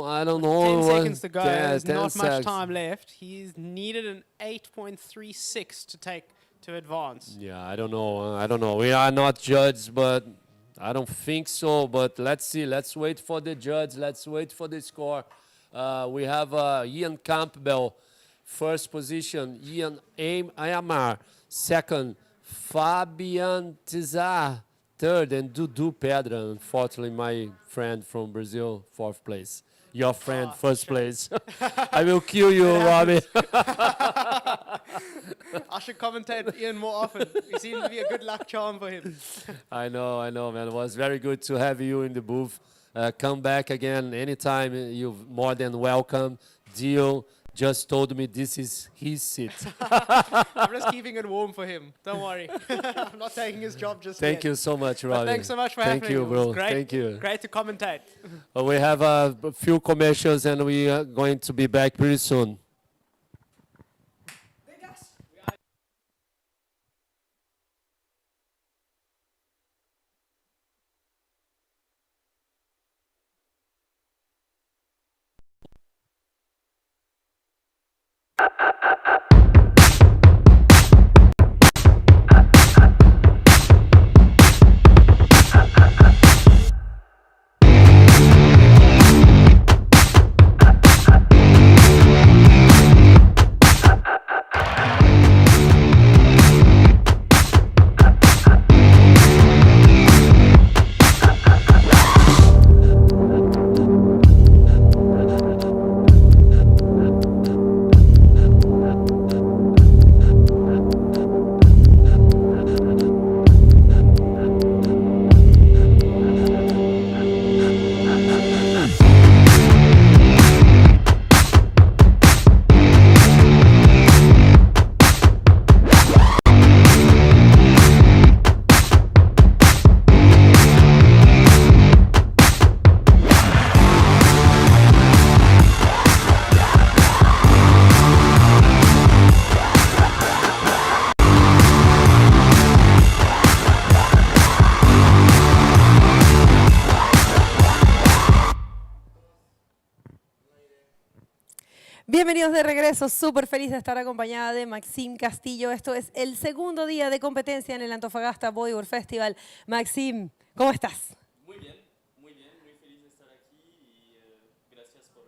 I don't know. 10 seconds to go. There's 10 not much seconds. time left. He's needed an 8.36 to advance. Yeah, I don't know. We are not judges, but I don't think so. But let's see. Let's wait for the judge. Let's wait for the score. We have Ian Campbell, first position. Ian Aymar, second. Fabian Tizar, third, and Dudu Pedra, unfortunately, my friend from Brazil, 4th place. Your friend, first place. I will kill you, Robbie. I should commentate Ian more often. He seems to be a good luck charm for him. I know, man. It was very good to have you in the booth. Come back again anytime. You're more than welcome. Dio just told me this is his seat. I'm just keeping it warm for him. Don't worry. I'm not taking his job just yet. Thank you so much, Robbie. But thanks so much for having me. Thank you, It was bro. great, Thank you. Great to commentate. We have a few commercials, and we are going to be back pretty soon. Bienvenidos de regreso, súper feliz de estar acompañada de Maxim Castillo. Esto es el segundo día de competencia en el Antofagasta Bodyboard Festival. Maxim, ¿cómo estás? Muy bien, muy feliz de estar aquí y gracias por...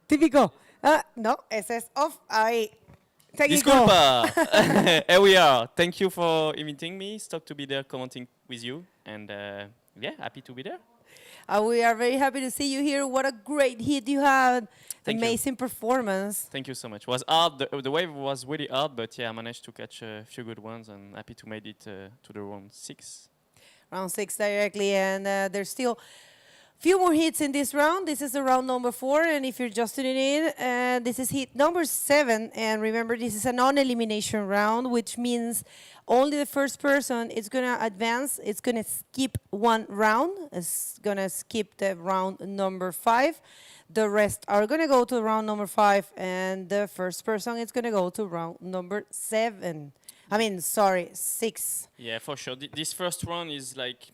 Típico. Ah, no, ese es off. Ahí. Técnico. Disculpa! Here we are. Thank you for inviting me. Stoked to be there commenting with you. And yeah, happy to be there. We are very happy to see you here. What a great hit you had. Thank you. Amazing performance. Thank you so much. It was hard. The wave was really hard, but yeah, I managed to catch a few good ones and happy to make it to the round 6. Round 6 directly, and there's still few more hits in this round. This is the round number 4, and if you're just tuning in, this is hit number 7. And remember, this is a non-elimination round, which means only the first person is gonna advance. It's gonna skip one round. It's gonna skip the round number 5. The rest are gonna go to round number 5, and the first person is gonna go to round number 7. I mean, sorry, 6. Yeah, for sure. This first round is like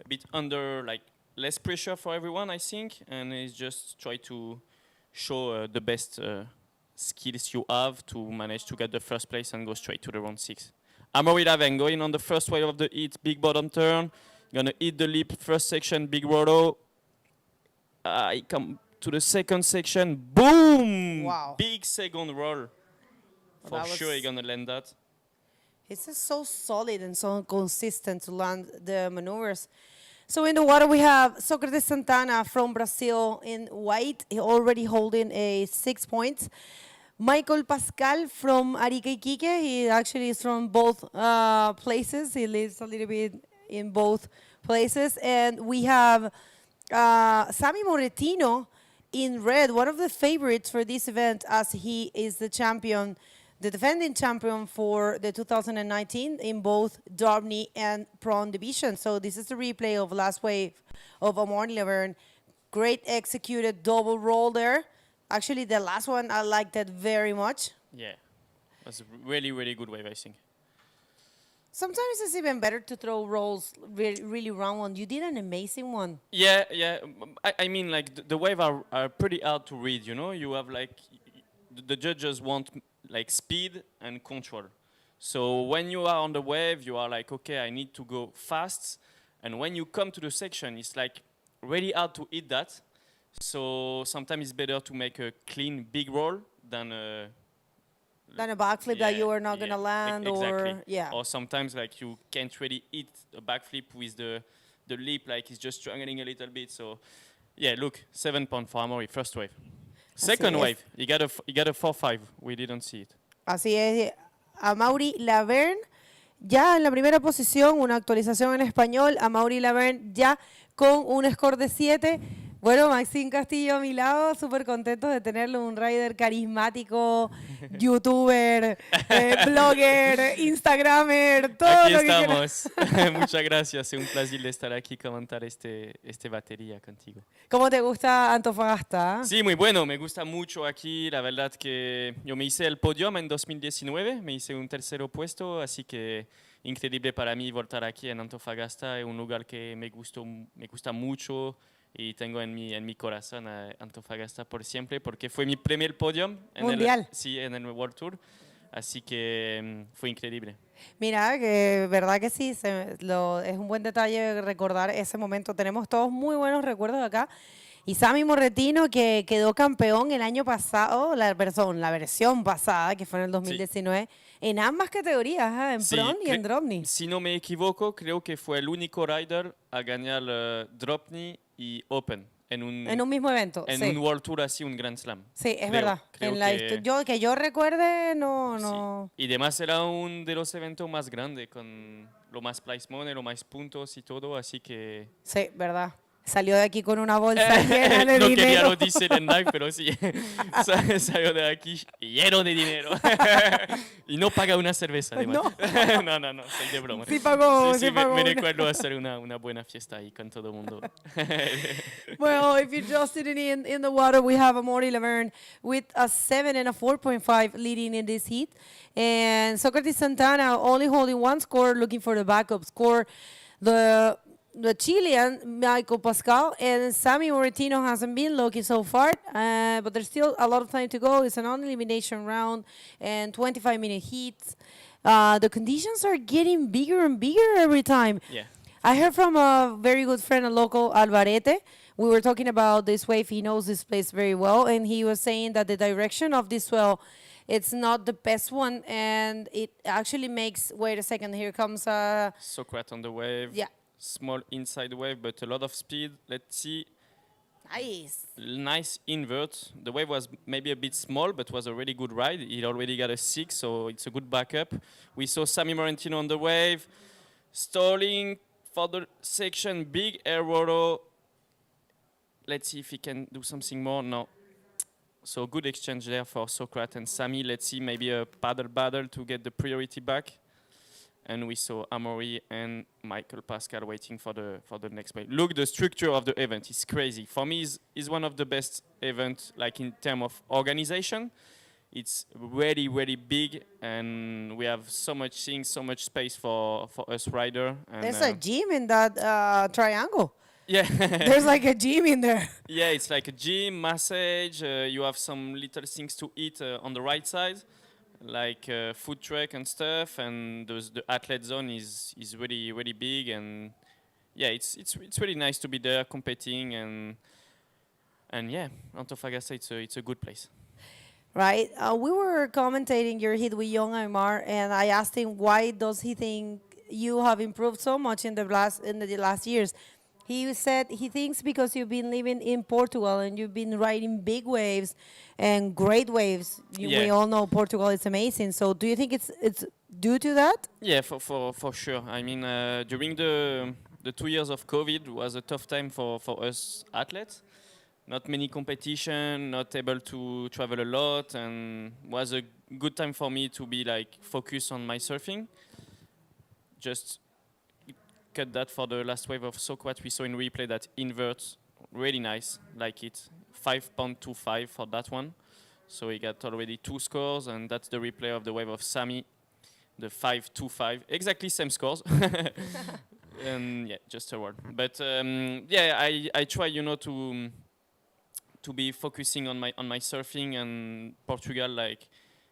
a bit under like less pressure for everyone, I think, and it's just try to show the best skills you have to manage to get the first place and go straight to the round 6. Amory Laven going on the first wave of the hit, big bottom turn, gonna hit the lip, first section, big roto. I come to the second section, boom! Wow. Big second roll. For sure you're gonna land that. It's just so solid and so consistent to land the maneuvers. So in the water we have Socrates Santana from Brazil in white, already holding a 6 points. Michael Pascal from Arica, Iquique. He actually is from both places. He lives a little bit in both places. And we have Sammy Moretino in red, one of the favorites for this event, as he is the champion, the defending champion for the 2019 in both DROPKNEE and Prawn division. So this is the replay of last wave of Amorny Laverne. Great executed double roll there. Actually, the last one, I liked that very much. Yeah, that's a really, really good wave, I think. Sometimes it's even better to throw rolls really round one. You did an amazing one. Yeah, yeah. I mean, like, the wave are pretty hard to read, you know? You have, like, the judges want, like, speed and control. So when you are on the wave, you are like, okay, I need to go fast. And when you come to the section, it's, like, really hard to hit that. So sometimes it's better to make a clean, big roll than a backflip that you are not going to land, exactly. or yeah. Or sometimes like you can't really hit a backflip with the lip, like it's just struggling a little bit. So yeah, look, 7 points for Amory, first wave. Second wave, you got a 4-5. We didn't see it. Así es, Amaury Laverne ya en la primera posición, una actualización en español. Amaury Laverne ya con un score de 7. Bueno, Maxim Castillo a mi lado, súper contentos de tenerlo, un rider carismático, youtuber, blogger, instagramer, todo aquí lo que estamos. Muchas gracias, es un placer de estar aquí y comentar este batería contigo. ¿Cómo te gusta Antofagasta? Sí, muy bueno, me gusta mucho aquí, la verdad que yo me hice el podium en 2019, me hice un tercer puesto, así que increíble para mí voltar aquí en Antofagasta, es un lugar que me gusta mucho. Y tengo en mi corazón a Antofagasta por siempre, porque fue mi primer podium mundial. En el World Tour, así que fue increíble. Mira, que verdad que sí, es un buen detalle recordar ese momento. Tenemos todos muy buenos recuerdos acá. Y Sammy Moretino, que quedó campeón el año pasado, la versión pasada, que fue en el 2019, sí, en ambas categorías, en Prawn y en DROPKNEE. Si no me equivoco, creo que fue el único rider a ganar DROPKNEE y Open en un mismo evento, en un World Tour así, un Grand Slam. Sí, es verdad. Que yo recuerde, no. Sí. Y además era uno de los eventos más grandes, con lo más prize money, lo más puntos y todo, así que... Sí, verdad. Salió de aquí con una bolsa llena de no dinero. No quería lo decir en live, pero sí. Salió de aquí lleno de dinero. Y no paga una cerveza, además. No. No, soy de broma. Sí pagó, sí pagó. Me recuerdo hacer una buena fiesta ahí con todo el mundo. Well, if you're just sitting in the water, we have Amaury Laverne with a 7 and a 4.5 leading in this heat. And Socrates Santana only holding one score, looking for the backup score. the Chilean, Michael Pascal, and Sammy Moritino hasn't been lucky so far, but there's still a lot of time to go. It's an elimination round and 25-minute heats. The conditions are getting bigger and bigger every time. Yeah. I heard from a very good friend, a local Alvarete. We were talking about this wave. He knows this place very well, and he was saying that the direction of this swell, it's not the best one, and it actually makes. Wait a second. Here comes Socrates on the wave. Yeah. Small inside wave, but a lot of speed. Let's see. Nice. Nice invert. The wave was maybe a bit small, but was a really good ride. He already got a 6, so it's a good backup. We saw Sammy Morentino on the wave, stalling for the section, big air rotor. Let's see if he can do something more. No. So good exchange there for Socrates and Sammy. Let's see maybe a paddle battle to get the priority back. And we saw Amaury and Michael Pascal waiting for the next wave. Look, the structure of the event is crazy. For me, is one of the best events, like in terms of organization. It's really, really big, and we have so much things, so much space for us rider. And There's a gym in that triangle. Yeah. There's like a gym in there. Yeah, it's like a gym, massage. You have some little things to eat on the right side, like food truck and stuff. And the athlete zone is really, really big. And yeah, it's really nice to be there competing. And yeah, Antofagasta, it's a good place. Right. We were commentating your hit with Young Aymar, and I asked him why does he think you have improved so much in the last years. He said he thinks because you've been living in Portugal and you've been riding big waves and great waves. We all know Portugal is amazing. So do you think it's due to that? Yeah, for sure. I mean, during the 2 years of COVID was a tough time for us athletes. Not many competition, not able to travel a lot, and was a good time for me to be like focused on my surfing. Just cut that for the last wave of Socrates. We saw in replay that invert, really nice, like it, 5.25 for that one. So he got already 2 scores, and that's the replay of the wave of Sammy, the 5.25, exactly same scores. And yeah, just a word. But yeah, I try, to be focusing on my surfing, and Portugal like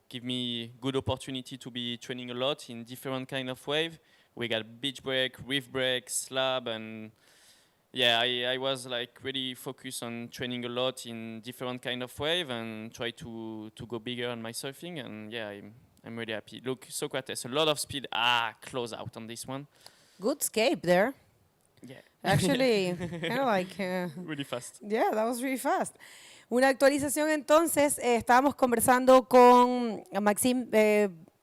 give me good opportunity to be training a lot in different kind of wave. We got beach break, reef break, slab, and yeah, I was like really focused on training a lot in different kind of wave and try to go bigger on my surfing. And yeah, I'm really happy. Look, Socrates, a lot of speed. Close out on this one. Good escape there. Yeah. Actually, kind of like... really fast. Yeah, that was really fast. Una actualización entonces, estábamos conversando con Maxime,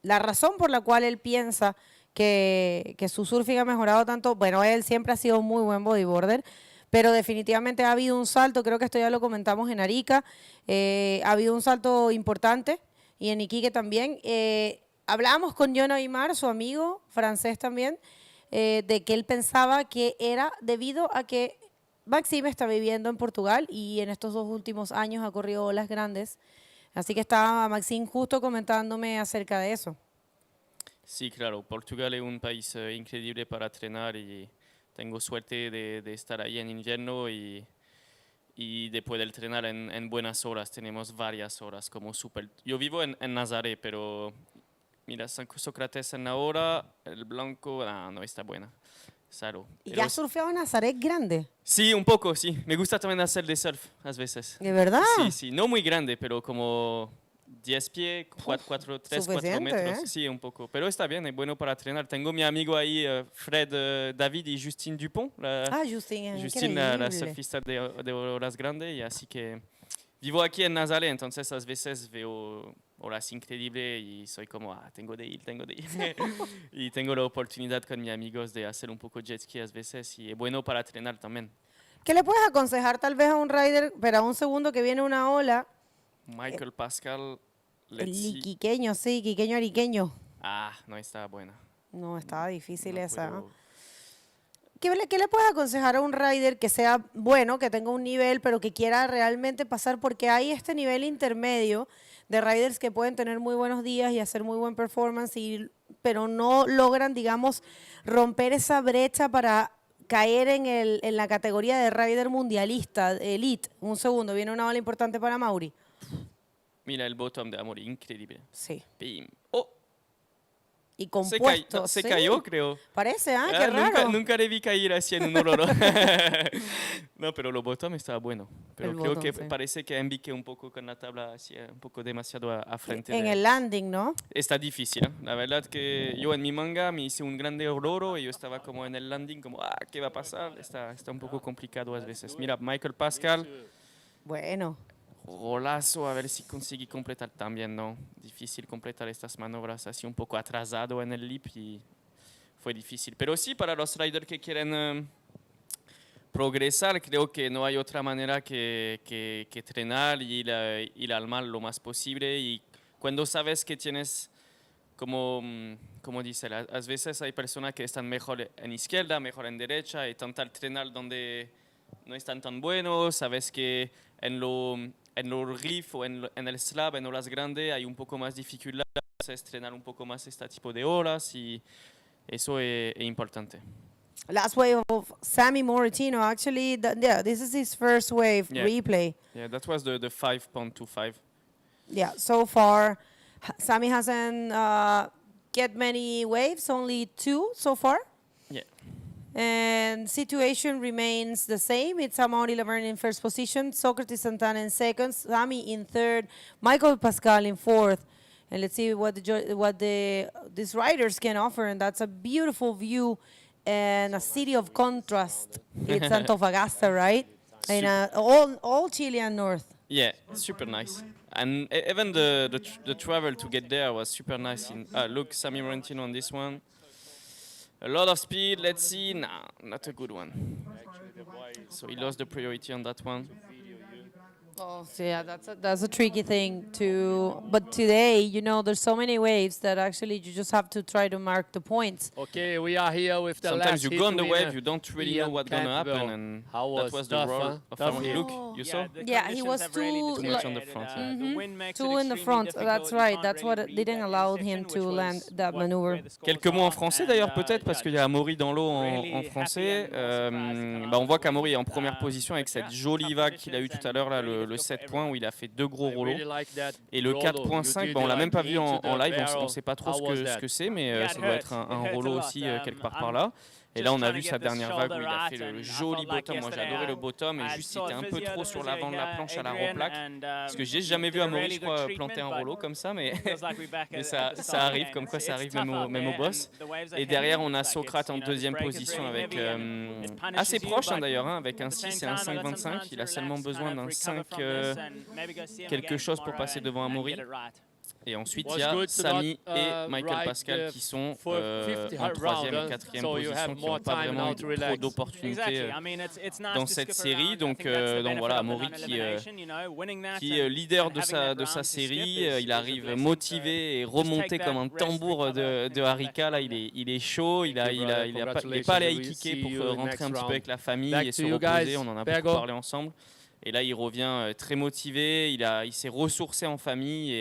la razón por la cual él piensa que su surfing ha mejorado tanto. Bueno, él siempre ha sido muy buen bodyboarder, pero definitivamente ha habido un salto, creo que esto ya lo comentamos en Arica, ha habido un salto importante, y en Iquique también. Hablábamos con John Aymar, su amigo francés también, de que él pensaba que era debido a que Maxime está viviendo en Portugal y en estos 2 últimos años ha corrido olas grandes. Así que estaba Maxime justo comentándome acerca de eso. Sí, claro. Portugal es un país increíble para entrenar y tengo suerte de estar ahí en invierno y después de entrenar en buenas horas. Tenemos varias horas como súper... Yo vivo en Nazaré, pero... Mira, Sócrates en la hora, el blanco, no está buena. Claro. ¿Y ya has surfeado en Nazaret grande? Sí, un poco, sí. Me gusta también hacer de surf a veces. ¿De verdad? Sí. No muy grande, pero como 10 pies, 3, 4 metros. Sí, un poco. Pero está bien, es bueno para entrenar. Tengo mi amigo ahí, Fred, David y Justine Dupont. Justine, la surfista de olas grandes. Y así que vivo aquí en Nazaré, entonces a veces veo olas increíbles y soy como, tengo de ir. Y tengo la oportunidad con mis amigos de hacer un poco jet ski a veces y es bueno para entrenar también. ¿Qué le puedes aconsejar tal vez a un rider, pero a un segundo que viene una ola? Michael Pascal. El iquiqueño, sí, iquiqueño ariqueño. No está buena. No, estaba difícil no esa. Puedo. ¿Qué le puedes aconsejar a un rider que sea bueno, que tenga un nivel, pero que quiera realmente pasar? Porque hay este nivel intermedio de riders que pueden tener muy buenos días y hacer muy buen performance, pero no logran, digamos, romper esa brecha para caer en la categoría de rider mundialista, elite. Un segundo, viene una ola importante para Mauri. Mira el bottom de Amori, increíble. Sí. Bim. Oh, Y se, compuesto. no, se sí. cayó, creo. Parece, qué raro. Nunca le vi caer así en un oro. No, pero lo bottom estaba bueno. Pero El creo bottom, que sí. parece que embiqué un poco con la tabla, así, un poco demasiado a frente. En el landing, ¿no? Está difícil, ¿eh? La verdad que yo en mi manga me hice un grande oro y yo estaba como en el landing, como, ¿qué va a pasar? Está un poco complicado a veces. Mira, Michael Pascal, Bueno. rolazo, a ver si consigue completar también, ¿no? Difícil completar estas maniobras así un poco atrasado en el lip y fue difícil. Pero sí, para los riders que quieren progresar, creo que no hay otra manera que entrenar y ir al mal lo más posible. Y cuando sabes que tienes, como dice, a veces hay personas que están mejor en izquierda, mejor en derecha, y tanto entrenar donde no están tan buenos, sabes que en los riff o en el slab, en olas grandes, hay un poco más dificultad, es entrenar un poco más este tipo de horas y eso es importante. Last wave of Sammy Moritino. Actually, this is his first wave replay. Yeah, that was the 5.25. Yeah, so far, Sammy hasn't get many waves, only 2 so far. Yeah. And situation remains the same. It's Amaury Laverne in first position, Socrates Santana in second, Sammy in third, Michael Pascal in fourth. And let's see what these riders can offer. And that's a beautiful view and a city of contrast. It's Antofagasta, right? And all Chilean north. Yeah, super nice. And even the travel to get there was super nice. Look, Sammy Morentino on this one. A lot of speed, let's see. Nah, not a good one. So he lost the priority on that one. Oh, so yeah, that's a tricky thing to. But today, you know, there's so many waves that actually you just have to try to mark the points. Okay, we are here with the Sometimes last you hit go on the winner, wave, you don't really know Ian what's gonna happen, Campbell. and How that was the tough, role huh? of Tough Amaury. hit. Look, you saw? Yeah, he was too much on the front, Two in the front. That's right. That's what didn't allow him to land that maneuver. Quelques mots en français d'ailleurs peut-être parce qu'il y a Amaury dans l'eau en français. On voit qu'Amaury est en première position avec cette jolie vague qu'il a eu tout à l'heure là, le 7 points où il a fait 2 gros rouleaux. Et le 4.5, on l'a même pas vu en live, on ne sait pas trop ce que c'est, mais ça doit être un rouleau aussi quelque part par là. Et là, on a vu sa dernière vague où il a fait le joli bottom. Moi, j'ai adoré le bottom et juste, il était un peu trop sur l'avant de la planche à la replaque. Parce que j'ai jamais vu Amaury, je crois, planter un rouleau comme ça, mais ça arrive, comme quoi ça arrive même au boss. Et derrière, on a Socrate en deuxième position avec assez proche d'ailleurs, avec un 6 et un 5.25. Il a seulement besoin d'un 5 quelque chose pour passer devant Amaury. Et ensuite, il y a Sammy et Michael Pascal qui sont en troisième et quatrième position, qui n'ont pas vraiment eu trop d'opportunités dans cette série. Donc voilà, Amaury qui est leader de sa série. Il arrive motivé et remonté comme un tambour de harika. Là, il est chaud, il n'est pas allé à kicker pour rentrer un petit peu avec la famille et se reposer. On en a beaucoup parlé ensemble. Et là, il revient très motivé, il s'est ressourcé en famille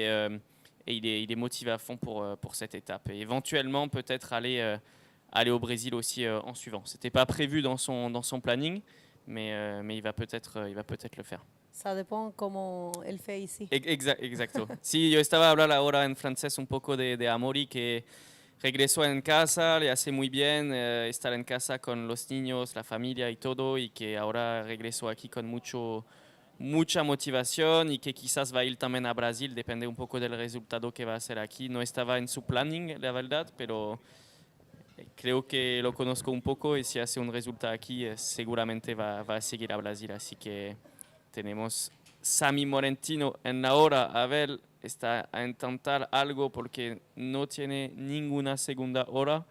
et il est motivé à fond pour cette étape. Et éventuellement, peut-être aller au Brésil aussi en suivant. Ce n'était pas prévu dans son planning, mais il va peut-être le faire. Ça dépend como él fait ici. Exacto. Sí, yo estaba hablando ahora en francés un poco de Amaury, que regresó en casa, le hace muy bien estar en casa con los niños, la familia y todo, y que ahora regresó aquí con mucha motivación y que quizás va a ir también a Brasil, depende un poco del resultado que va a hacer aquí. No estaba en su planning, la verdad, pero creo que lo conozco un poco y si hace un resultado aquí, seguramente va a seguir a Brasil. Así que tenemos Sammy Morentino en la hora. A ver, está a intentar algo porque no tiene ninguna segunda hora,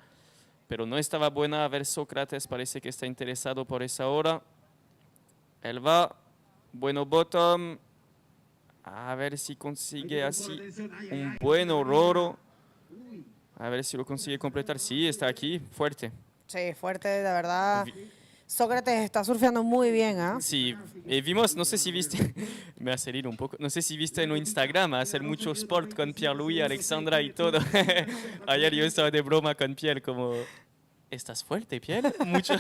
pero no estaba buena. A ver, Sócrates parece que está interesado por esa hora. Él va. Bueno bottom, a ver si consigue así un buen roro, a ver si lo consigue completar. Sí, está aquí, fuerte. Sí, fuerte, de verdad. Sócrates está surfeando muy bien, ¿ah? Sí, vimos, no sé si viste, me hace ir un poco, no sé si viste en Instagram hacer mucho sport con Pierre-Louis, Alexandra y todo. Ayer yo estaba de broma con Pierre como... ¿Estás fuerte, Pierre? Mucho.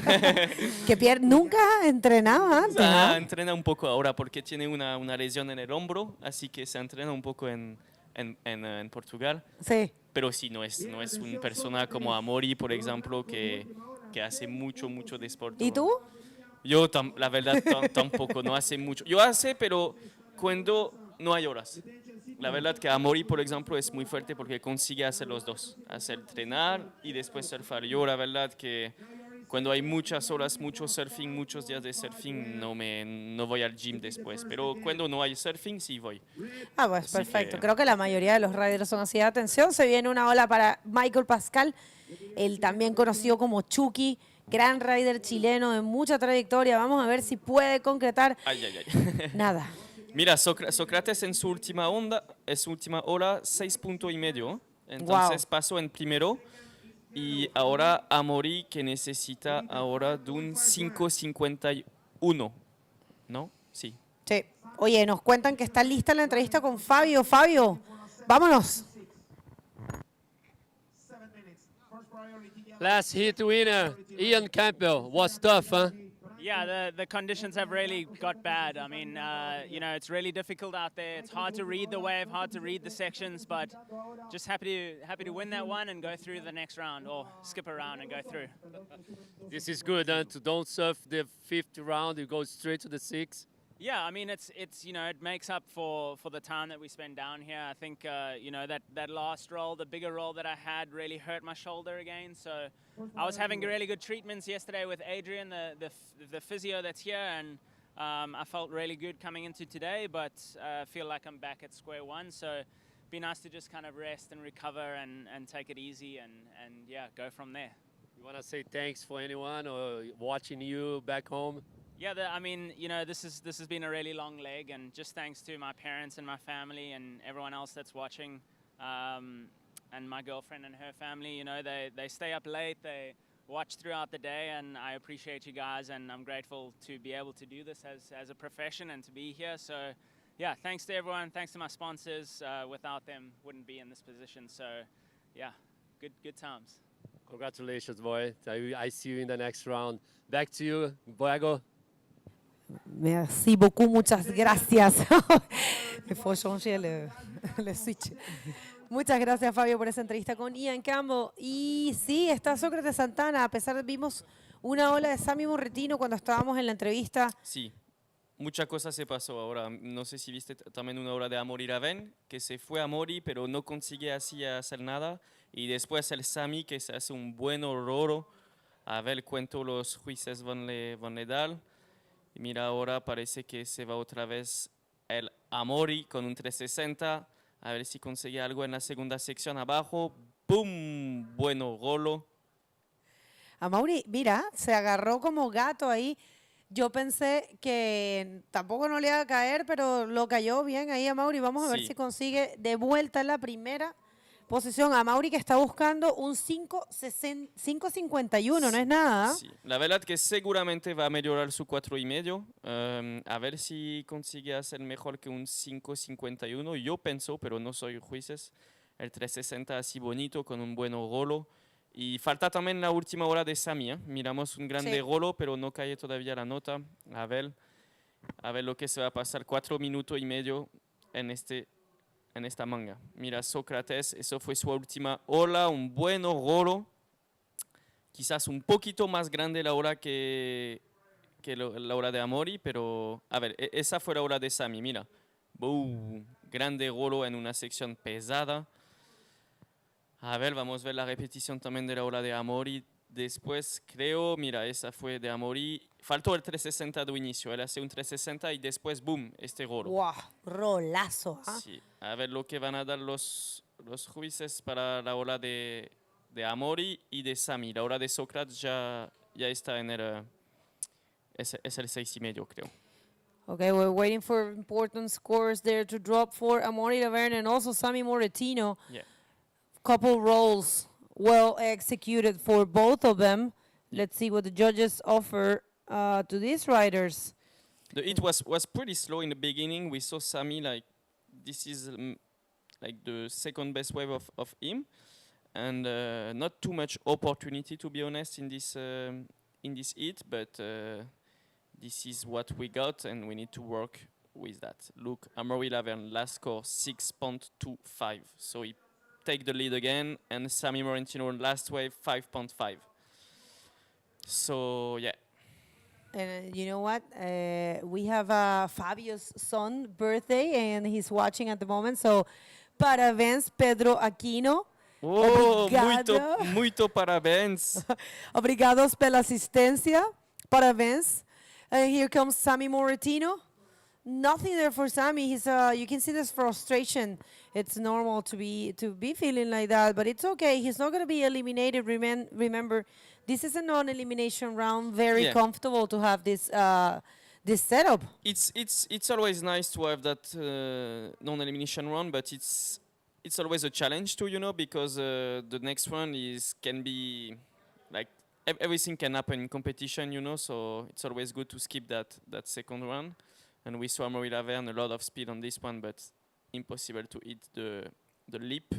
Que Pierre nunca entrenaba antes, ¿ah? Entrena un poco ahora porque tiene una lesión en el hombro, así que se entrena un poco en Portugal. Sí. Pero sí, no es una persona como Amaury, por ejemplo, que hace mucho deporte. ¿Y tú? Yo, la verdad, tampoco, no hace mucho. Yo hace, pero cuando no hay horas. La verdad que Amaury, por ejemplo, es muy fuerte porque consigue hacer los dos. Hacer entrenar y después surfar. Yo, la verdad que cuando hay muchas horas, mucho surfing, muchos días de surfing, no voy al gym después. Pero cuando no hay surfing, sí voy. Ah, pues Así perfecto. que- Creo que la mayoría de los riders son así. Atención, se viene una ola para Michael Pascal, el también conocido como Chucky, gran rider chileno de mucha trayectoria. Vamos a ver si puede concretar Ay, ay, ay. nada. Mira, Sócrates en su última ola, 6,5 puntos. Entonces pasó en primero. Y ahora Amaury que necesita ahora de un 5,51. ¿No? Sí. Sí. Oye, nos cuentan que está lista la entrevista con Fabio. Fabio, vámonos. Last heat winner, Ian Campbell, was tough, huh? Yeah, the conditions have really got bad. I mean, you know, it's really difficult out there. It's hard to read the wave, hard to read the sections, but just happy to win that one and go through the next round, or skip a round and go through. This is good, huh? To don't surf the 5th round, you go straight to the 6th. Yeah, I mean, it's you know, it makes up for the time that we spend down here. I think you know, that last roll, the bigger roll that I had, really hurt my shoulder again. So I was having really good treatments yesterday with Adrian, the physio that's here, and I felt really good coming into today. But I feel like I'm back at square one. So it'd be nice to just kind of rest and recover and take it easy and yeah, go from there. You want to say thanks for anyone or watching you back home? Yeah, I mean, you know, this has been a really long leg, and just thanks to my parents and my family and everyone else that's watching, and my girlfriend and her family. You know, they stay up late, they watch throughout the day, and I appreciate you guys, and I'm grateful to be able to do this as a profession and to be here. So, yeah, thanks to everyone, thanks to my sponsors. Without them, wouldn't be in this position. So, yeah, good times. Congratulations, boy. I see you in the next round. Back to you, Boyago. Merci beaucoup, muchas gracias. Il faut changer le switch. Muchas gracias, Fabio, por esa entrevista con Ian Campbell. Y sí, está Sócrates Santana. A pesar de vimos una ola de Sammy Morretino cuando estábamos en la entrevista. Sí. Mucha cosa se pasó ahora. No sé si viste también una ola de Amaury Raven, que se fue a Amaury, pero no consigue así hacer nada. Y después el Sammy, que se hace un buen horror. A ver cuánto los jueces van a dar. Y mira, ahora parece que se va otra vez el Amaury con un 360. A ver si consigue algo en la segunda sección abajo. ¡Bum! Bueno, golo. Amaury, mira, se agarró como gato ahí. Yo pensé que tampoco no le iba a caer, pero lo cayó bien ahí Amaury. Vamos a ver Sí. si consigue de vuelta la primera posición. Amaury que está buscando un 5.51, no es nada. Sí. La verdad que seguramente va a mejorar su 4,5. A ver si consigue hacer mejor que un 5,51. Yo pienso, pero no soy jueces. El 360 así bonito con un buen golo. Y falta también la última hora de Sammy. Miramos un grande golo, pero no cae todavía la nota. A ver lo que se va a pasar. 4,5 minutos en esta manga. Mira, Sócrates, eso fue su última ola, un buen golo. Quizás un poquito más grande la hora que la hora de Amaury, pero a ver, esa fue la hora de Sammy, mira. Boom, grande golo en una sección pesada. A ver, vamos a ver la repetición también de la hora de Amaury. Después creo, mira, esa fue de Amaury. Faltó el 360 de inicio, él hace un 360 y después, boom, este golo. ¡Wow! Rolazo. ¿Ah? Sí, a ver lo que van a dar los jueces para la ola de Amaury y de Sammy. La ola de Sócrates ya está en el... Es el 6,5, creo. Okay, we're waiting for important scores there to drop for Amaury Laverne and also Sammy Morretino. Yeah. Couple rolls well executed for both of them. Let's see what the judges offer to these riders. The hit was pretty slow in the beginning. We saw Sammy like this is like the second best wave of him. and not too much opportunity, to be honest, in this heat, but this is what we got, and we need to work with that. Look, Amaury Laverne, last score 6.25, so he take the lead again, and Sami Morentino last wave 5.5. So yeah. And you know what? We have Fabio's son birthday, and he's watching at the moment. So, parabéns, Pedro Aquino. Oh, Obrigado. muito parabéns. Obrigados pela assistência. Parabéns. And here comes Sami Morentino. Nothing there for Sami. He's you can see this frustration. It's normal to be feeling like that, but it's okay. He's not going to be eliminated. Remember, this is a non-elimination round. Very comfortable to have this this setup. It's always nice to have that non-elimination round, but it's always a challenge too, you know, because the next one can be like everything can happen in competition, you know. So it's always good to skip that second round. And we saw Amaury Laverne, a lot of speed on this one, but impossible to hit the lip.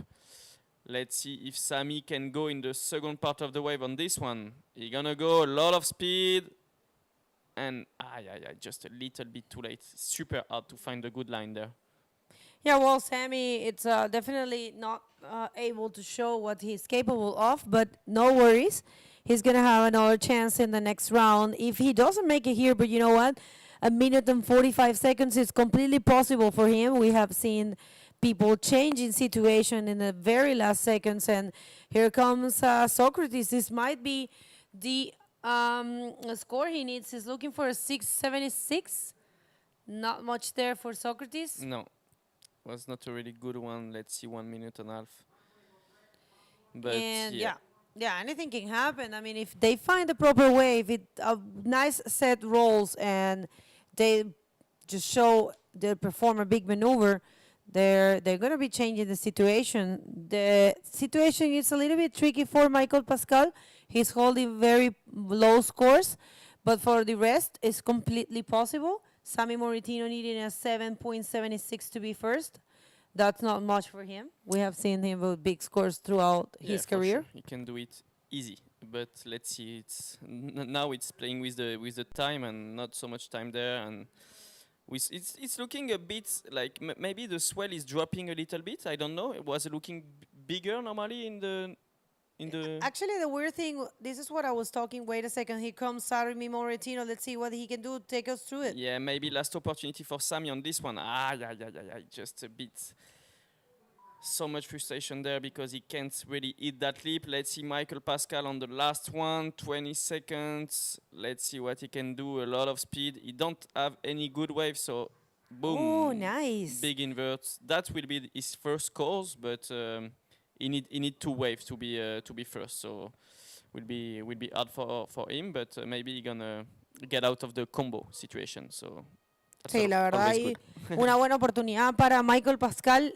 Let's see if Sami can go in the second part of the wave on this one. He's gonna go a lot of speed, and just a little bit too late. Super hard to find a good line there. Yeah, well, Sami, it's definitely not able to show what he's capable of, but no worries. He's gonna have another chance in the next round if he doesn't make it here. But you know what? 1 minute and 45 seconds is completely possible for him. We have seen people changing situation in the very last seconds, and here comes Socrates. This might be the score he needs. He's looking for a 676. Not much there for Socrates. No, was not a really good one. Let's see, 1 minute and a half. But and yeah, anything can happen. I mean, if they find the proper way, if it nice set rolls and they just show they perform a big maneuver, they're going to be changing the situation. The situation is a little bit tricky for Michael Pascal. He's holding very low scores, but for the rest, it's completely possible. Sami Morentino needing a 7.76 to be first. That's not much for him. We have seen him with big scores throughout his career. Sure. He can do it easy, but let's see. It's now it's playing with the time and not so much time there, and it's looking a bit like maybe the swell is dropping a little bit. I don't know. It was looking bigger normally in the. Actually, the weird thing. This is what I was talking. Wait a second. Here comes Sami Morentino. Let's see what he can do. Take us through it. Yeah, maybe last opportunity for Sami on this one. Just a bit. So much frustration there because he can't really hit that leap. Let's see Michael Pascal on the last one, 20 seconds. Let's see what he can do. A lot of speed. He don't have any good waves, so boom. Oh, nice. Big inverts. That will be his first course, but he need 2 waves to be first. So will be hard for him, but maybe he's gonna get out of the combo situation. So sí, la verdad hay una buena oportunidad para Michael Pascal.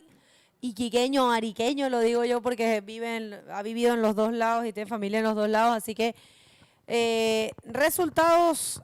Iquiqueño, ariqueño, lo digo yo porque ha vivido en los dos lados y tiene familia en los dos lados, así que resultados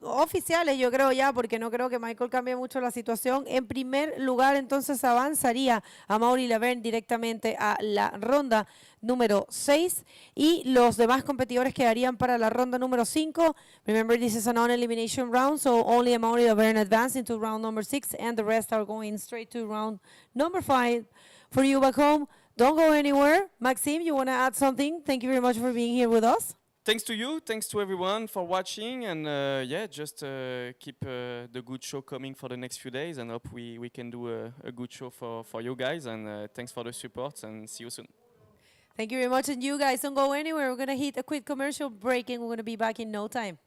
oficiales yo creo ya, porque no creo que Michael cambie mucho la situación. En primer lugar, entonces avanzaría Amaury Laverne directamente a la ronda número 6 y los demás competidores quedarían para la ronda número 5. Remember, this is a non-elimination round, so only Amaury Laverne advanced into round number 6 and the rest are going straight to round number 5. For you back home, don't go anywhere. Maxime, you want to add something? Thank you very much for being here with us. Thanks to you, thanks to everyone for watching, and just keep the good show coming for the next few days, and hope we can do a good show for you guys, and thanks for the support, and see you soon. Thank you very much, and you guys don't go anywhere. We're going to hit a quick commercial break, and we're going to be back in no time.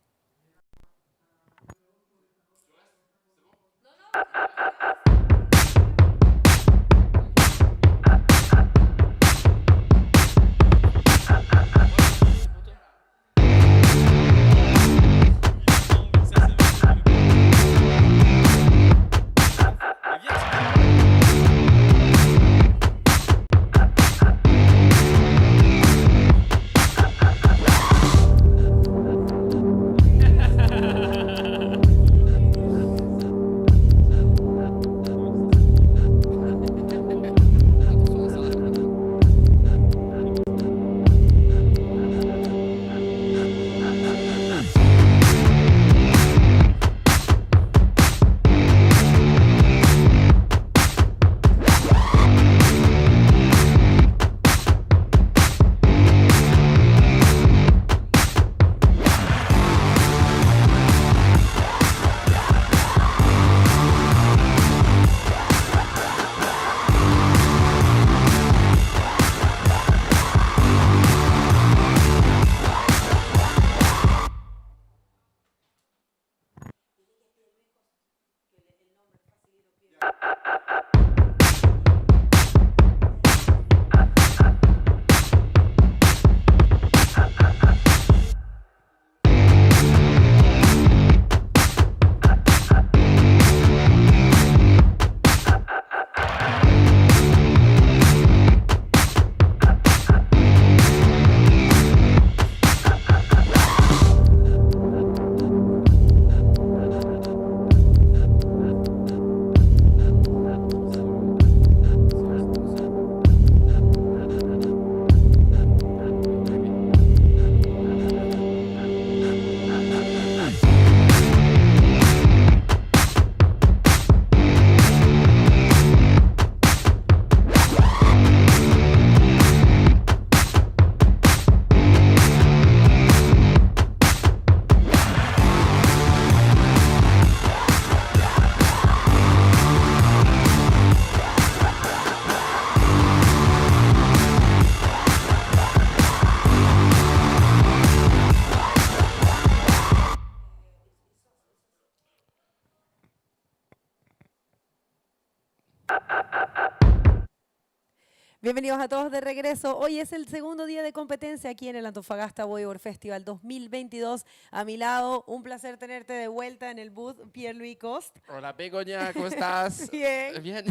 Bienvenidos a todos de regreso. Hoy es el segundo día de competencia aquí en el Antofagasta Bodyboard Festival 2022. A mi lado, un placer tenerte de vuelta en el booth, Pierre-Louis Cost. Hola, Begoña, ¿cómo estás? Bien. Bien.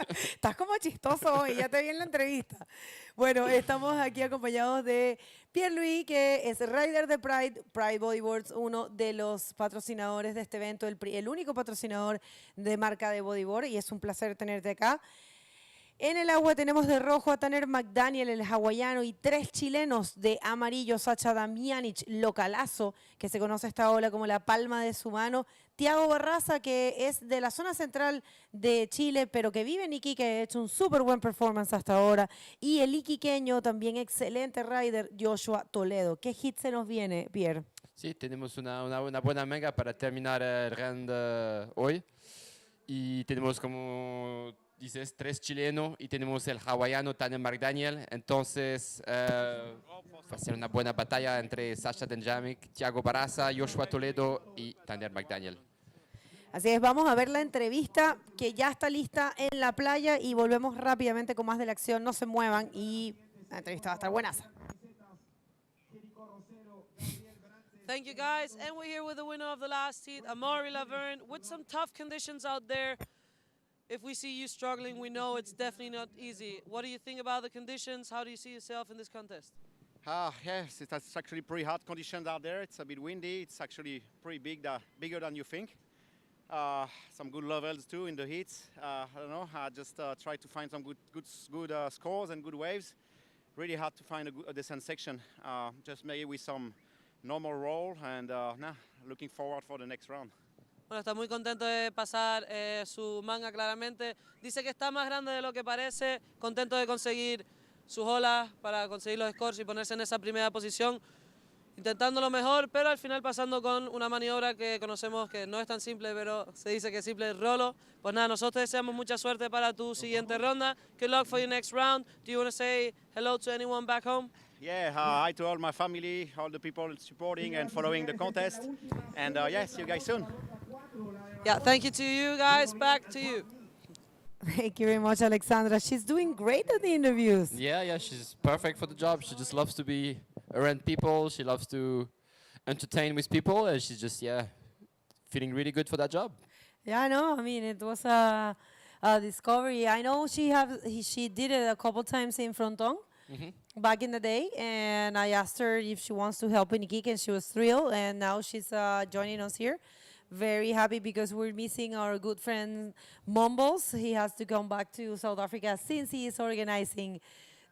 Estás como chistoso hoy, ya te vi en la entrevista. Bueno, estamos aquí acompañados de Pierre-Louis, que es rider de Pride Bodyboards, uno de los patrocinadores de este evento, el único patrocinador de marca de bodyboard, y es un placer tenerte acá. En el agua tenemos de rojo a Tanner McDaniel, el hawaiano, y 3 chilenos de amarillo, Sacha Damianic, localazo, que se conoce esta ola como la palma de su mano. Tiago Barraza, que es de la zona central de Chile, pero que vive en Iquique, ha hecho un súper buen performance hasta ahora. Y el iquiqueño, también excelente rider, Joshua Toledo. ¿Qué hit se nos viene, Pierre? Sí, tenemos una buena mega para terminar el round hoy. Y tenemos, como dices, 3 chilenos y tenemos el hawaiano Tanner McDaniel. Entonces va a ser una buena batalla entre Sasha Denjamic, Tiago Barraza, Joshua Toledo y Tanner McDaniel. Así es, vamos a ver la entrevista que ya está lista en la playa y volvemos rápidamente con más de la acción. No se muevan y la entrevista va a estar buenaza. Thank you, guys. And we're here with the winner of the last heat, Amaury Laverne, with some tough conditions out there. If we see you struggling, we know it's definitely not easy. What do you think about the conditions? How do you see yourself in this contest? Yes, it's actually pretty hot conditions out there. It's a bit windy. It's actually pretty bigger than you think. Some good levels too in the heats. I don't know. I just try to find some good scores and good waves. Really hard to find a descent section. Just maybe with some normal roll and looking forward for the next round. Bueno, está muy contento de pasar su manga claramente. Dice que está más grande de lo que parece, contento de conseguir sus olas para conseguir los scores y ponerse en esa primera posición, intentando lo mejor, pero al final pasando con una maniobra que conocemos que no es tan simple, pero se dice que es simple, el rolo. Pues nada, nosotros deseamos mucha suerte para tu siguiente ronda. Good luck for your next round. Do you want to say hello to anyone back home? Yeah, hi to all my family, all the people supporting and following the contest. And yeah, see you guys soon. Yeah, thank you to you guys. Back to you. Thank you very much, Alexandra. She's doing great at the interviews. Yeah, she's perfect for the job. She just loves to be around people. She loves to entertain with people. And she's just, feeling really good for that job. Yeah, I know. I mean, it was a discovery. I know she did it a couple times in Fronton back in the day. And I asked her if she wants to help in Iquique, and she was thrilled. And now she's joining us here. Very happy because we're missing our good friend Mumbles. He has to come back to South Africa since he is organizing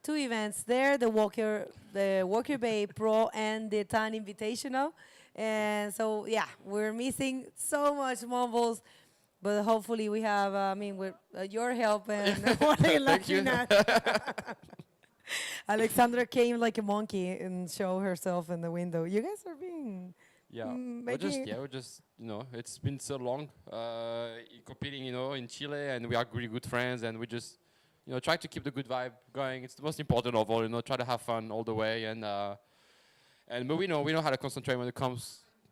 2 events there, the Walker Bay Pro and the TAN Invitational. And so, yeah, we're missing so much Mumbles. But hopefully we have, with your help and Thank you. Alexandra came like a monkey and showed herself in the window. You guys are being... Yeah, we're just, it's been so long competing, in Chile, and we are really good friends, and we just, try to keep the good vibe going. It's the most important of all, try to have fun all the way, but we know how to concentrate when it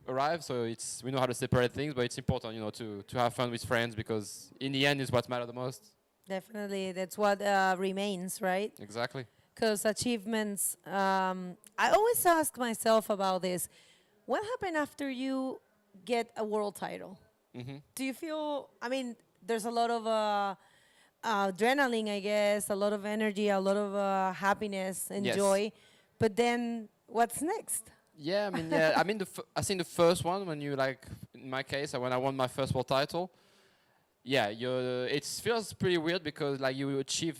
arrives, so we know how to separate things, but it's important, to have fun with friends, because in the end is what matters the most. Definitely, that's what remains, right? Exactly. Because achievements, I always ask myself about this. What happened after you get a world title? Do you feel, there's a lot of adrenaline, I guess, a lot of energy, a lot of happiness and joy, but then what's next? Yeah, I think the first one, when you, in my case, when I won my first world title, it feels pretty weird because you achieve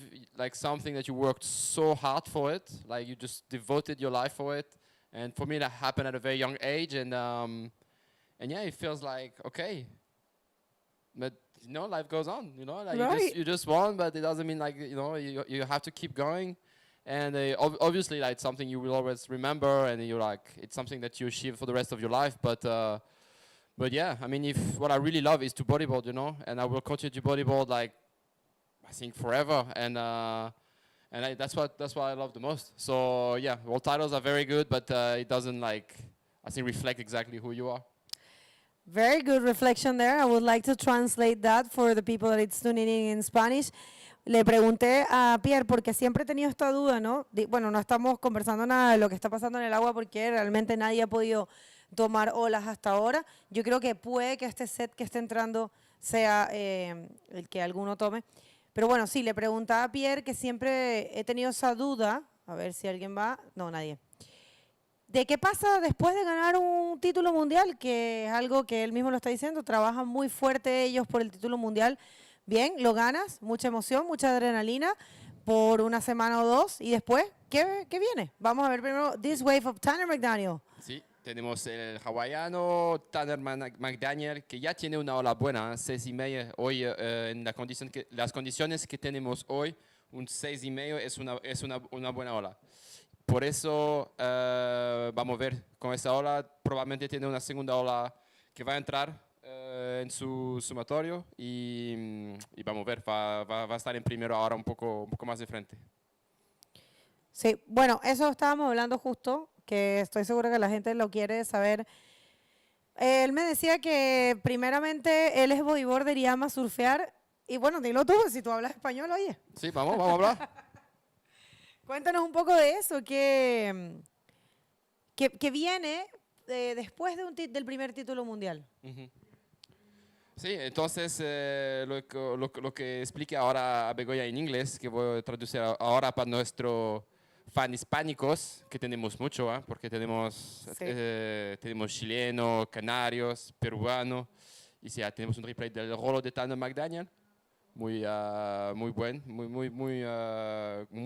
something that you worked so hard for it, you just devoted your life for it. And for me, that happened at a very young age, and it feels like, okay, but life goes on, right. you just won, but it doesn't mean you have to keep going, and obviously it's something you will always remember, and it's something that you achieve for the rest of your life, but yeah, if what I really love is to bodyboard, and I will continue to bodyboard I think forever, and that's what I love the most. So yeah, world titles are very good, but it doesn't reflect exactly who you are. Very good reflection there. I would like to translate that for the people that it's tuning in Spanish. le pregunté a Pierre, porque siempre he tenido esta duda, ¿no? Bueno, no estamos conversando nada de lo que está pasando en el agua porque realmente nadie ha podido tomar olas hasta ahora. Yo creo que puede que este set que esté entrando sea el que alguno tome. Pero bueno, sí, le preguntaba a Pierre, que siempre he tenido esa duda, a ver si alguien va, no, nadie, de qué pasa después de ganar un título mundial, que es algo que él mismo lo está diciendo, trabajan muy fuerte ellos por el título mundial. Bien, lo ganas, mucha emoción, mucha adrenalina por una semana o dos, y después, ¿qué viene? Vamos a ver primero This Wave of Tanner McDaniel. Sí, tenemos el hawaiano Tanner McDaniel, que ya tiene una ola buena, 6,5. Hoy, en las condiciones que tenemos hoy, un 6,5 es una buena ola. Por eso vamos a ver con esa ola, probablemente tiene una segunda ola que va a entrar en su sumatorio y vamos a ver, va a estar en primero ahora un poco más de frente. Sí, bueno, eso estábamos hablando justo, que estoy segura que la gente lo quiere saber. Él me decía que primeramente él es bodyboarder y ama surfear, y bueno, dilo tú, si tú hablas español, oye. Sí, vamos a hablar. Cuéntanos un poco de eso, que viene después del primer título mundial. Sí, entonces lo que explique ahora a Begoña en inglés, que voy a traducir ahora para nuestros fans hispánicos, que tenemos mucho, porque tenemos chileno, canarios, peruano, y sí, tenemos un replay del rolo de Tanner McDaniel, muy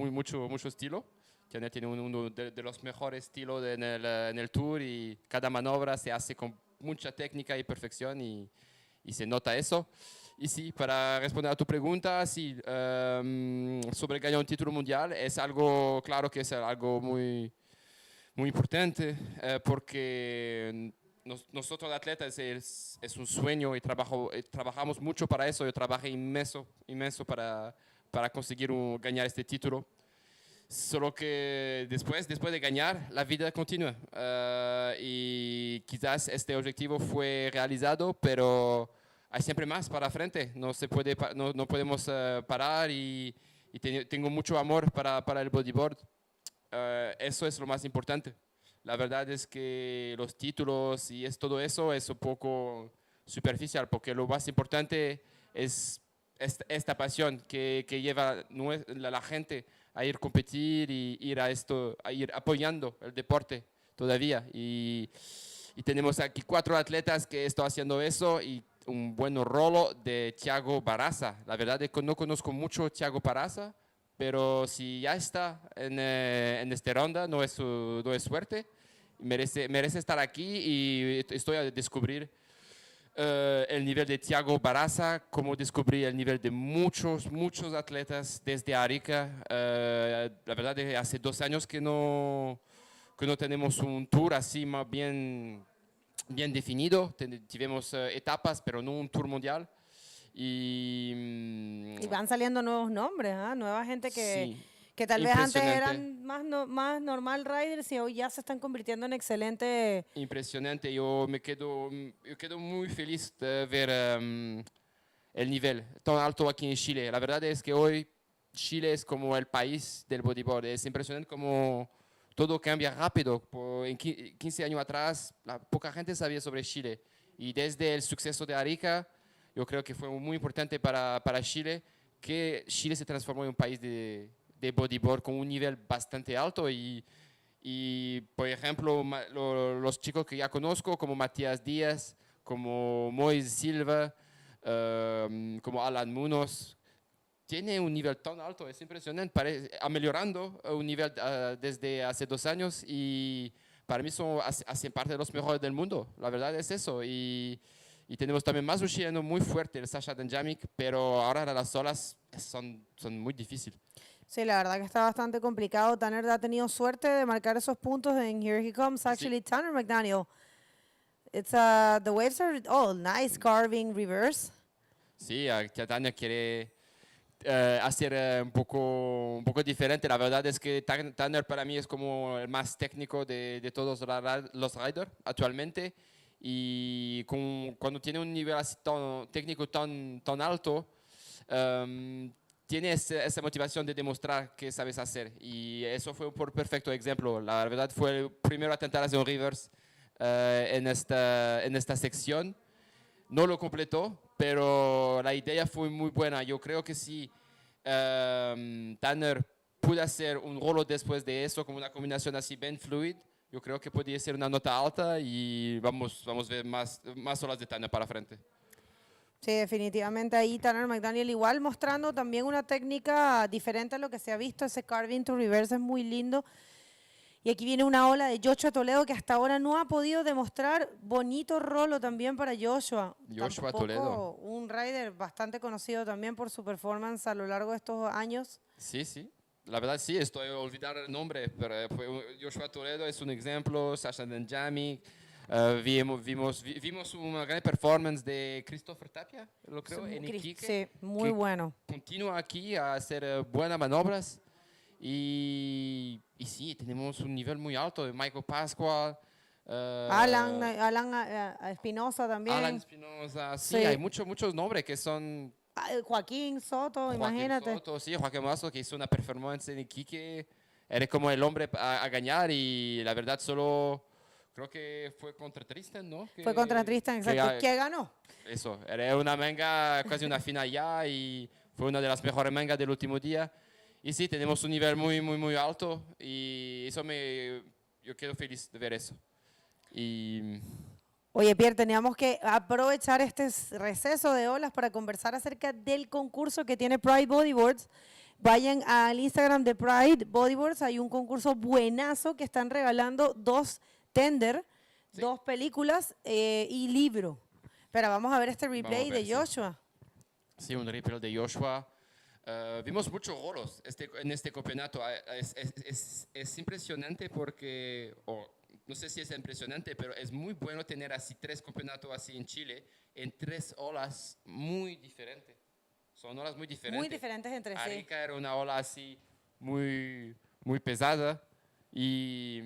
mucho estilo. Tiene uno de los mejores estilos en el tour, y cada maniobra se hace con mucha técnica y perfección, y se nota eso. Y sí, para responder a tu pregunta, sí, sobre ganar un título mundial, es algo, claro que es algo muy importante, porque nosotros atletas es un sueño, y trabajamos mucho para eso. Yo trabajé inmenso para conseguir ganar este título. Solo que después de ganar, la vida continúa, y quizás este objetivo fue realizado, pero hay siempre más para frente. No podemos parar, y tengo mucho amor para el bodyboard. Eso es lo más importante. La verdad es que los títulos y todo eso es un poco superficial, porque lo más importante es esta pasión que lleva la gente a ir a competir y a ir apoyando el deporte todavía. Y tenemos aquí 4 atletas que están haciendo eso, y un buen rolo de Thiago Barraza. La verdad es que no conozco mucho a Thiago Barraza, pero si ya está en esta ronda, no es suerte. Merece estar aquí, y estoy a descubrir el nivel de Thiago Barraza, como descubrí el nivel de muchos atletas desde Arica. La verdad es que hace 2 años que no tenemos un tour así más bien definido. Tuvimos etapas, pero no un tour mundial. Y van saliendo nuevos nombres, nueva gente que tal vez antes eran más normal riders, y hoy ya se están convirtiendo en excelentes. Impresionante. Yo quedo muy feliz de ver el nivel tan alto aquí en Chile. La verdad es que hoy Chile es como el país del bodyboard. Es impresionante cómo todo cambia rápido. En 15 años atrás, poca gente sabía sobre Chile. Y desde el suceso de Arica, yo creo que fue muy importante para Chile, que Chile se transformó en un país de bodyboard con un nivel bastante alto. Y por ejemplo, los chicos que ya conozco, como Matías Díaz, como Mois Silva, como Alan Munoz, tiene un nivel tan alto, es impresionante, mejorando un nivel desde hace 2 años, y para mí hacen parte de los mejores del mundo. La verdad es eso. Y tenemos también más un chileno muy fuerte, el Sasha Denjamic, pero ahora las olas son muy difíciles. Sí, la verdad que está bastante complicado. Tanner ha tenido suerte de marcar esos puntos en Here He Comes, actually, Tanner McDaniel. It's the waves are nice carving reverse. Sí, Tanner quiere hacer un poco diferente. La verdad es que Tanner para mí es como el más técnico de todos los riders actualmente, y cuando tiene un nivel así técnico tan alto, tiene esa motivación de demostrar que sabes hacer. Y eso fue un perfecto ejemplo. La verdad fue el primero a intentar hacer un reverse en esta sección. No lo completó, pero la idea fue muy buena. Yo creo que si Tanner pudo hacer un rolo después de eso, como una combinación así bien fluid, yo creo que podría ser una nota alta y vamos a ver más olas de Tanner para frente. Sí, definitivamente ahí Tanner McDaniel igual mostrando también una técnica diferente a lo que se ha visto. Ese carving to reverse es muy lindo. Y aquí viene una ola de Joshua Toledo que hasta ahora no ha podido demostrar. Bonito rolo también para Joshua. Joshua Tampoco Toledo. Un rider bastante conocido también por su performance a lo largo de estos años. Sí, sí. La verdad sí, estoy olvidando el nombre, pero Joshua Toledo es un ejemplo, Sasha Denjami. Vimos una gran performance de Christopher Tapia, lo creo, en Iquique. Sí, muy bueno. Continúa aquí a hacer buenas manobras y sí, tenemos un nivel muy alto de Michael Pascual. Alan Espinosa también. Alan Espinosa, sí, Sí. hay muchos nombres que son... Joaquín Soto, imagínate. Soto, sí, Joaquín Soto, que hizo una performance en Iquique. Era como el hombre a ganar y la verdad solo... Creo que fue contra Tristan, ¿no? Fue contra Tristan, exacto. ¿Quién ganó? Eso, era una manga, casi una final ya y fue una de las mejores mangas del último día. Y sí, tenemos un nivel muy alto y eso yo quedo feliz de ver eso. Y... Oye, Pierre, teníamos que aprovechar este receso de olas para conversar acerca del concurso que tiene Pride Bodyboards. Vayan al Instagram de Pride Bodyboards, hay un concurso buenazo que están regalando 2 tender, Sí. 2 películas y libro. Pero vamos a ver este replay Vamos a ver, de sí. Joshua. Sí, un replay de Joshua. Vimos muchos rolos en este campeonato. Es impresionante porque, no sé si es impresionante, pero es muy bueno tener así 3 campeonatos así en Chile, en 3 olas muy diferentes. Son olas muy diferentes. Muy diferentes entre sí. Arica era una ola así muy pesada y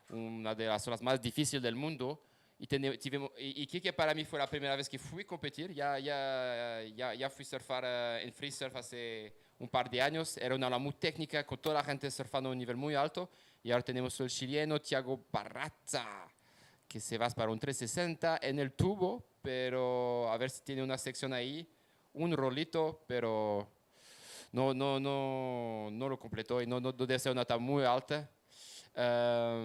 una de las olas más difíciles del mundo. Y Iquique para mí fue la primera vez que fui a competir. Ya fui a surfar en free surf hace un par de años. Era una ola muy técnica con toda la gente surfando a un nivel muy alto. Y ahora tenemos el chileno Thiago Barraza, que se va para un 360 en el tubo, pero a ver si tiene una sección ahí, un rolito, pero no lo completó y no debe ser una nota muy alta.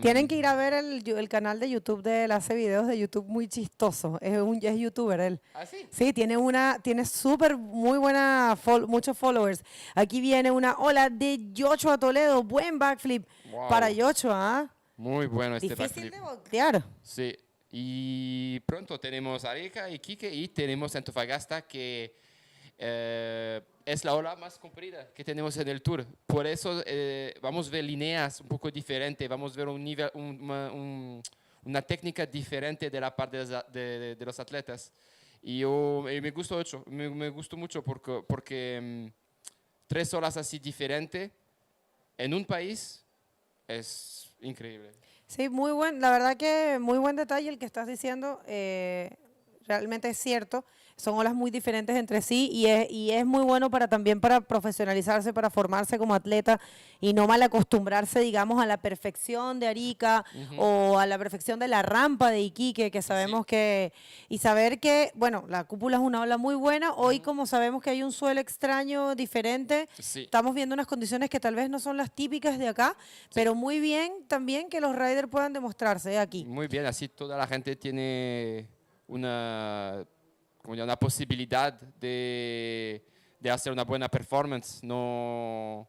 Tienen que ir a ver el canal de YouTube de él, hace videos de YouTube muy chistosos. Es youtuber él. ¿Ah, sí? Sí, tiene muy buena, muchos followers. Aquí viene una ola de Joshua Toledo, buen backflip Wow. para Joshua. ¿Ah? Muy bueno este Difícil backflip. de voltear. Sí, y pronto tenemos Arica, Iquique y tenemos Antofagasta, que es la ola más comprida que tenemos en el tour. Por eso vamos a ver líneas un poco diferentes, vamos a ver un nivel, una técnica diferente de la parte de los atletas. Y me gustó mucho porque 3 olas así diferentes en un país es increíble. Sí, la verdad que muy buen detalle el que estás diciendo. Realmente es cierto. Son olas muy diferentes entre sí y es muy bueno también para profesionalizarse, para formarse como atleta y no mal acostumbrarse, digamos, a la perfección de Arica o a la perfección de la rampa de Iquique, que sabemos que... Y saber que, bueno, la cúpula es una ola muy buena. Hoy, como sabemos que hay un suelo extraño, diferente, Sí. estamos viendo unas condiciones que tal vez no son las típicas de acá, pero muy bien también que los riders puedan demostrarse aquí. Muy bien, así toda la gente tiene una posibilidad de hacer una buena performance. No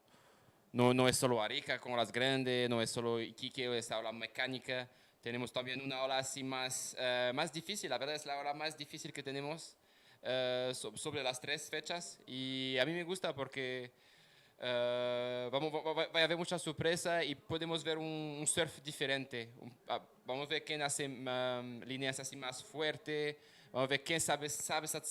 es solo Arica con las grandes, no es solo Iquique, esa ola mecánica. Tenemos también una ola así más difícil, la verdad es la ola más difícil que tenemos sobre las 3 fechas. Y a mí me gusta porque va a haber mucha sorpresa y podemos ver un surf diferente. Vamos a ver quién hace líneas así más fuertes. Vamos a ver quién sabe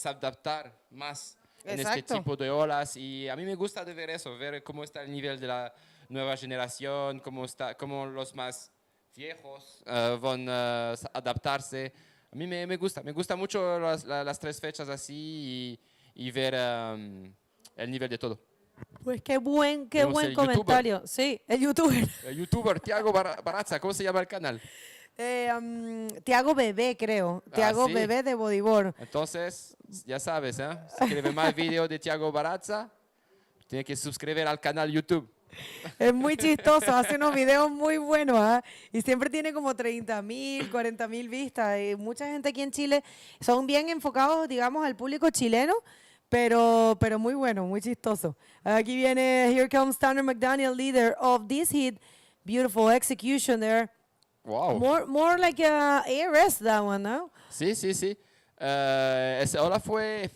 adaptar más en este tipo de olas. Y a mí me gusta de ver eso, ver cómo está el nivel de la nueva generación, cómo los más viejos van a adaptarse. A mí me gusta mucho las 3 fechas así y ver el nivel de todo. Pues qué buen Tenemos el comentario. Sí, el youtuber. El youtuber Tiago Barazza, ¿cómo se llama el canal? Tiago Bebé, creo. Tiago sí. Bebé de Bodyboard. Entonces, ya sabes, si quieres más vídeos de Tiago Barazza, tiene que suscribir al canal YouTube. Es muy chistoso, hace unos videos muy buenos, ¿ah? Y siempre tiene como 30.000, 40.000 vistas. Y mucha gente aquí en Chile son bien enfocados, digamos, al público chileno, pero muy bueno, muy chistoso. Aquí viene, here comes Tanner McDaniel, leader of this hit. Beautiful execution there. Wow. More like a ARS, that one, ¿no? Sí, sí, sí. Esa ola fue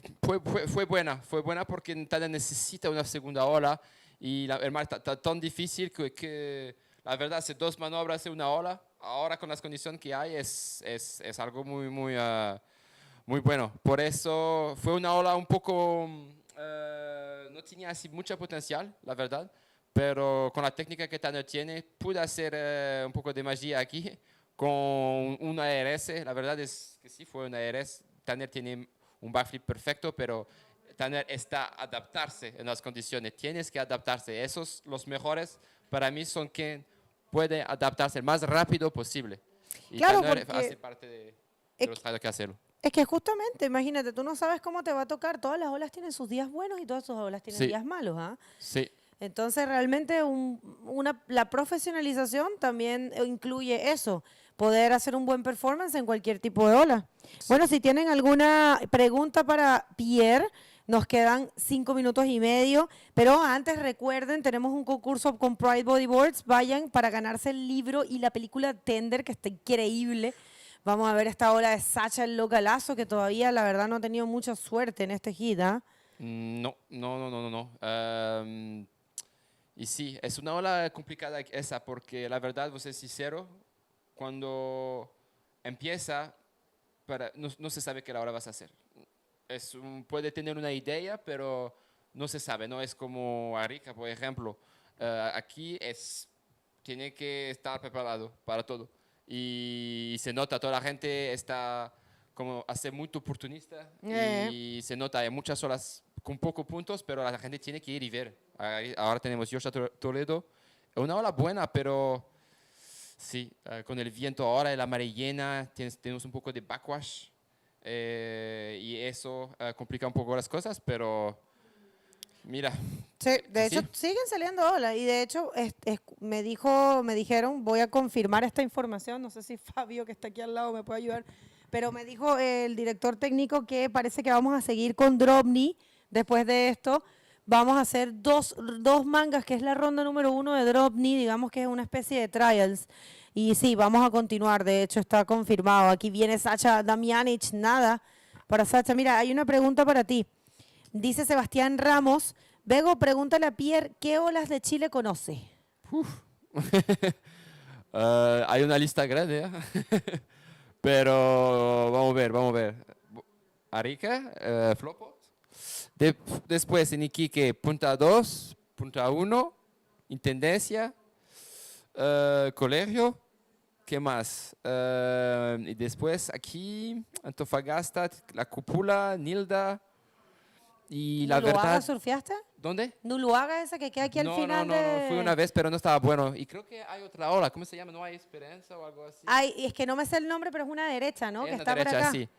buena porque Tanner necesita una segunda ola y el mar está tan difícil que la verdad hace 2 maniobras en una ola. Ahora con las condiciones que hay es algo muy bueno. Por eso fue una ola un poco, no tenía así mucho potencial, la verdad, pero con la técnica que Tanner tiene pude hacer un poco de magia aquí con una ARS. La verdad es que sí fue una ARS. Tanner tiene un backflip perfecto, pero Tanner está adaptarse en las condiciones. Tienes que adaptarse. Esos, los mejores, para mí, son quien puede adaptarse el más rápido posible. Y claro, Tanner porque hace parte de los que hacerlo. es que justamente, imagínate, tú no sabes cómo te va a tocar. Todas las olas tienen sus días buenos y todas sus olas tienen Sí. días malos, ¿ah? Sí. Entonces, realmente la profesionalización también incluye eso, poder hacer un buen performance en cualquier tipo de ola. Bueno, si tienen alguna pregunta para Pierre, nos quedan 5 minutos y medio, pero antes recuerden, tenemos un concurso con Pride Bodyboards, vayan para ganarse el libro y la película Tender, que está increíble. Vamos a ver esta ola de Sacha el Localazo, que todavía la verdad no ha tenido mucha suerte en este hit, ¿ah? No. Y sí, es una ola complicada esa, porque la verdad, voy a ser sincero, cuando empieza, no se sabe qué hora vas a hacer. Puede tener una idea, pero no se sabe, ¿no? Es como Arica, por ejemplo. Aquí tiene que estar preparado para todo. Y se nota, toda la gente está como hace muy oportunista y se nota, hay muchas olas con pocos puntos, pero la gente tiene que ir y ver. Ahora tenemos Joshua Toledo, una ola buena, pero sí, con el viento ahora y la marea llena, tenemos un poco de backwash y eso complica un poco las cosas, pero mira. Sí, de hecho siguen saliendo olas y de hecho me dijeron, voy a confirmar esta información, no sé si Fabio que está aquí al lado me puede ayudar, pero me dijo el director técnico que parece que vamos a seguir con DROPKNEE después de esto. Vamos a hacer dos mangas, que es la ronda número 1 de DROPKNEE, digamos que es una especie de trials. Y sí, vamos a continuar, de hecho está confirmado. Aquí viene Sacha Damianic, nada para Sacha. Mira, hay una pregunta para ti. Dice Sebastián Ramos, Bego, pregúntale a Pierre, ¿qué olas de Chile conoce? Hay una lista grande, pero vamos a ver. Arica, Flopo. Después en Iquique, punta 2, punta 1, Intendencia, Colegio, ¿qué más? Y después aquí, Antofagasta, La Cúpula, Nilda y la ¿Nuluaga verdad... surfeaste? ¿Dónde? ¿Nuluaga esa que queda aquí al final? No, fui una vez, pero no estaba bueno. Y creo que hay otra ola, ¿cómo se llama? ¿No hay esperanza o algo así? Ay, es que no me sé el nombre, pero es una derecha, ¿no? Es Que una está derecha, por acá. sí.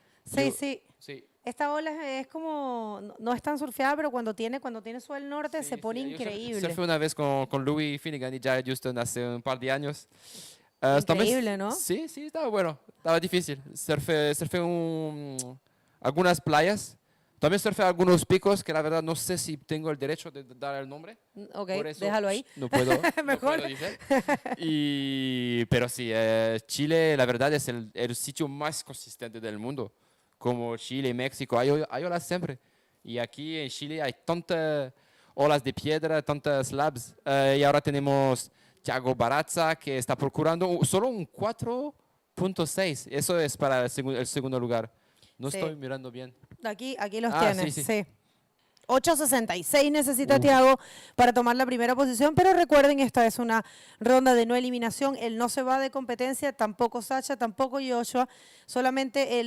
Sí. Esta ola es como, no es tan surfeada, pero cuando tiene suelo al norte se pone increíble. Yo surfé una vez con Louis Finnegan y Jared Houston hace un par de años. Increíble, ¿no? Sí, estaba bueno. Estaba difícil. Surfé algunas playas. También surfé algunos picos que la verdad no sé si tengo el derecho de dar el nombre. Ok, Por eso déjalo ahí. No puedo. Mejor. No puedo decir. Pero sí, Chile la verdad es el sitio más consistente del mundo. Como Chile y México, hay olas siempre. Y aquí en Chile hay tantas olas de piedra, tantas slabs. Y ahora tenemos Tiago Barazza, que está procurando solo un 4.6. Eso es para el segundo lugar. No estoy mirando bien. Aquí los tienes, sí. 8.66 necesita Thiago para tomar la primera posición, pero recuerden, esta es una ronda de no eliminación. Él no se va de competencia, tampoco Sacha, tampoco Joshua. Solamente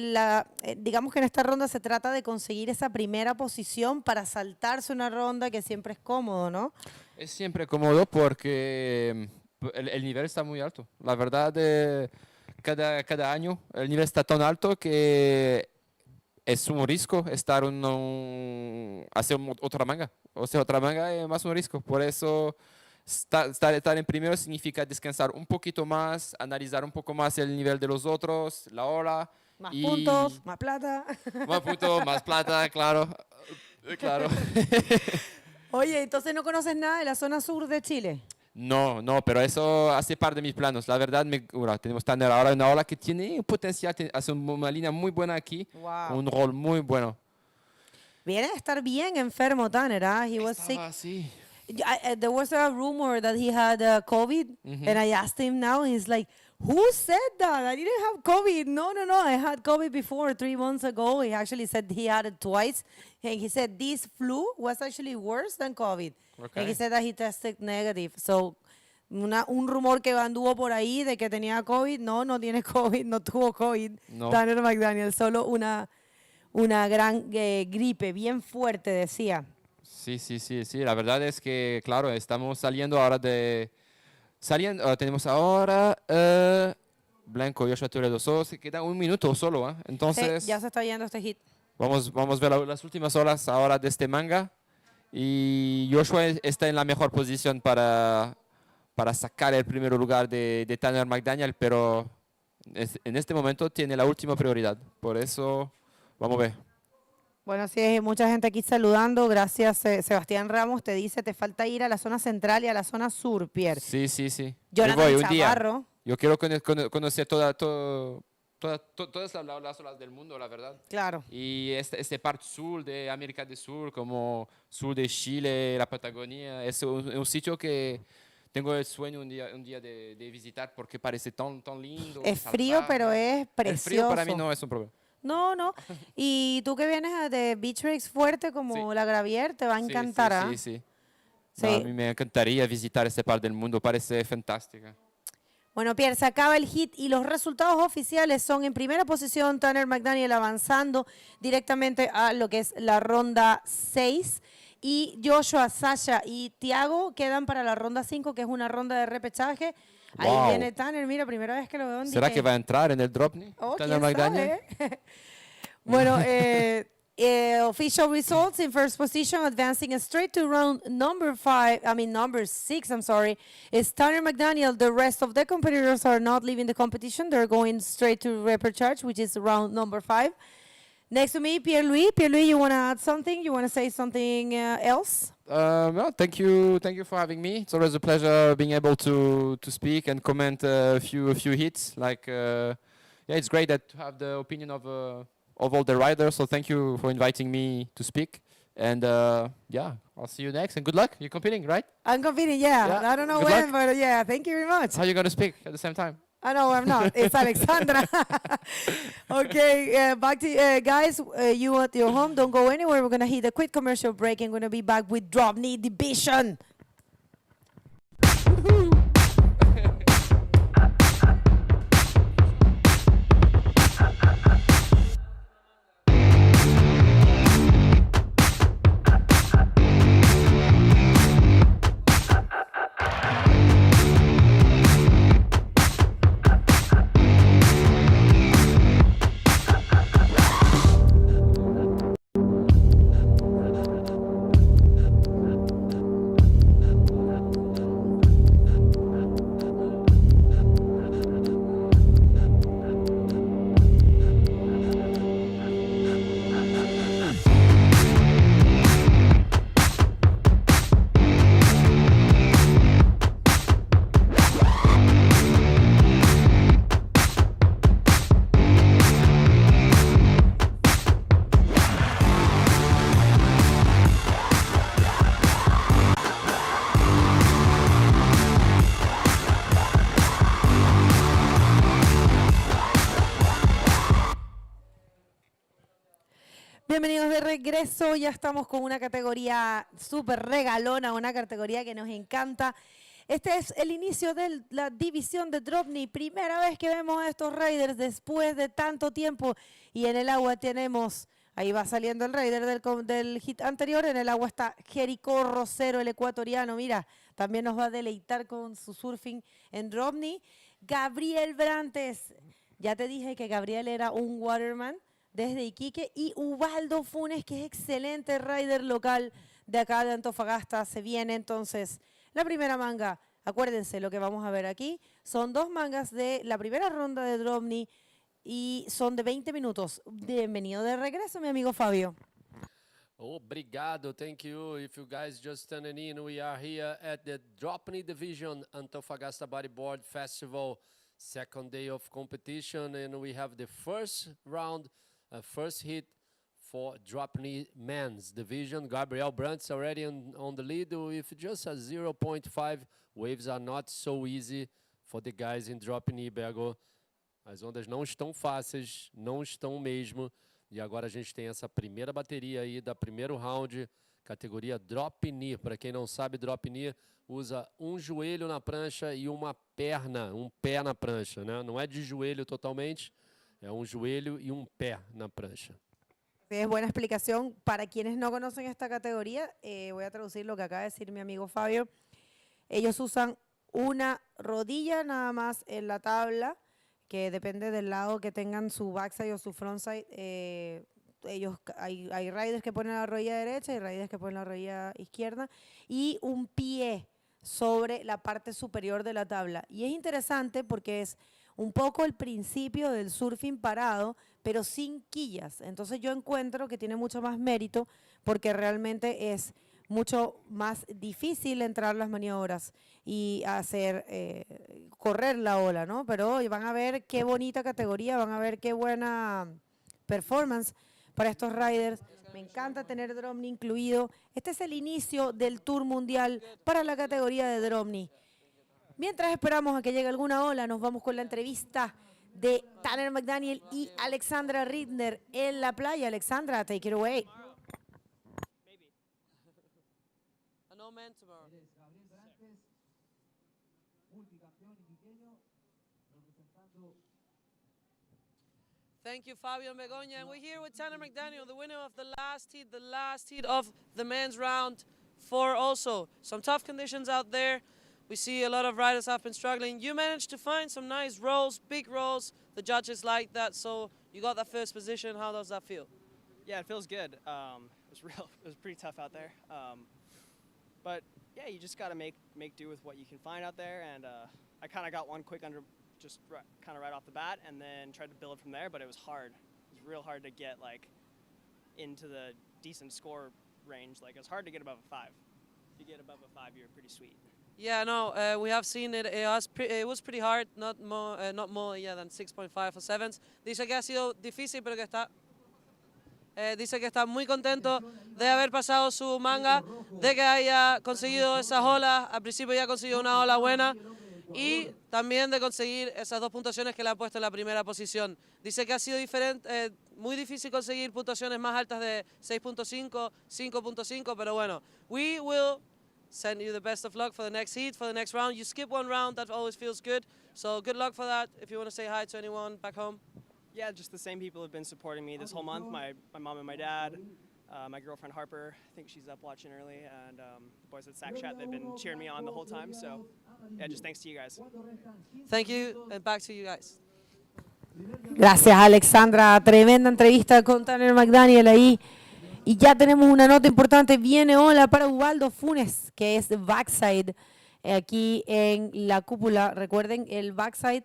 digamos que en esta ronda se trata de conseguir esa primera posición para saltarse una ronda, que siempre es cómodo, ¿no? Es siempre cómodo porque el nivel está muy alto. La verdad, cada año el nivel está tan alto que es un riesgo estar hacer otra manga. O sea, otra manga es más un riesgo. Por eso estar en primero significa descansar un poquito más, analizar un poco más el nivel de los otros, la hora. Más puntos, más plata. Más puntos, más plata, claro. Claro. Oye, entonces no conoces nada de la zona sur de Chile. No, pero eso hace parte de mis planos. La verdad, tenemos Tanner ahora una ola que tiene un potencial, hace una línea muy buena aquí, un rol muy bueno. Viene a estar bien enfermo Tanner, ¿ah? He was sick. Sí. There was a rumor that he had COVID, and I asked him now, and he's like, who said that? I didn't have COVID. No, I had COVID before, 3 months ago. He actually said he had it twice, and he said this flu was actually worse than COVID. Okay. And he said that he tested negative. So, un rumor que anduvo por ahí de que tenía COVID. No tiene COVID, no tuvo COVID. No. Tanner McDaniel, solo una gran gripe, bien fuerte, decía. Sí. La verdad es que, claro, estamos saliendo ahora tenemos ahora Blanco, Joshua Toledo. Solo se queda un minuto solo, ¿eh? Entonces, Sí, ya se está yendo este hit. vamos a ver las últimas horas ahora de este manga. Y Joshua está en la mejor posición para sacar el primer lugar de Tanner McDaniel, pero en este momento tiene la última prioridad. Por eso, vamos a ver. Bueno, sí, hay mucha gente aquí saludando. Gracias, Sebastián Ramos. Te dice, te falta ir a la zona central y a la zona sur, Pierre. Sí. Jonathan Yo voy un día. Chavarro. Yo quiero conocer todas las olas del mundo, la verdad. Claro. Y este parte sur de América del Sur, como sur de Chile, la Patagonia, es un sitio que tengo el sueño un día de visitar porque parece tan lindo. Es frío, pero es precioso. El frío para mí no es un problema. No. Y tú que vienes de beach breaks fuerte como la Gravier, te va a encantar, ¿ah? Sí. No, a mí me encantaría visitar esta parte del mundo, parece fantástica. Bueno, Pierre, se acaba el hit y los resultados oficiales son en primera posición Tanner McDaniel avanzando directamente a lo que es la ronda 6 y Joshua, Sasha y Thiago quedan para la ronda 5, que es una ronda de repechaje. Wow. Ahí viene Tanner, mira, primera vez que lo veo en ¿Será que va a entrar en el DROPKNEE? Tanner McDaniel. Bueno, official results in first position, advancing straight to round number 6, is Tanner McDaniel. The rest of the competitors are not leaving the competition. They're going straight to repechage, which is round number 5. Next to me, Pierre-Louis. Pierre-Louis, you want to add something? You want to say something else? No, thank you for having me. It's always a pleasure being able to speak and comment a few hits. It's great to have the opinion of all the riders. So thank you for inviting me to speak. And I'll see you next. And good luck. You're competing, right? I'm competing, yeah. I don't know Good when, luck. but yeah, thank you very much. How are you going to speak at the same time? No, I'm not. It's Alexandra. Okay, back to guys. You at your home, don't go anywhere. We're going to hit a quick commercial break and we're going to be back with DROPKNEE Division. Bienvenidos de regreso, ya estamos con una categoría súper regalona, una categoría que nos encanta. Este es el inicio de la división de DROPKNEE, primera vez que vemos a estos riders después de tanto tiempo. Y en el agua tenemos, ahí va saliendo el rider del hit anterior, en el agua está Jerico Rosero, el ecuatoriano, mira, también nos va a deleitar con su surfing en DROPKNEE. Gabriel Brantes, ya te dije que Gabriel era un waterman desde Iquique, y Ubaldo Funes, que es excelente rider local de acá de Antofagasta, se viene entonces la primera manga. Acuérdense, lo que vamos a ver aquí son 2 mangas de la primera ronda de DROPKNEE y son de 20 minutos. Bienvenido de regreso, mi amigo Fabio. Obrigado, thank you. If you guys just tuning in, we are here at the DROPKNEE Division Antofagasta Bodyboard Festival, second day of competition, and we have the first round, first hit for DROPKNEE Men's Division. Gabriel Brantes already on the lead with just a 0.5. Waves are not so easy for the guys in DROPKNEE, Bego. As ondas não estão fáceis, não estão mesmo. E agora a gente tem essa primeira bateria aí da primeiro round, categoria DROPKNEE. Para quem não sabe, DROPKNEE usa um joelho na prancha e uma perna, um pé na prancha, né? Não é de joelho totalmente, é um joelho y un pé na prancha. Es buena explicación. Para quienes no conocen esta categoría, voy a traducir lo que acaba de decir mi amigo Fabio. Ellos usan una rodilla nada más en la tabla, que depende del lado que tengan su backside o su frontside. Hay riders que ponen la rodilla derecha y riders que ponen la rodilla izquierda, y un pie sobre la parte superior de la tabla. Y es interesante porque es un poco el principio del surfing parado, pero sin quillas. Entonces yo encuentro que tiene mucho más mérito porque realmente es mucho más difícil entrar las maniobras y hacer correr la ola, ¿no? Pero hoy van a ver qué bonita categoría, van a ver qué buena performance para estos riders. Me encanta tener DROPKNEE incluido. Este es el inicio del Tour Mundial para la categoría de DROPKNEE. Mientras esperamos a que llegue alguna ola, nos vamos con la entrevista de Tanner McDaniel y Alexandra Rittner en la playa. Alexandra, take it away. Thank you, Fabio and Begoña. And we're here with Tanner McDaniel, the winner of the last heat of the men's round 4 also. Some tough conditions out there. We see a lot of riders have been struggling. You managed to find some nice rolls, big rolls. The judges like that, so you got that first position. How does that feel? Yeah, it feels good. It was pretty tough out there. But yeah, you just got to make do with what you can find out there. And I kind of got one quick under, just kind of right off the bat, and then tried to build from there. But it was hard. It was real hard to get like into the decent score range. Like, it's hard to get above a 5. If you get above a 5, you're pretty sweet. Yeah, no, we have seen it. It was pretty hard, not more than 6.5 or 7s. Dice que ha sido difícil, pero que está. Dice que está muy contento de haber pasado su manga, de que haya conseguido esas olas. Al principio ya consiguió una ola buena y también de conseguir esas 2 puntuaciones que le han puesto en la primera posición. Dice que ha sido muy difícil conseguir puntuaciones más altas de 6.5, 5.5, pero bueno, we will send you the best of luck for the next heat, for the next round. You skip one round, that always feels good. So good luck for that. If you want to say hi to anyone back home. Yeah, just the same people have been supporting me this whole month. My mom and my dad, my girlfriend Harper, I think she's up watching early, and the boys at Sack Chat, they've been cheering me on the whole time. So yeah, just thanks to you guys. Thank you, and back to you guys. Gracias, Alexandra. Tremenda entrevista con Tanner McDaniel ahí. Y ya tenemos una nota importante. Viene ola para Ubaldo Funes, que es backside aquí en la cúpula. Recuerden, el backside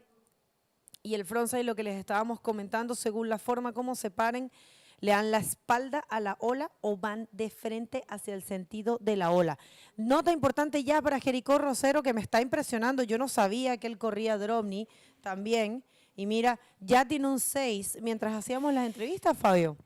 y el frontside, lo que les estábamos comentando, según la forma como se paren, le dan la espalda a la ola o van de frente hacia el sentido de la ola. Nota importante ya para Jerico Rosero, que me está impresionando. Yo no sabía que él corría DROPKNEE también. Y mira, ya tiene un 6 mientras hacíamos las entrevistas, Fabio.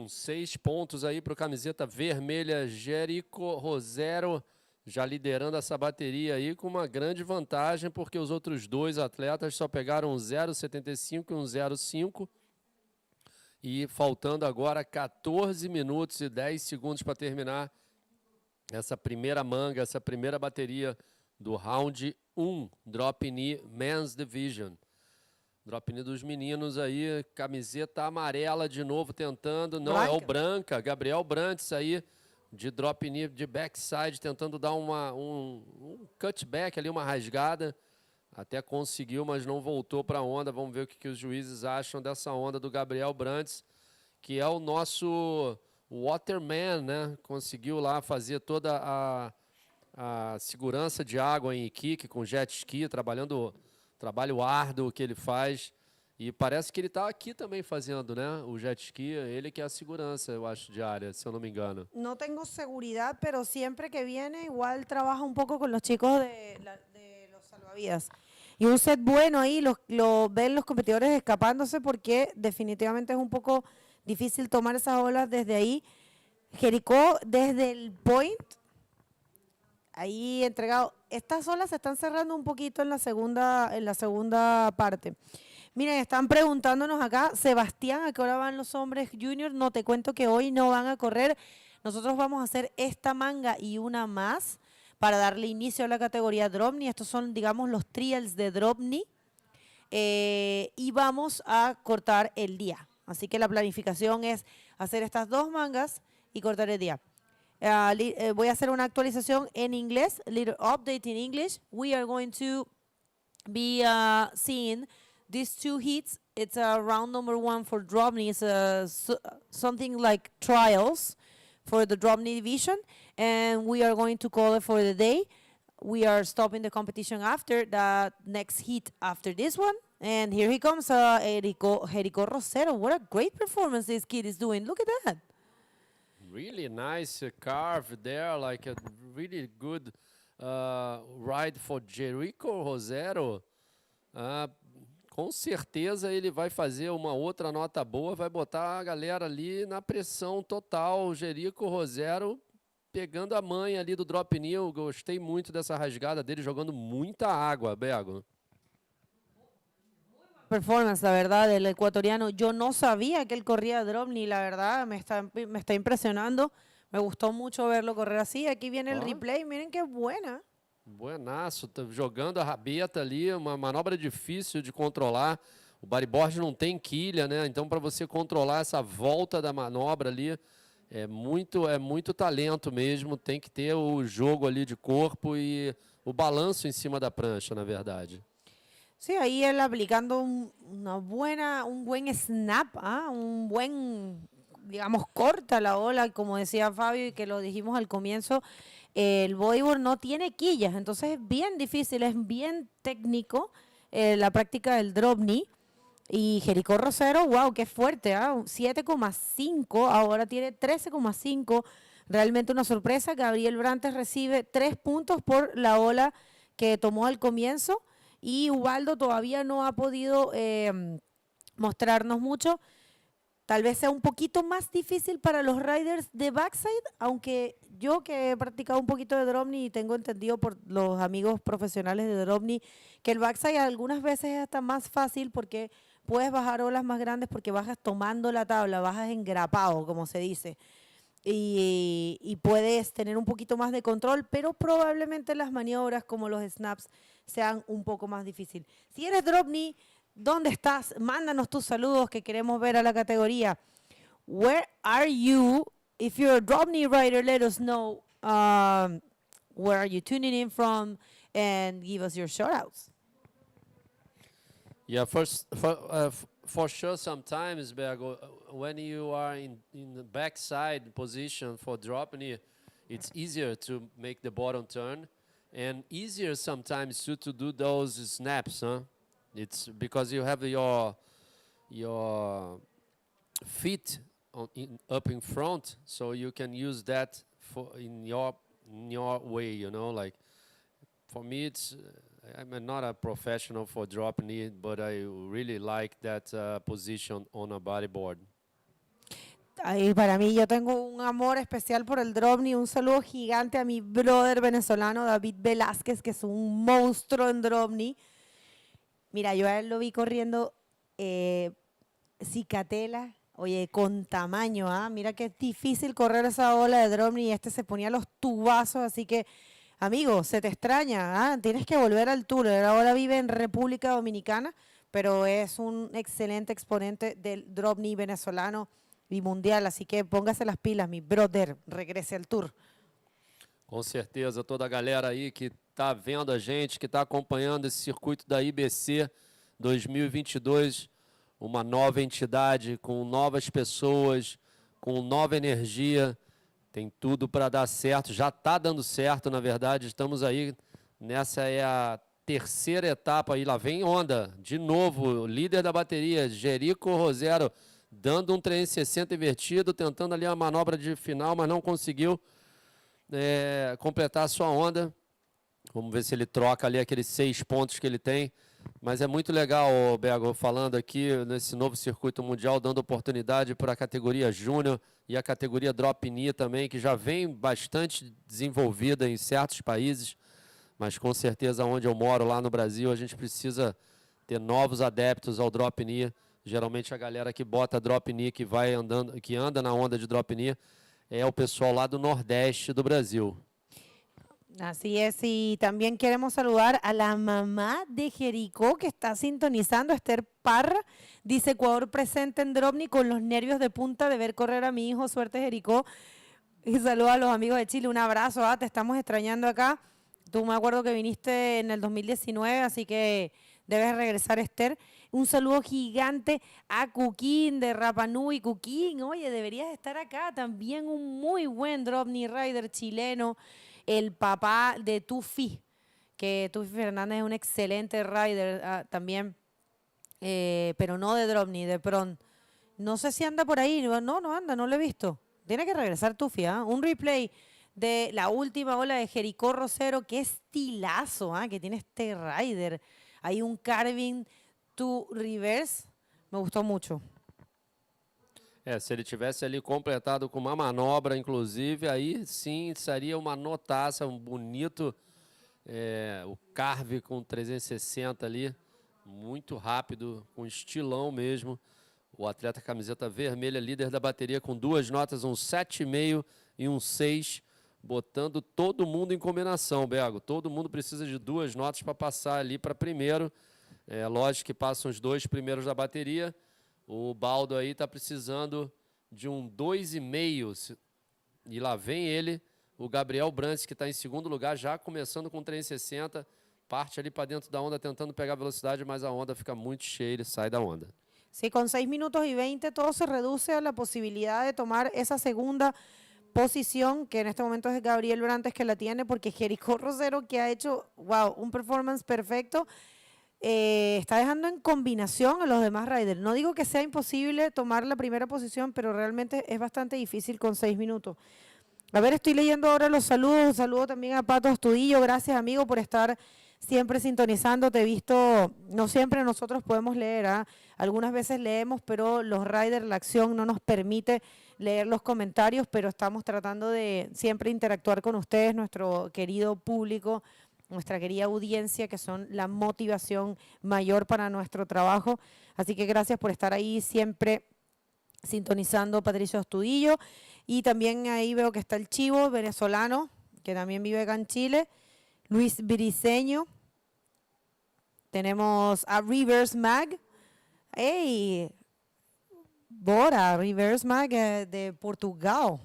6 pontos aí para o camiseta vermelha, Jerico Rosero, já liderando essa bateria aí com uma grande vantagem, porque os outros 2 atletas só pegaram um 0,75 e um 0,5. E faltando agora 14 minutos e 10 segundos para terminar essa primeira manga, essa primeira bateria do round 1, Drop Knee Men's Division. Drop Knee dos meninos aí, camiseta amarela de novo tentando, não, é o branca, Gabriel Brantes aí, de drop knee, de backside, tentando dar um cutback ali, uma rasgada. Até conseguiu, mas não voltou para a onda. Vamos ver o que os juízes acham dessa onda do Gabriel Brantes, que é o nosso waterman, né? Conseguiu lá fazer toda a segurança de água em kick com jet ski, trabalho árduo que ele faz. E parece que ele está aqui também fazendo, né? O jet ski, ele que é a segurança, eu acho, de área, se eu não me engano. No tengo seguridad, pero siempre que viene igual trabaja un poco con los chicos de los salvavidas. Y un set bueno ahí, lo ven los competidores escapándose porque definitivamente es un poco difícil tomar esas olas desde ahí. Jericó desde el point, ahí entregado. Estas olas se están cerrando un poquito en la segunda parte. Miren, están preguntándonos acá, Sebastián, ¿a qué hora van los hombres juniors? No, te cuento que hoy no van a correr. Nosotros vamos a hacer esta manga y una más para darle inicio a la categoría DROPKNEE. Estos son, digamos, los trials de DROPKNEE. Y vamos a cortar el día. Así que la planificación es hacer estas dos mangas y cortar el día. Voy a hacer una actualización en inglés, little update in English. We are going to be seeing these two heats. It's round number 1 for DROPKNEE. It's something like trials for the DROPKNEE division, and we are going to call it for the day. We are stopping the competition after the next heat after this one. And here he comes, Jerico Rosero. What a great performance this kid is doing. Look at that. Really nice carve there, like a really good ride for Jerico Rosero. Com certeza ele vai fazer uma outra nota boa, vai botar a galera ali na pressão total. O Jerico Rosero pegando a manha ali do drop knee. Eu gostei muito dessa rasgada dele, jogando muita água, Bego. Performance, la verdad, del ecuatoriano. Yo no sabía que él corría DROPKNEE, la verdad, me está impresionando. Me gustó mucho verlo correr así. Aquí viene el replay, miren qué buena. Buenaço, tá jogando a rabeta ali, uma manobra difícil de controlar. O bodyboard não tem quilha, né? Então, para você controlar essa volta da manobra ali, é muito talento mesmo. Tem que ter o jogo ali de corpo e o balanço em cima da prancha, na verdade. Sí, ahí él aplicando un buen snap, digamos, corta la ola, como decía Fabio y que lo dijimos al comienzo. El bodyboard no tiene quillas, entonces es bien difícil, es bien técnico la práctica del DROPKNEE. Y Jerico Rosero, wow, qué fuerte, 7,5, ahora tiene 13,5. Realmente una sorpresa. Gabriel Brantes recibe 3 puntos por la ola que tomó al comienzo. Y Ubaldo todavía no ha podido mostrarnos mucho. Tal vez sea un poquito más difícil para los riders de backside, aunque yo que he practicado un poquito de DROPKNEE y tengo entendido por los amigos profesionales de DROPKNEE que el backside algunas veces es hasta más fácil porque puedes bajar olas más grandes porque bajas tomando la tabla, bajas engrapado, como se dice. Y puedes tener un poquito más de control, pero probablemente las maniobras como los snaps sean un poco más difíciles. Si eres DROPKNEE, ¿dónde estás? Mándanos tus saludos que queremos ver a la categoría. Where are you? If you're a DROPKNEE rider, let us know where are you tuning in from and give us your shoutouts. Yeah, for sure sometimes, Bergo, when you are in the backside position for DROPKNEE, it's easier to make the bottom turn and easier sometimes to do those snaps, huh? It's because you have your feet up in front, so you can use that in your way, you know. Like for me, it's I'm not a professional for DROPKNEE, but I really like that position on a bodyboard. Ay, para mí, yo tengo un amor especial por el DROPKNEE. Un saludo gigante a mi brother venezolano David Velázquez, que es un monstruo en DROPKNEE. Mira, yo a él lo vi corriendo Cicatela, Oye, con tamaño, ¿ah? Mira que es difícil correr esa ola de DROPKNEE y este se ponía los tubazos, así que, amigo, se te extraña, ¿ah? Tienes que volver al tour. Él ahora vive en República Dominicana, pero es un excelente exponente del DROPKNEE venezolano y mundial, así que póngase las pilas, mi brother, regrese al tour. Com certeza, toda a galera aí que está vendo a gente, que está acompanhando esse circuito da IBC 2022, uma nova entidade com novas pessoas, com nova energia, tem tudo para dar certo, já está dando certo, na verdade, estamos aí, nessa é a terceira etapa aí, lá vem onda, de novo, líder da bateria, Jerico Rosero, dando um 360 invertido, tentando ali a manobra de final, mas não conseguiu completar a sua onda. Vamos ver se ele troca ali aqueles 6 pontos que ele tem. Mas é muito legal, Bego, falando aqui nesse novo circuito mundial, dando oportunidade para a categoria Júnior e a categoria DROPKNEE também, que já vem bastante desenvolvida em certos países, mas com certeza onde eu moro, lá no Brasil, a gente precisa ter novos adeptos ao DROPKNEE. Geralmente a galera que bota DROPKNEE, que anda na onda de DROPKNEE, é o pessoal lá do Nordeste do Brasil. Así es, y también queremos saludar a la mamá de Jericó que está sintonizando, Esther Parra, dice Ecuador presente en DROPKNEE con los nervios de punta de ver correr a mi hijo, suerte Jericó, y saluda a los amigos de Chile, un abrazo, te estamos extrañando acá, tú me acuerdo que viniste en el 2019, así que debes regresar, Esther. Un saludo gigante a Cuquín de Rapa Nui. Cuquín, oye, deberías estar acá, también un muy buen DROPKNEE rider chileno, el papá de Tufi, que Tufi Fernández es un excelente rider también, pero no de DROPKNEE, de Pron. No sé si anda por ahí, no anda, no lo he visto. Tiene que regresar Tufi, un replay de la última ola de Jericó Rosero, qué estilazo que tiene este rider. Hay un carving to reverse, me gustó mucho. Se ele tivesse ali completado com uma manobra, inclusive, aí sim seria uma notaça, um bonito, o carve com 360 ali, muito rápido, com estilão mesmo. O atleta camiseta vermelha, líder da bateria, com 2 notas, um 7,5 e um 6, botando todo mundo em combinação, Bego. Todo mundo precisa de 2 notas para passar ali para primeiro. Lógico que passam os 2 primeiros da bateria. O Baldo aí está precisando de um 2,5. E lá vem ele, o Gabriel Brantes, que está em segundo lugar, já começando com 360. Parte ali para dentro da onda, tentando pegar velocidade, mas a onda fica muito cheia, ele sai da onda. Sí, con 6 minutos y 20 todo se reduce a la posibilidad de tomar esa segunda posición, que en este momento es Gabriel Brantes que la tiene, porque Jericó Rosero, que ha hecho, wow, un performance perfecto, está dejando en combinación a los demás riders. No digo que sea imposible tomar la primera posición, pero realmente es bastante difícil con 6 minutos. A ver, estoy leyendo ahora los saludos. Un saludo también a Pato Astudillo. Gracias, amigo, por estar siempre sintonizando. Te he visto, no siempre nosotros podemos leer, algunas veces leemos, pero los riders, la acción no nos permite leer los comentarios, pero estamos tratando de siempre interactuar con ustedes, nuestro querido público, nuestra querida audiencia, que son la motivación mayor para nuestro trabajo. Así que gracias por estar ahí siempre sintonizando, Patricio Astudillo. Y también ahí veo que está el Chivo venezolano, que también vive acá en Chile, Luis Briceño. Tenemos a Reverse Mag. ¡Hey! Bora, Reverse Mag de Portugal.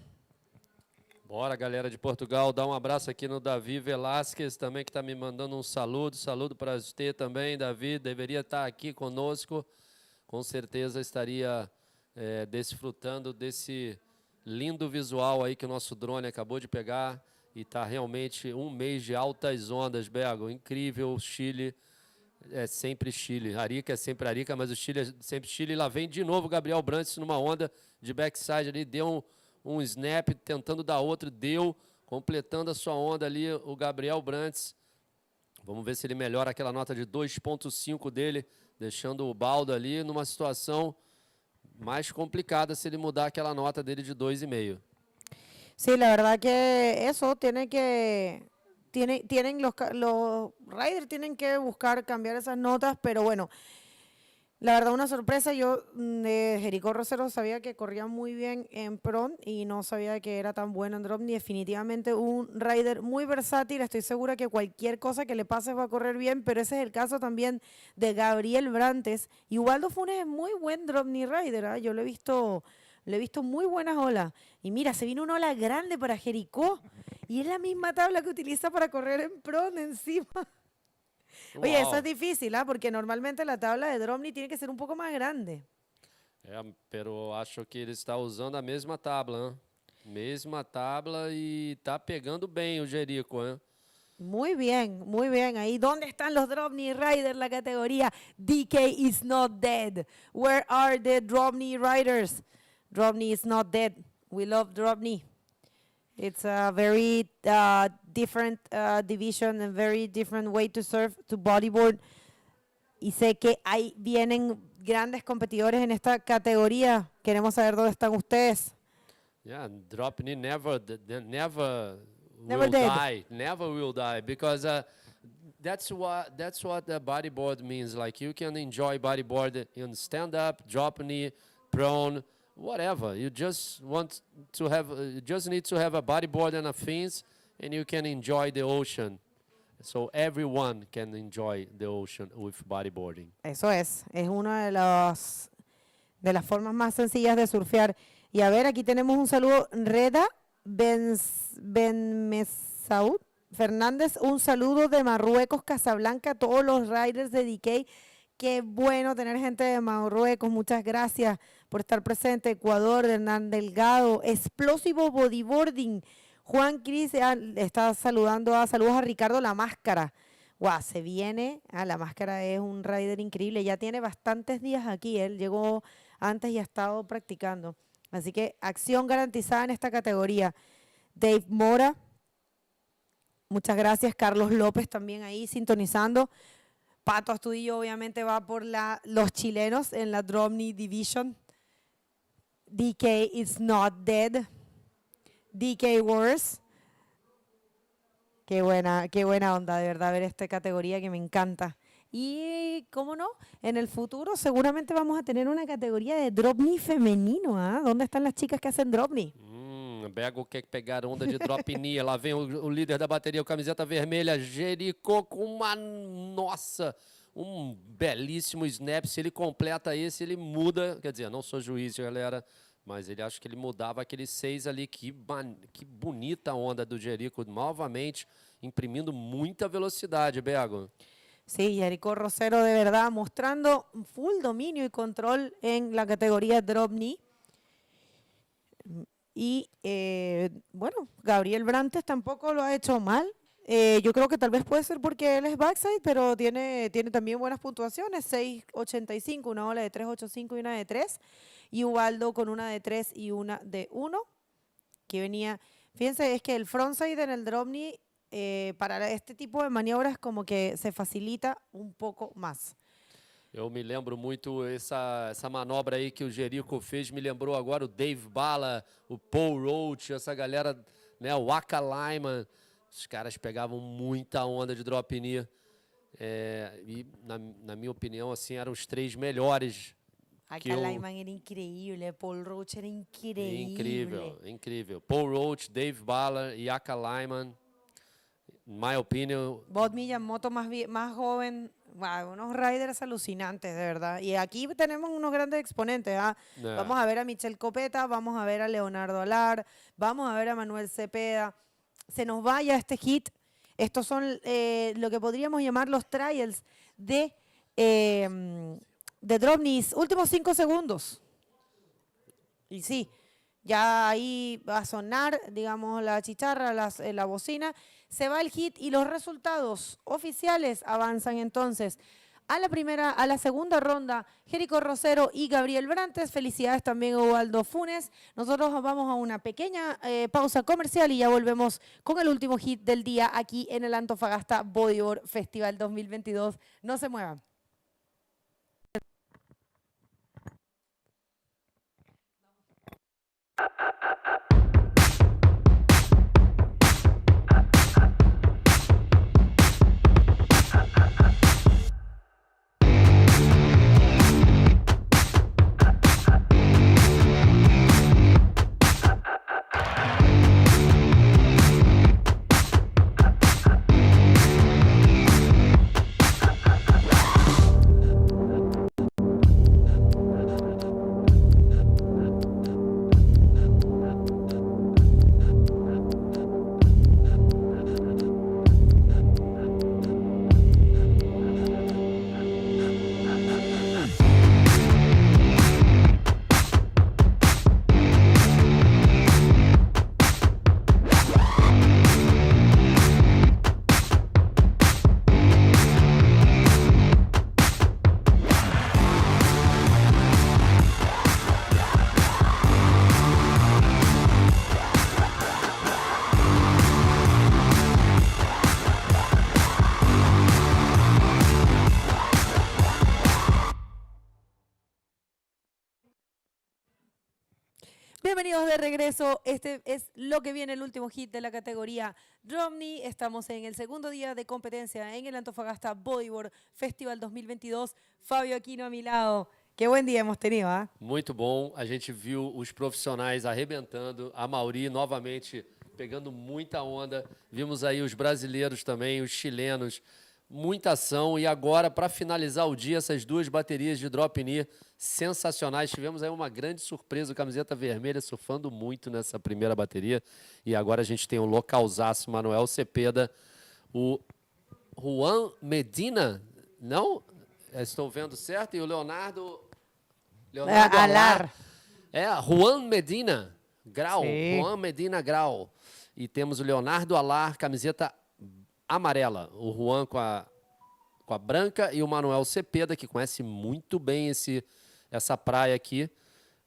Bora, galera de Portugal, dá um abraço aqui no Davi Velasquez também, que está me mandando um saludo. Saludo para você também, Davi. Deveria estar aqui conosco. Com certeza estaria desfrutando desse lindo visual aí que o nosso drone acabou de pegar. E está realmente um mês de altas ondas, Bego. Incrível, Chile. É sempre Chile. Arica é sempre Arica, mas o Chile é sempre Chile. E lá vem de novo o Gabriel Brantes numa onda de backside ali. Deu um snap, tentando dar outro. Deu, completando a sua onda ali, o Gabriel Brantes. Vamos ver se ele melhora aquela nota de 2,5 dele, deixando o Baldo ali numa situação mais complicada se ele mudar aquela nota dele de 2,5. Sí, la verdad que eso tienen los riders tienen que buscar cambiar esas notas, pero bueno, La verdad, una sorpresa. Yo de Jericó Rosero sabía que corría muy bien en Pron y no sabía que era tan bueno en DROPKNEE. Definitivamente un rider muy versátil. Estoy segura que cualquier cosa que le pase va a correr bien, pero ese es el caso también de Gabriel Brantes. Y Ubaldo Funes es muy buen DROPKNEE rider. ¿Ah? Yo lo he visto muy buenas olas. Y mira, se vino una ola grande para Jericó y es la misma tabla que utiliza para correr en Pron encima. Oye, eso es difícil, ¿ah? Porque normalmente la tabla de DROPKNEE tiene que ser un poco más grande. Pero acho que ele está usando a mesma tabla, né? Mesma tabla e tá pegando bem o Jerico, né? Muy bien, muy bien. Ahí, ¿dónde están los DROPKNEE riders? La categoría DK is not dead. Where are the DROPKNEE riders? DROPKNEE is not dead. We love DROPKNEE. It's a very different division and very different way to surf, to bodyboard. Y sé que ahí vienen grandes competidores en esta categoría. Queremos saber dónde están ustedes. Yeah, DROPKNEE never Never will dead. die. Never will die because that's what the bodyboard means. Like you can enjoy bodyboard in stand up, DROPKNEE, prone, whatever. You just need to have a bodyboard and a fins, and you can enjoy the ocean. So everyone can enjoy the ocean with bodyboarding. Eso es una de las formas más sencillas de surfear. Y a ver, aquí tenemos un saludo, Reda Benmesaud Fernández, un saludo de Marruecos, Casablanca, a todos los riders de DK. Qué bueno tener gente de Marruecos, muchas gracias por estar presente. Ecuador, Hernán Delgado, Explosivo Bodyboarding, Juan Cris está saludos a Ricardo La Máscara. Wow, se viene, La Máscara es un rider increíble, ya tiene bastantes días aquí, él llegó antes y ha estado practicando. Así que acción garantizada en esta categoría. Dave Mora, muchas gracias. Carlos López también ahí sintonizando. Pato Astudillo obviamente va por los chilenos en la DROPKNEE Division. DK is not dead. DK Wars. Qué buena onda, de verdad, ver esta categoría que me encanta. Y, ¿cómo no? En el futuro seguramente vamos a tener una categoría de DROPKNEE femenino. ¿Ah? ¿Dónde están las chicas que hacen DROPKNEE? Bego quer pegar onda de DROPKNEE. Lá vem o líder da bateria, o camiseta vermelha, Jerico, com uma, nossa, belíssimo snap. Se ele completa esse, ele muda. Quer dizer, não sou juiz, galera, mas ele acho que ele mudava aquele 6 ali. Que bonita a onda do Jerico, novamente imprimindo muita velocidade, Bego. Sí, Jerico Rosero de verdad mostrando full dominio y control en la categoría DROPKNEE. Y bueno, Gabriel Brantes tampoco lo ha hecho mal. Yo creo que tal vez puede ser porque él es backside, pero tiene también buenas puntuaciones. 6.85, una ola de 3.85 y una de 3. Y Ubaldo con una de 3 y una de 1. Que venía, fíjense, es que el frontside en el DROPKNEE para este tipo de maniobras como que se facilita un poco más. Eu me lembro muito essa manobra aí que o Jerico fez, me lembrou agora o Dave Bala, o Paul Roach, essa galera, né, o Aka Lyman, os caras pegavam muita onda de DROPKNEE. E na minha opinião, assim, eram os 3 melhores. Aka Lyman era increíble, Paul Roach era increíble. Incrível. Paul Roach, Dave Bala e Aka Lyman. In my opinion. Bob Miyamoto más joven, wow, unos riders alucinantes, de verdad. Y aquí tenemos unos grandes exponentes. ¿Ah? Yeah. Vamos a ver a Michel Copeta, vamos a ver a Leonardo Alar, vamos a ver a Manuel Cepeda. Se nos vaya este hit. Estos son lo que podríamos llamar los trials de DROPKNEE. Últimos 5 segundos. Y sí, ya ahí va a sonar, digamos, la chicharra, la bocina. Se va el hit y los resultados oficiales avanzan entonces a la segunda ronda. Jerico Rosero y Gabriel Brantes. Felicidades también a Ubaldo Funes. Nosotros vamos a una pequeña pausa comercial y ya volvemos con el último hit del día aquí en el Antofagasta Bodyboard Festival 2022. No se muevan. Bienvenidos de regreso. Este es lo que viene, el último hit de la categoría DROPKNEE. Estamos en el segundo día de competencia en el Antofagasta Bodyboard Festival 2022. Fábio Aquino a mi lado. Que buen dia hemos tenido, ¿ah? Muito bom. A gente viu os profissionais arrebentando. A Mauri novamente pegando muita onda. Vimos aí os brasileiros também, os chilenos. Muita ação. E agora, para finalizar o dia, essas duas baterias de DROPKNEE sensacionais. Tivemos aí uma grande surpresa, o camiseta vermelha surfando muito nessa primeira bateria. E agora a gente tem o localzaço, Manuel Cepeda, o Juan Medina, não? Estou vendo certo? E o Leonardo Alar. Juan Medina Grau. Sim. Juan Medina Grau. E temos o Leonardo Alar, camiseta amarela. O Juan com a branca e o Manuel Cepeda, que conhece muito bem essa praia aqui,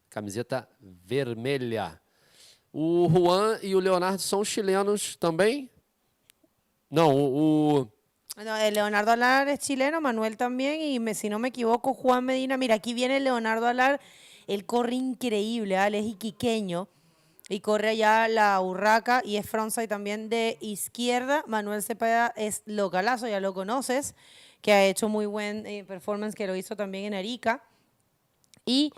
camiseta vermelha. O Juan e o Leonardo são chilenos também? Não, No, Leonardo Alar es chileno, Manuel también, y si no me equivoco, Juan Medina. Mira, aquí viene Leonardo Alar, él corre increíble, él es iquiqueño, y corre allá la Urraca, y es frontside también de izquierda. Manuel Cepeda es localazo, ya lo conoces, que ha hecho muy buen performance, que lo hizo también en Arica. Y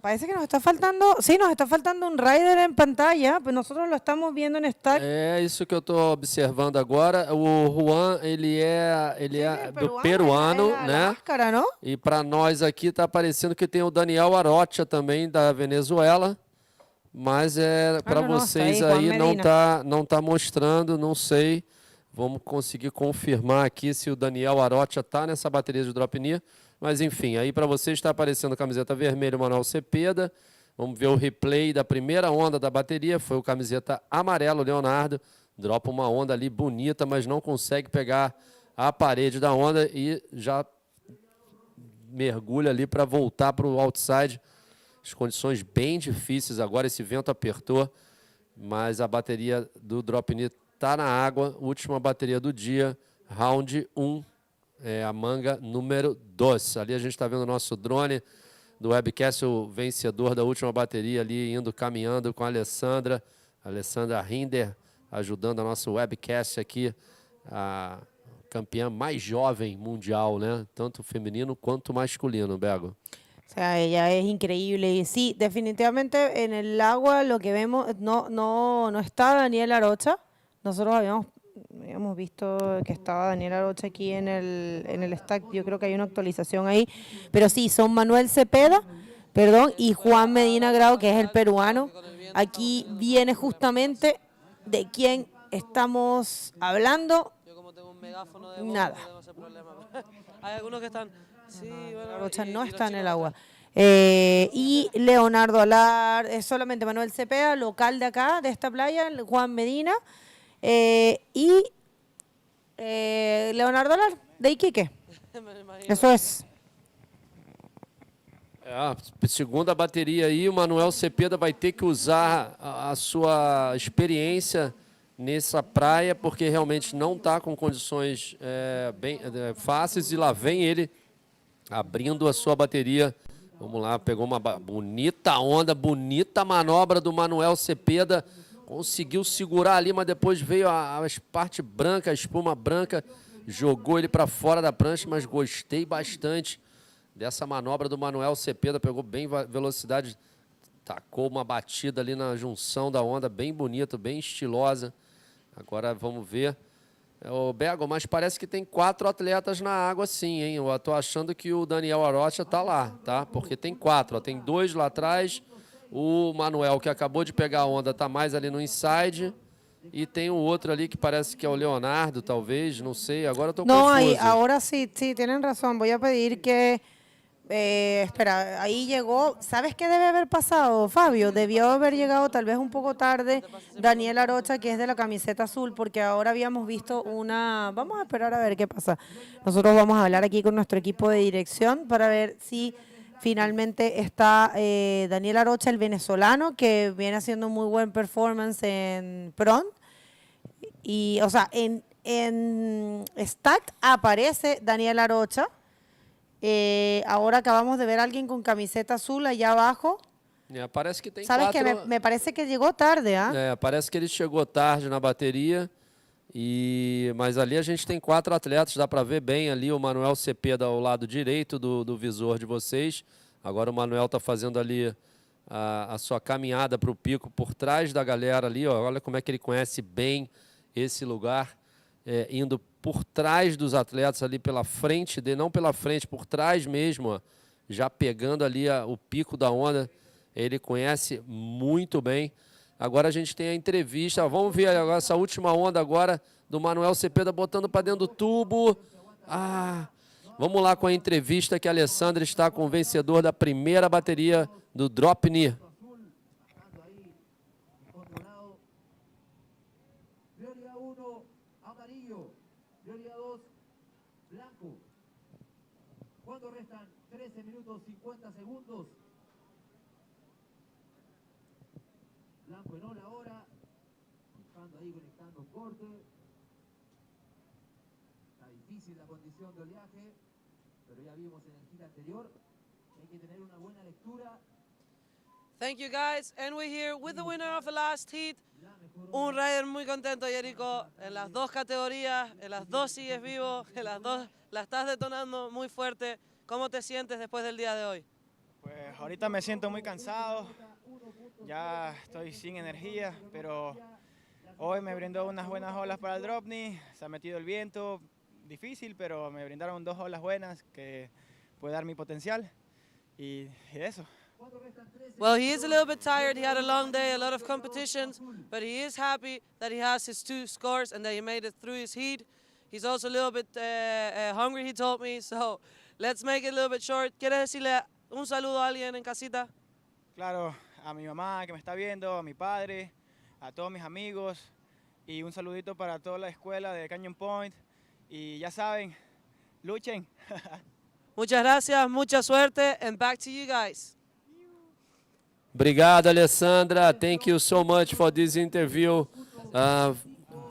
parece que nos está faltando, sí, nos está faltando un rider en pantalla, pero nosotros lo estamos viendo en stack. é isso que eu estou observando agora. O Juan, ele é do peruano, né? Máscara, ¿no? E para nós aqui está aparecendo que tem o Daniel Arocha também, da Venezuela. Mas para vocês tá aí, aí não tá mostrando, não sei. Vamos conseguir confirmar aqui se o Daniel Arocha está nessa bateria de DROPKNEE. Mas, enfim, aí para vocês está aparecendo camiseta vermelha, o Manuel Cepeda. Vamos ver o replay da primeira onda da bateria. Foi o camiseta amarelo, Leonardo. Dropa uma onda ali bonita, mas não consegue pegar a parede da onda e já mergulha ali para voltar para o outside. As condições bem difíceis agora, esse vento apertou, mas a bateria do DROPKNEE está na água. Última bateria do dia, round 1. A manga número 2. Ali a gente está vendo o nosso drone do webcast, o vencedor da última bateria ali, caminhando com a Alessandra Rinder, ajudando a nossa webcast aqui, a campeã mais jovem mundial, né? Tanto feminino quanto masculino, Bego. O sea, ella es increíble. Y sí, definitivamente en el agua lo que vemos, no está Daniel Arocha. Nosotros habíamos visto que estaba Daniel Arocha aquí en el stack. Yo creo que hay una actualización ahí. Pero sí, son Manuel Cepeda, y Juan Medina Grau, que es el peruano. Aquí viene justamente de quién estamos hablando. Yo como tengo un megáfono de voz, Nada. no tengo ese problema. Hay algunos que están... Sí, bueno, Arocha y no los está en chicos el no agua. están. Y Leonardo Alar, es solamente Manuel Cepeda, local de acá, de esta playa, Juan Medina. Y Leonardo Alar, de Iquique. Eso es. A segunda bateria aí, o Manuel Cepeda vai ter que usar a sua experiência nessa praia, porque realmente não está com condições bem fáceis, e lá vem ele abrindo a sua bateria. Vamos lá, pegou uma bonita onda, bonita manobra do Manuel Cepeda. Conseguiu segurar ali, mas depois veio a parte branca, a espuma branca, jogou ele para fora da prancha, mas gostei bastante dessa manobra do Manuel Cepeda. Pegou bem velocidade, tacou uma batida ali na junção da onda, bem bonita, bem estilosa. Agora vamos ver. Bego, mas parece que tem 4 atletas na água sim, hein? Eu estou achando que o Daniel Arocha está lá, tá? Porque tem 4, tem 2 lá atrás. O Manuel, que acabou de pegar a onda, está mais ali no inside. E tem o outro ali que parece que é o Leonardo, talvez, não sei. Agora eu estou confuso. No, ahora sí, tienen razón. Voy a pedir que... espera, ahí llegó. ¿Sabes qué debe haber pasado, Fabio? Debió haber llegado tal vez un poco tarde Daniel Arocha, que es de la camiseta azul, porque ahora habíamos visto una... Vamos a esperar a ver qué pasa. Nosotros vamos a hablar aquí con nuestro equipo de dirección para ver si... Finalmente está Daniel Arocha, el venezolano, que viene haciendo un muy buen performance en PRON. Y, o sea, en stack aparece Daniel Arocha, Ahora acabamos de ver a alguien con camiseta azul allá abajo. Parece que tem Sabes quatro... que me parece que llegó tarde, ¿ah? Parece que ele chegou tarde na bateria. Mas ali a gente tem 4 atletas, dá para ver bem ali o Manuel Cepeda ao lado direito do visor de vocês. Agora o Manuel está fazendo ali a sua caminhada para o pico por trás da galera ali. Ó. Olha como é que ele conhece bem esse lugar, indo por trás dos atletas ali pela frente, não pela frente, por trás mesmo, ó, já pegando ali o pico da onda. Ele conhece muito bem. Agora a gente tem a entrevista. Vamos ver agora essa última onda agora do Manuel Cepeda botando para dentro do tubo. Vamos lá com a entrevista que a Alessandra está com o vencedor da primeira bateria do DROPKNEE. Prioridad 1, amarillo. Prioridad 2, blanco. Cuando restan 13 minutos 50 segundos. Blanco en la hora. Buscando ahí, conectando corte. Está difícil la condición de oleaje, pero ya vimos en el hit anterior. Hay que tener una buena lectura. Thank you guys, and we're here with the winner of the last heat. Un rider muy contento, Jerico, en las 2 categorías, en las 2 sigues vivo, en las 2 la estás detonando muy fuerte. ¿Cómo te sientes después del día de hoy? Pues ahorita me siento muy cansado, ya estoy sin energía, pero hoy me brindó unas buenas olas para el DROPKNEE, se ha metido el viento, difícil, pero me brindaron 2 olas buenas que puede dar mi potencial y eso. Well, he is a little bit tired. He had a long day, a lot of competitions, but he is happy that he has his 2 scores and that he made it through his heat. He's also a little bit hungry, he told me, so let's make it a little bit short. ¿Quieres decirle un saludo a alguien en casita? Claro, a mi mamá que me está viendo, a mi padre, a todos mis amigos y un saludito para toda la escuela de Canyon Point y ya saben, luchen. Muchas gracias, mucha suerte, and back to you guys. Obrigado, Alessandra. Thank you so much for this interview.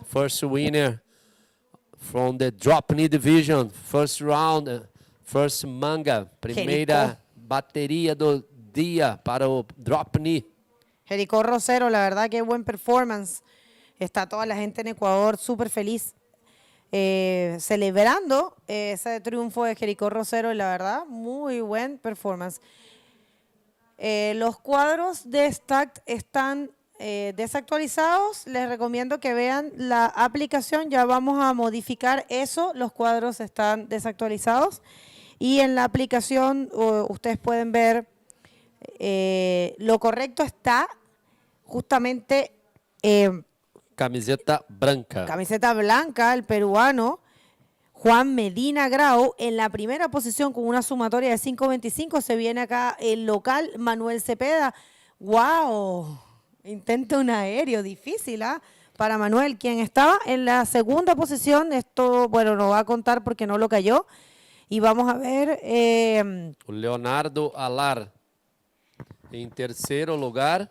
First winner from the DROPKNEE division. First round, first manga. Primeira bateria do dia para o DROPKNEE. Jericó Rosero, la verdad que buen performance. Está toda la gente en Ecuador súper feliz celebrando ese triunfo de Jericó Rosero y la verdad, muy buen performance. Los cuadros de Stacked están desactualizados. Les recomiendo que vean la aplicación. Ya vamos a modificar eso. Los cuadros están desactualizados. Y en la aplicación ustedes pueden ver lo correcto está justamente... camiseta branca. Camiseta blanca, el peruano Juan Medina Grau en la primera posición con una sumatoria de 5.25. Se viene acá el local Manuel Cepeda. ¡Wow! Intenta un aéreo difícil, ¿ah? Para Manuel, quien estaba en la segunda posición. Esto, bueno, no va a contar porque no lo cayó. Y vamos a ver... Leonardo Alar em terceiro lugar.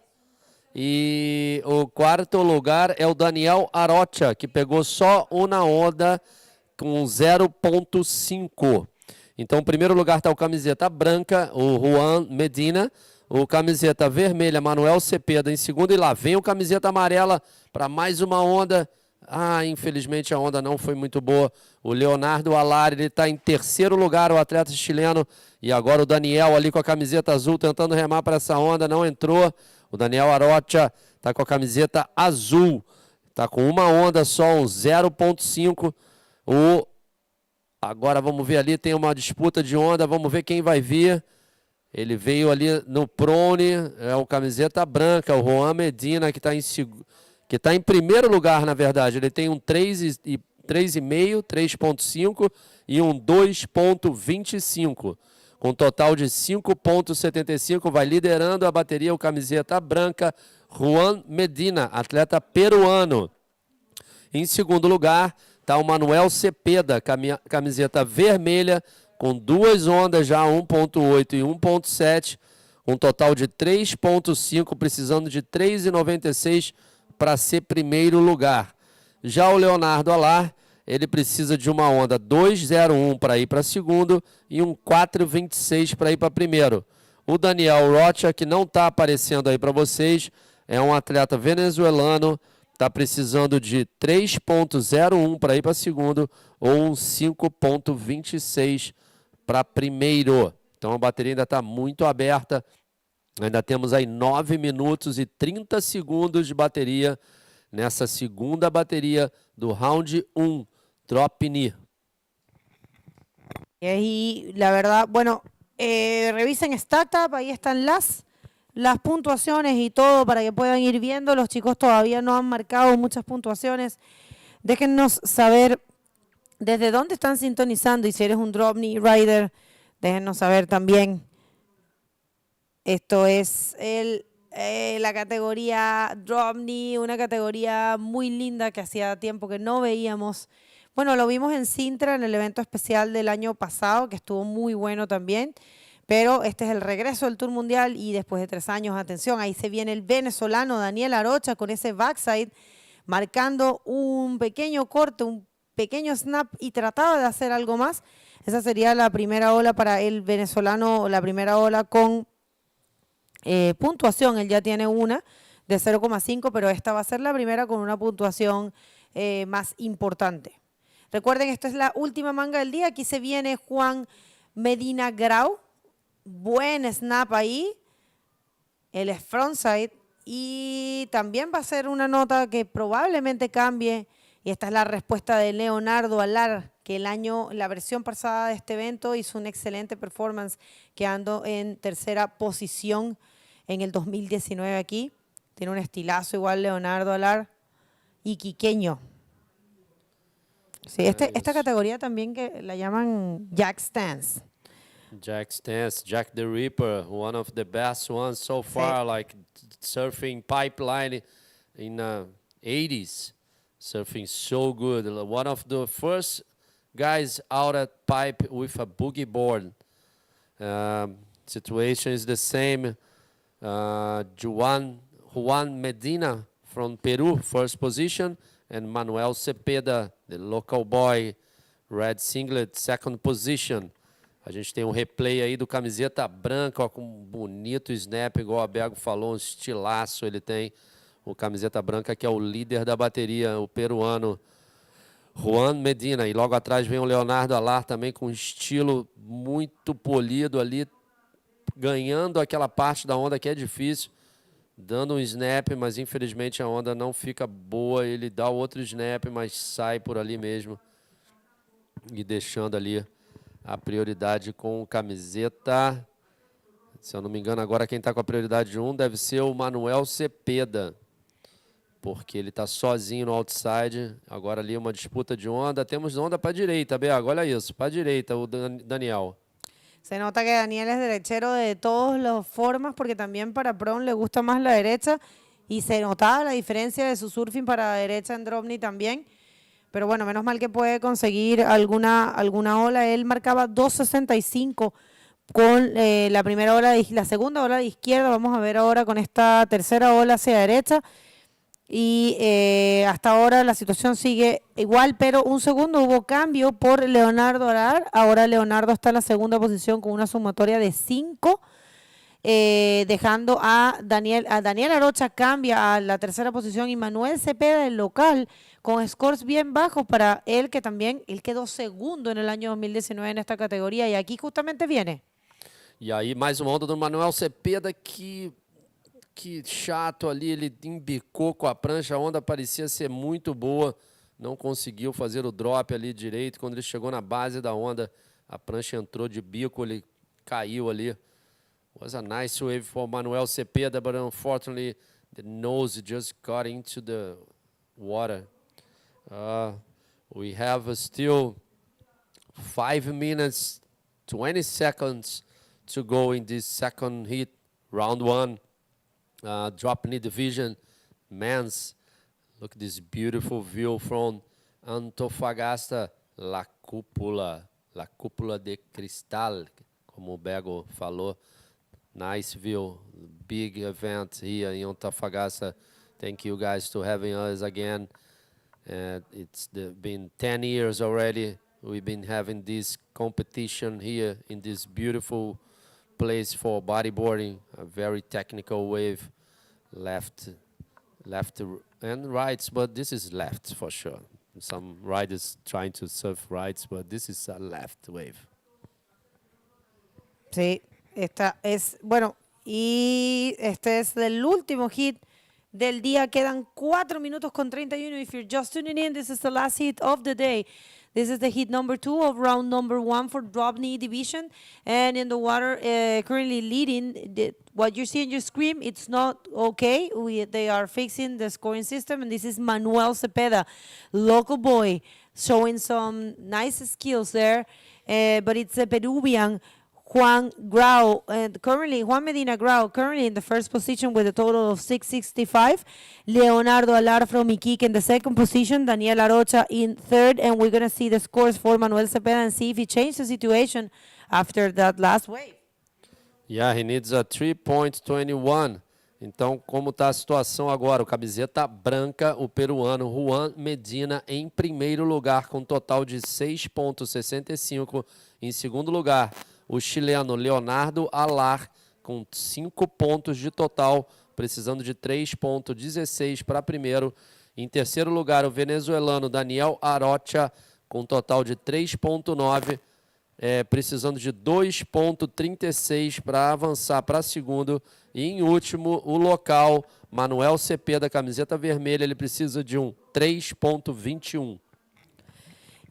E o quarto lugar é o Daniel Arocha, que pegou só uma onda com 0.5. Então, em primeiro lugar está o camiseta branca, o Juan Medina. O camiseta vermelha, Manuel Cepeda, em segundo. E lá vem o camiseta amarela para mais uma onda. Infelizmente a onda não foi muito boa. O Leonardo Alar, ele está em terceiro lugar, o atleta chileno. E agora o Daniel ali com a camiseta azul tentando remar para essa onda, não entrou. O Daniel Arocha está com a camiseta azul. Está com uma onda só, um 0.5. Agora vamos ver ali, tem uma disputa de onda. Vamos ver quem vai vir. Ele veio ali no prone, é o camiseta branca, o Juan Medina, que está em primeiro lugar, na verdade. Ele tem um 3,5, 3.5 e um 2.25. Com um total de 5.75, vai liderando a bateria o camiseta branca, Juan Medina, atleta peruano. Em segundo lugar, está o Manuel Cepeda, camiseta vermelha, com 2 ondas já, 1.8 e 1.7, um total de 3.5, precisando de 3,96 para ser primeiro lugar. Já o Leonardo Alar ele precisa de uma onda 2,01 para ir para segundo e um 4,26 para ir para primeiro. O Daniel Rocha, que não está aparecendo aí para vocês, é um atleta venezuelano, está precisando de 3,01 para ir para segundo ou um 5,26 para primeiro. Então a bateria ainda está muito aberta. Ainda temos aí 9 minutos e 30 segundos de bateria nessa segunda batería do round 1, DROPKNEE. Y la verdad, bueno, revisen Startup, ahí están las puntuaciones y todo para que puedan ir viendo. Los chicos todavía no han marcado muchas puntuaciones. Déjennos saber desde dónde están sintonizando y si eres un DROPKNEE rider, déjennos saber también. Esto es la categoría DROPKNEE, una categoría muy linda que hacía tiempo que no veíamos. Bueno, lo vimos en Sintra en el evento especial del año pasado, que estuvo muy bueno también, pero este es el regreso del Tour Mundial y después de 3 años, atención, ahí se viene el venezolano Daniel Arocha con ese backside, marcando un pequeño corte, un pequeño snap y trataba de hacer algo más. Esa sería la primera ola para el venezolano, la primera ola con puntuación. Él ya tiene una de 0,5, pero esta va a ser la primera con una puntuación más importante. Recuerden, esto es la última manga del día. Aquí se viene Juan Medina Grau. Buen snap ahí. Él es frontside. Y también va a ser una nota que probablemente cambie. Y esta es la respuesta de Leonardo Alar, que la versión pasada de este evento hizo una excelente performance, quedando en tercera posición en el 2019 aquí. Tiene un estilazo igual Leonardo Alar. Iquiqueño. Sí, esta categoría también que la llaman Jack Stance. Jack Stance, Jack the Ripper, one of the best ones so far, like surfing pipeline in 80s. Surfing so good. One of the first guys out at pipe with a boogie board. Situation is the same. Juan Medina from Peru, first position, and Manuel Cepeda, the local boy, red singlet, second position. A gente tem um replay aí do camiseta branca, ó, com um bonito snap, igual a Bego falou, um estilaço ele tem. O camiseta branca que é o líder da bateria, o peruano Juan Medina. E logo atrás vem o Leonardo Alar também com um estilo muito polido ali, ganhando aquela parte da onda que é difícil, dando um snap, mas infelizmente a onda não fica boa. Ele dá o outro snap, mas sai por ali mesmo e deixando ali a prioridade com camiseta. Se eu não me engano, agora quem está com a prioridade de 1 deve ser o Manuel Cepeda, porque ele está sozinho no outside. Agora ali uma disputa de onda. Temos onda para a direita, Bego, olha isso, para a direita, o Daniel. Se nota que Daniel es derechero de todas las formas, porque también para Pron le gusta más la derecha, y se notaba la diferencia de su surfing para la derecha en DROPKNEE también. Pero bueno, menos mal que puede conseguir alguna ola. Él marcaba 2.65 con la primera ola, la segunda ola de izquierda. Vamos a ver ahora con esta tercera ola hacia derecha. Y hasta ahora la situación sigue igual, pero un segundo hubo cambio por Leonardo Alar. Ahora Leonardo está en la segunda posición con una sumatoria de 5, dejando a Daniel Arocha cambia a la tercera posición y Manuel Cepeda, el local, con scores bien bajos para él, que también él quedó segundo en el año 2019 en esta categoría, y aquí justamente viene. E aí mais uma onda do Manuel Cepeda que chato ali, ele embicou com a prancha, a onda parecia ser muito boa, não conseguiu fazer o drop ali direito. Quando ele chegou na base da onda, a prancha entrou de bico, ele caiu ali. Was a nice wave for Manuel Cepeda, but unfortunately the nose just got into the water. We have still 5 minutes, 20 seconds to go in this second heat, round 1. DROPKNEE division, men's. Look at this beautiful view from Antofagasta, La Cúpula de Cristal, como o Bego falou. Nice view, big event here in Antofagasta. Thank you guys for having us again. And been 10 years already. We've been having this competition here in this beautiful place for bodyboarding, a very technical wave, left and rights, but this is left for sure. Some riders trying to surf rights, but this is a left wave. Sí, esta es, bueno, y este es el último hit del día. Quedan 4 minutos con 31. If you're just tuning in, this is the last hit of the day. This is the hit number 2 of round number 1 for DROPKNEE division. And in the water, currently leading, what you see on your screen, it's not okay. They are fixing the scoring system. And this is Manuel Cepeda, local boy, showing some nice skills there. But it's a Peruvian, Juan Medina Grau, currently in the first position with a total of 665. Leonardo Alar from Iquique in the second position. Daniel Arocha in third. And we're going to see the scores for Manuel Cepeda and see if he changed the situation after that last wave. Yeah, he needs a 3.21. Então, como está a situação agora? O camiseta branca, o peruano Juan Medina em primeiro lugar, com um total de 6.65. Em segundo lugar, o chileno Leonardo Alar, com 5 pontos de total, precisando de 3.16 para primeiro. Em terceiro lugar, o venezuelano Daniel Arocha, com um total de 3.9, precisando de 2.36 para avançar para segundo. E em último, o local, Manuel Cepeda, camiseta vermelha, ele precisa de um 3.21.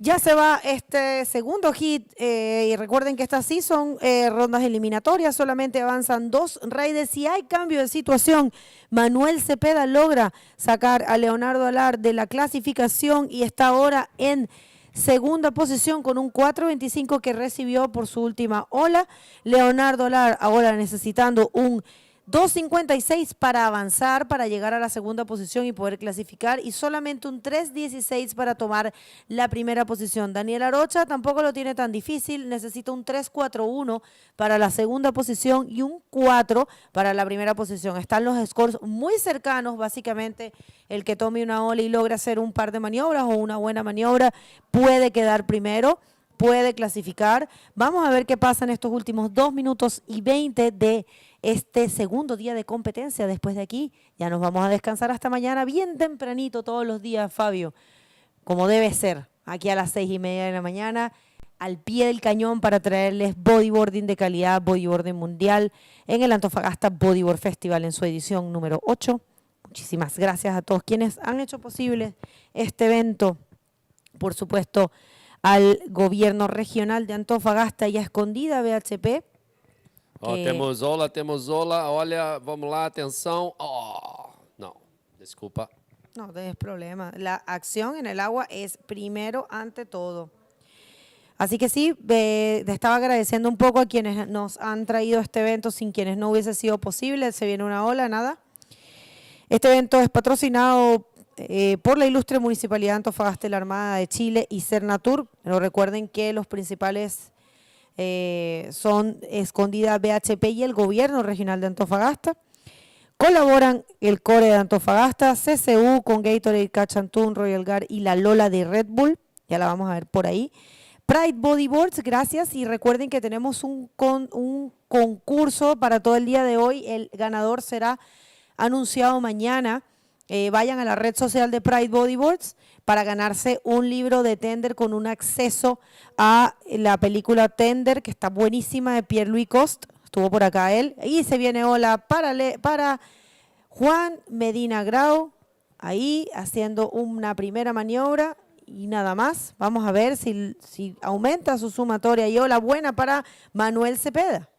Ya se va este segundo hit y recuerden que estas sí son rondas eliminatorias, solamente avanzan 2 riders y hay cambio de situación. Manuel Cepeda logra sacar a Leonardo Alar de la clasificación y está ahora en segunda posición con un 4.25 que recibió por su última ola. Leonardo Alar ahora necesitando un 2.56 para avanzar, para llegar a la segunda posición y poder clasificar, y solamente un 3.16 para tomar la primera posición. Daniel Arocha tampoco lo tiene tan difícil, necesita un 3.41 para la segunda posición y un 4 para la primera posición. Están los scores muy cercanos, básicamente el que tome una ola y logre hacer un par de maniobras o una buena maniobra puede quedar primero, puede clasificar. Vamos a ver qué pasa en estos últimos 2 minutos y 20 de este segundo día de competencia. Después de aquí ya nos vamos a descansar hasta mañana bien tempranito todos los días, Fabio, como debe ser, aquí a las 6:30 de la mañana, al pie del cañón para traerles bodyboarding de calidad, bodyboarding mundial en el Antofagasta Bodyboard Festival en su edición número 8. Muchísimas gracias a todos quienes han hecho posible este evento. Por supuesto, al gobierno regional de Antofagasta y a Escondida BHP. Temos ola, olha, vamos lá, atenção. Não, desculpa. No tienes problema. La acción en el agua es primero ante todo. Así que sí, te estaba agradeciendo un poco a quienes nos han traído este evento, sin quienes no hubiese sido posible. Se viene una ola, nada. Este evento es patrocinado por la ilustre Municipalidad de Antofagasta, la Armada de Chile y Cernatur. Pero recuerden que los principales son Escondida BHP y el Gobierno Regional de Antofagasta. Colaboran el Core de Antofagasta, CCU con Gatorade, Cachantún, Royal Guard y la Lola de Red Bull. Ya la vamos a ver por ahí. Pride Bodyboards, gracias. Y recuerden que tenemos un concurso para todo el día de hoy. El ganador será anunciado mañana. Vayan a la red social de Pride Bodyboards para ganarse un libro de Tender con un acceso a la película Tender, que está buenísima, de Pierre-Louis Coste. Estuvo por acá él. Y se viene ola para Juan Medina Grau, ahí haciendo una primera maniobra y nada más. Vamos a ver si aumenta su sumatoria. Y ola buena para Manuel Cepeda.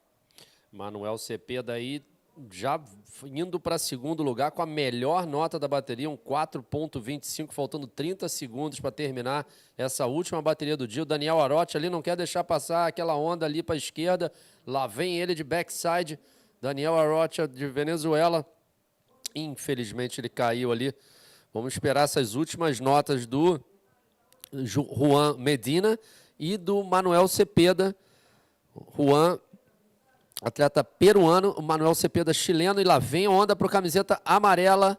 Manuel Cepeda aí já indo para segundo lugar com a melhor nota da bateria, um 4.25, faltando 30 segundos para terminar essa última bateria do dia. O Daniel Arocha ali não quer deixar passar aquela onda ali para a esquerda. Lá vem ele de backside. Daniel Arocha de Venezuela. Infelizmente ele caiu ali. Vamos esperar essas últimas notas do Juan Medina e do Manuel Cepeda. Juan, atleta peruano, o Manuel Cepeda chileno, e lá vem a onda para o camiseta amarela.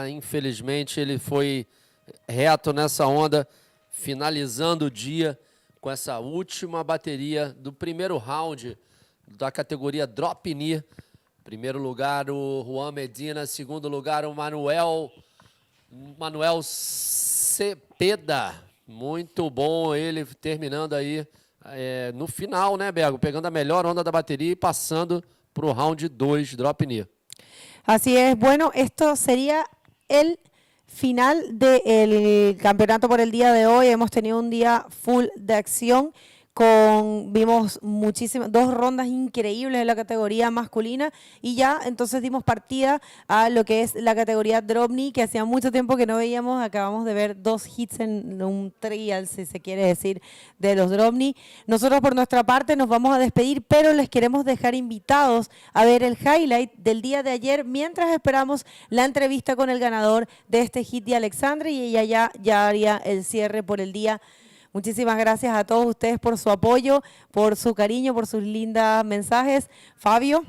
Infelizmente ele foi reto nessa onda, finalizando o dia com essa última bateria do primeiro round da categoria DROPKNEE. Primeiro lugar o Juan Medina, segundo lugar o Manuel Cepeda. Muito bom ele terminando aí no final, né, Bego? Pegando a melhor onda da bateria y pasando para o round 2 DROPKNEE. Así es, bueno, esto sería el final del campeonato por el día de hoy. Hemos tenido un día full de acción. Vimos dos rondas increíbles en la categoría masculina y ya entonces dimos partida a lo que es la categoría DROPKNEE, que hacía mucho tiempo que no veíamos. Acabamos de ver 2 hits en un trial, si se quiere decir, de los DROPKNEE. Nosotros por nuestra parte nos vamos a despedir, pero les queremos dejar invitados a ver el highlight del día de ayer mientras esperamos la entrevista con el ganador de este hit de Alexandra, y ella ya haría el cierre por el día. Muchísimas gracias a todos ustedes por su apoyo, por su cariño, por sus lindos mensajes. Fábio?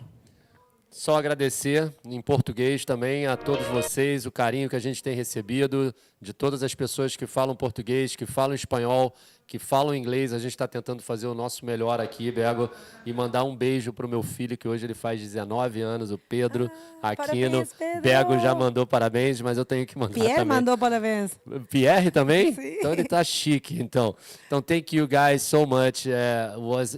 Só agradecer em português também a todos vocês, o carinho que a gente tem recebido de todas as pessoas que falam português, que falam espanhol, que falam inglês. A gente está tentando fazer o nosso melhor aqui, Bego, e mandar um beijo para o meu filho, que hoje ele faz 19 anos, o Pedro Aquino. Parabéns, Pedro. Bego já mandou parabéns, mas eu tenho que mandar Pierre também. mandou parabéns. Pierre também? Sim. Então ele tá chique, então. Então, thank you guys so much.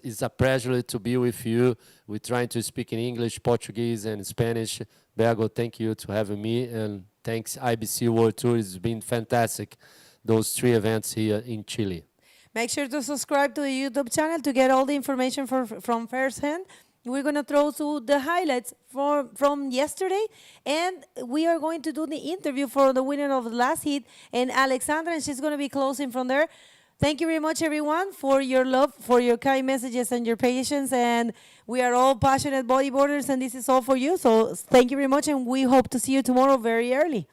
It's a pleasure to be with you. We're trying to speak in English, Portuguese, and Spanish. Bego, thank you to having me, and thanks IBC World Tour. It's been fantastic, those 3 events here in Chile. Make sure to subscribe to the YouTube channel to get all the information from first hand. We're going to throw to the highlights from yesterday, and we are going to do the interview for the winner of the last hit, and Alexandra, and she's going to be closing from there. Thank you very much, everyone, for your love, for your kind messages and your patience, and we are all passionate bodyboarders, and this is all for you. So thank you very much, and we hope to see you tomorrow very early.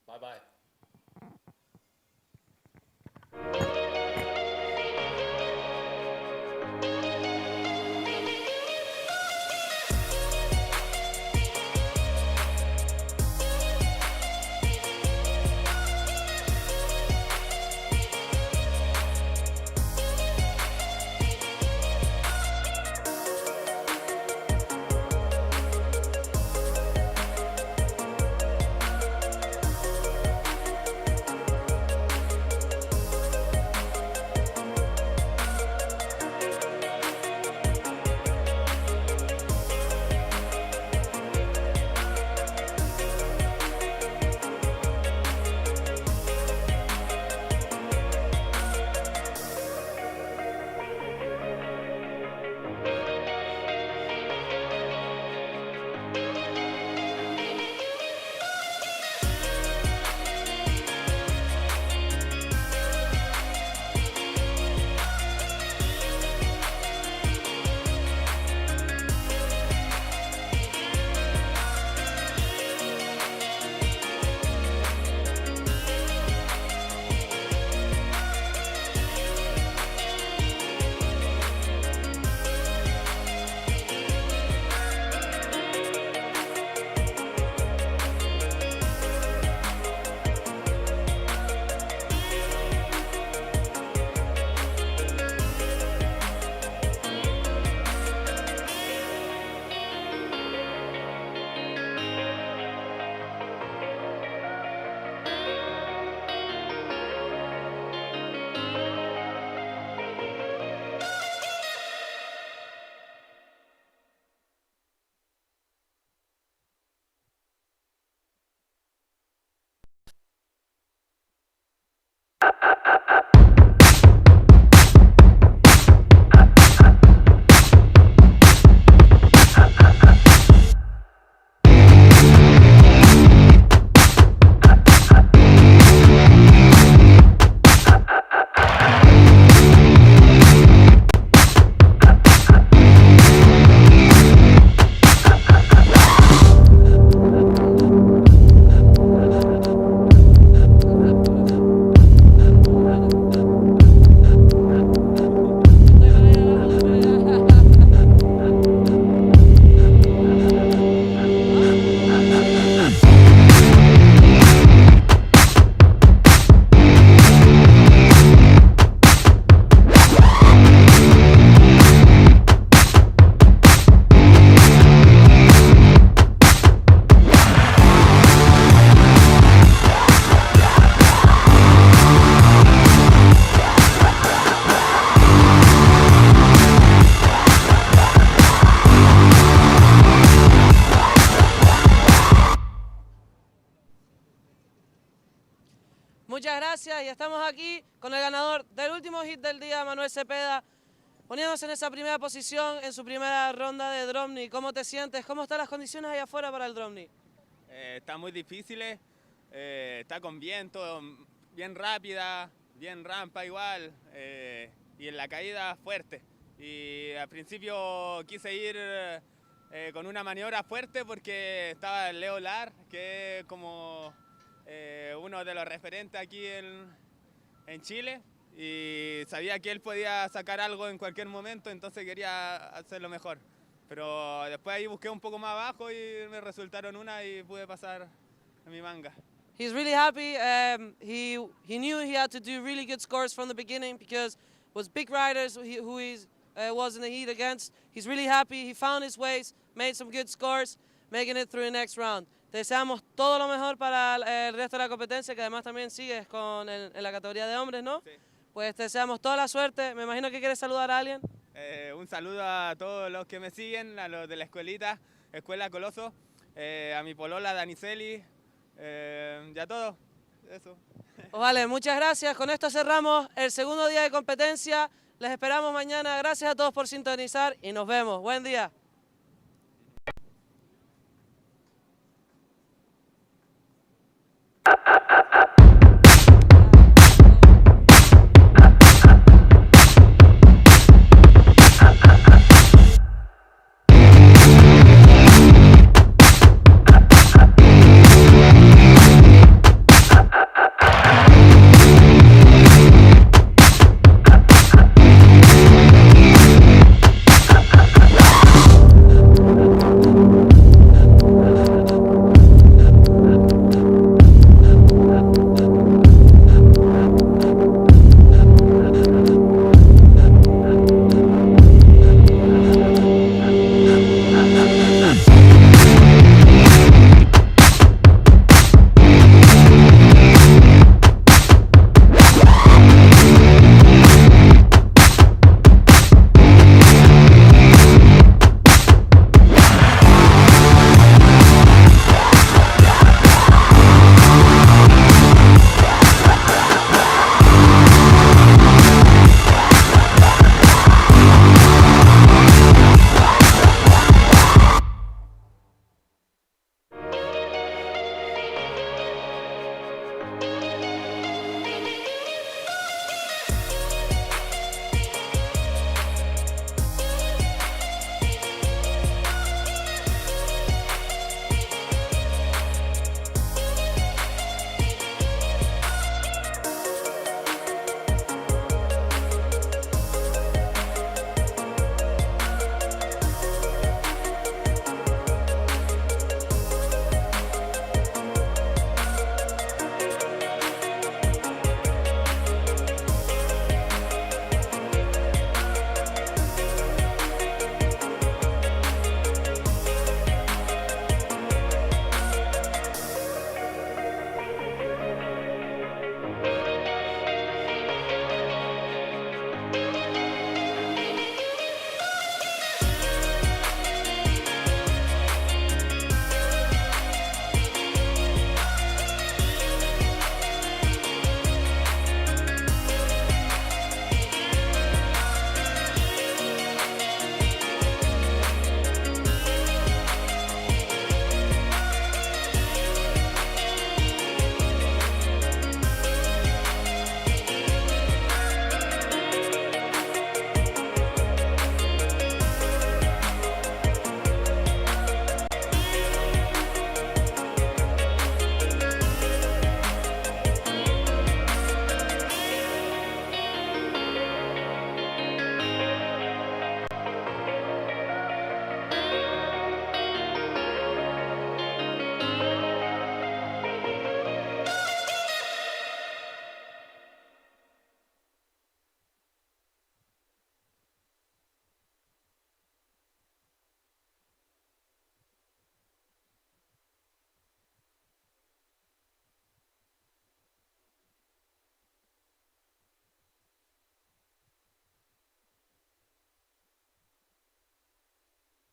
Bye-bye. muchas gracias y estamos aquí con el ganador del último hit del día, Manuel Cepeda, poniéndose en esa primera posición en su primera ronda de DROPKNEE. ¿Cómo te sientes? ¿Cómo están las condiciones allá afuera para el DROPKNEE? Está muy difícil, está con viento, bien rápida, bien rampa igual, y en la caída fuerte. Y al principio quise ir con una maniobra fuerte porque estaba el Leo Lar, que es como uno de los referentes aquí en Chile, y sabía que él podía sacar algo en cualquier momento, entonces quería hacerlo mejor. Pero después ahí busqué un poco más abajo y me resultaron una y pude pasar a mi manga. He's really happy. He knew he had to do really good scores from the beginning because it was big riders who he was in the heat against. He's really happy. He found his ways, made some good scores, making it through the next round. Te deseamos todo lo mejor para el resto de la competencia, que además también sigues en la categoría de hombres, ¿no? Sí. Pues te deseamos toda la suerte. Me imagino que quieres saludar a alguien. Un saludo a todos los que me siguen, a los de la Escuela Coloso, a mi polola Daniceli, y a todos. Eso. Pues vale, muchas gracias. Con esto cerramos el segundo día de competencia. Les esperamos mañana. Gracias a todos por sintonizar y nos vemos. Buen día.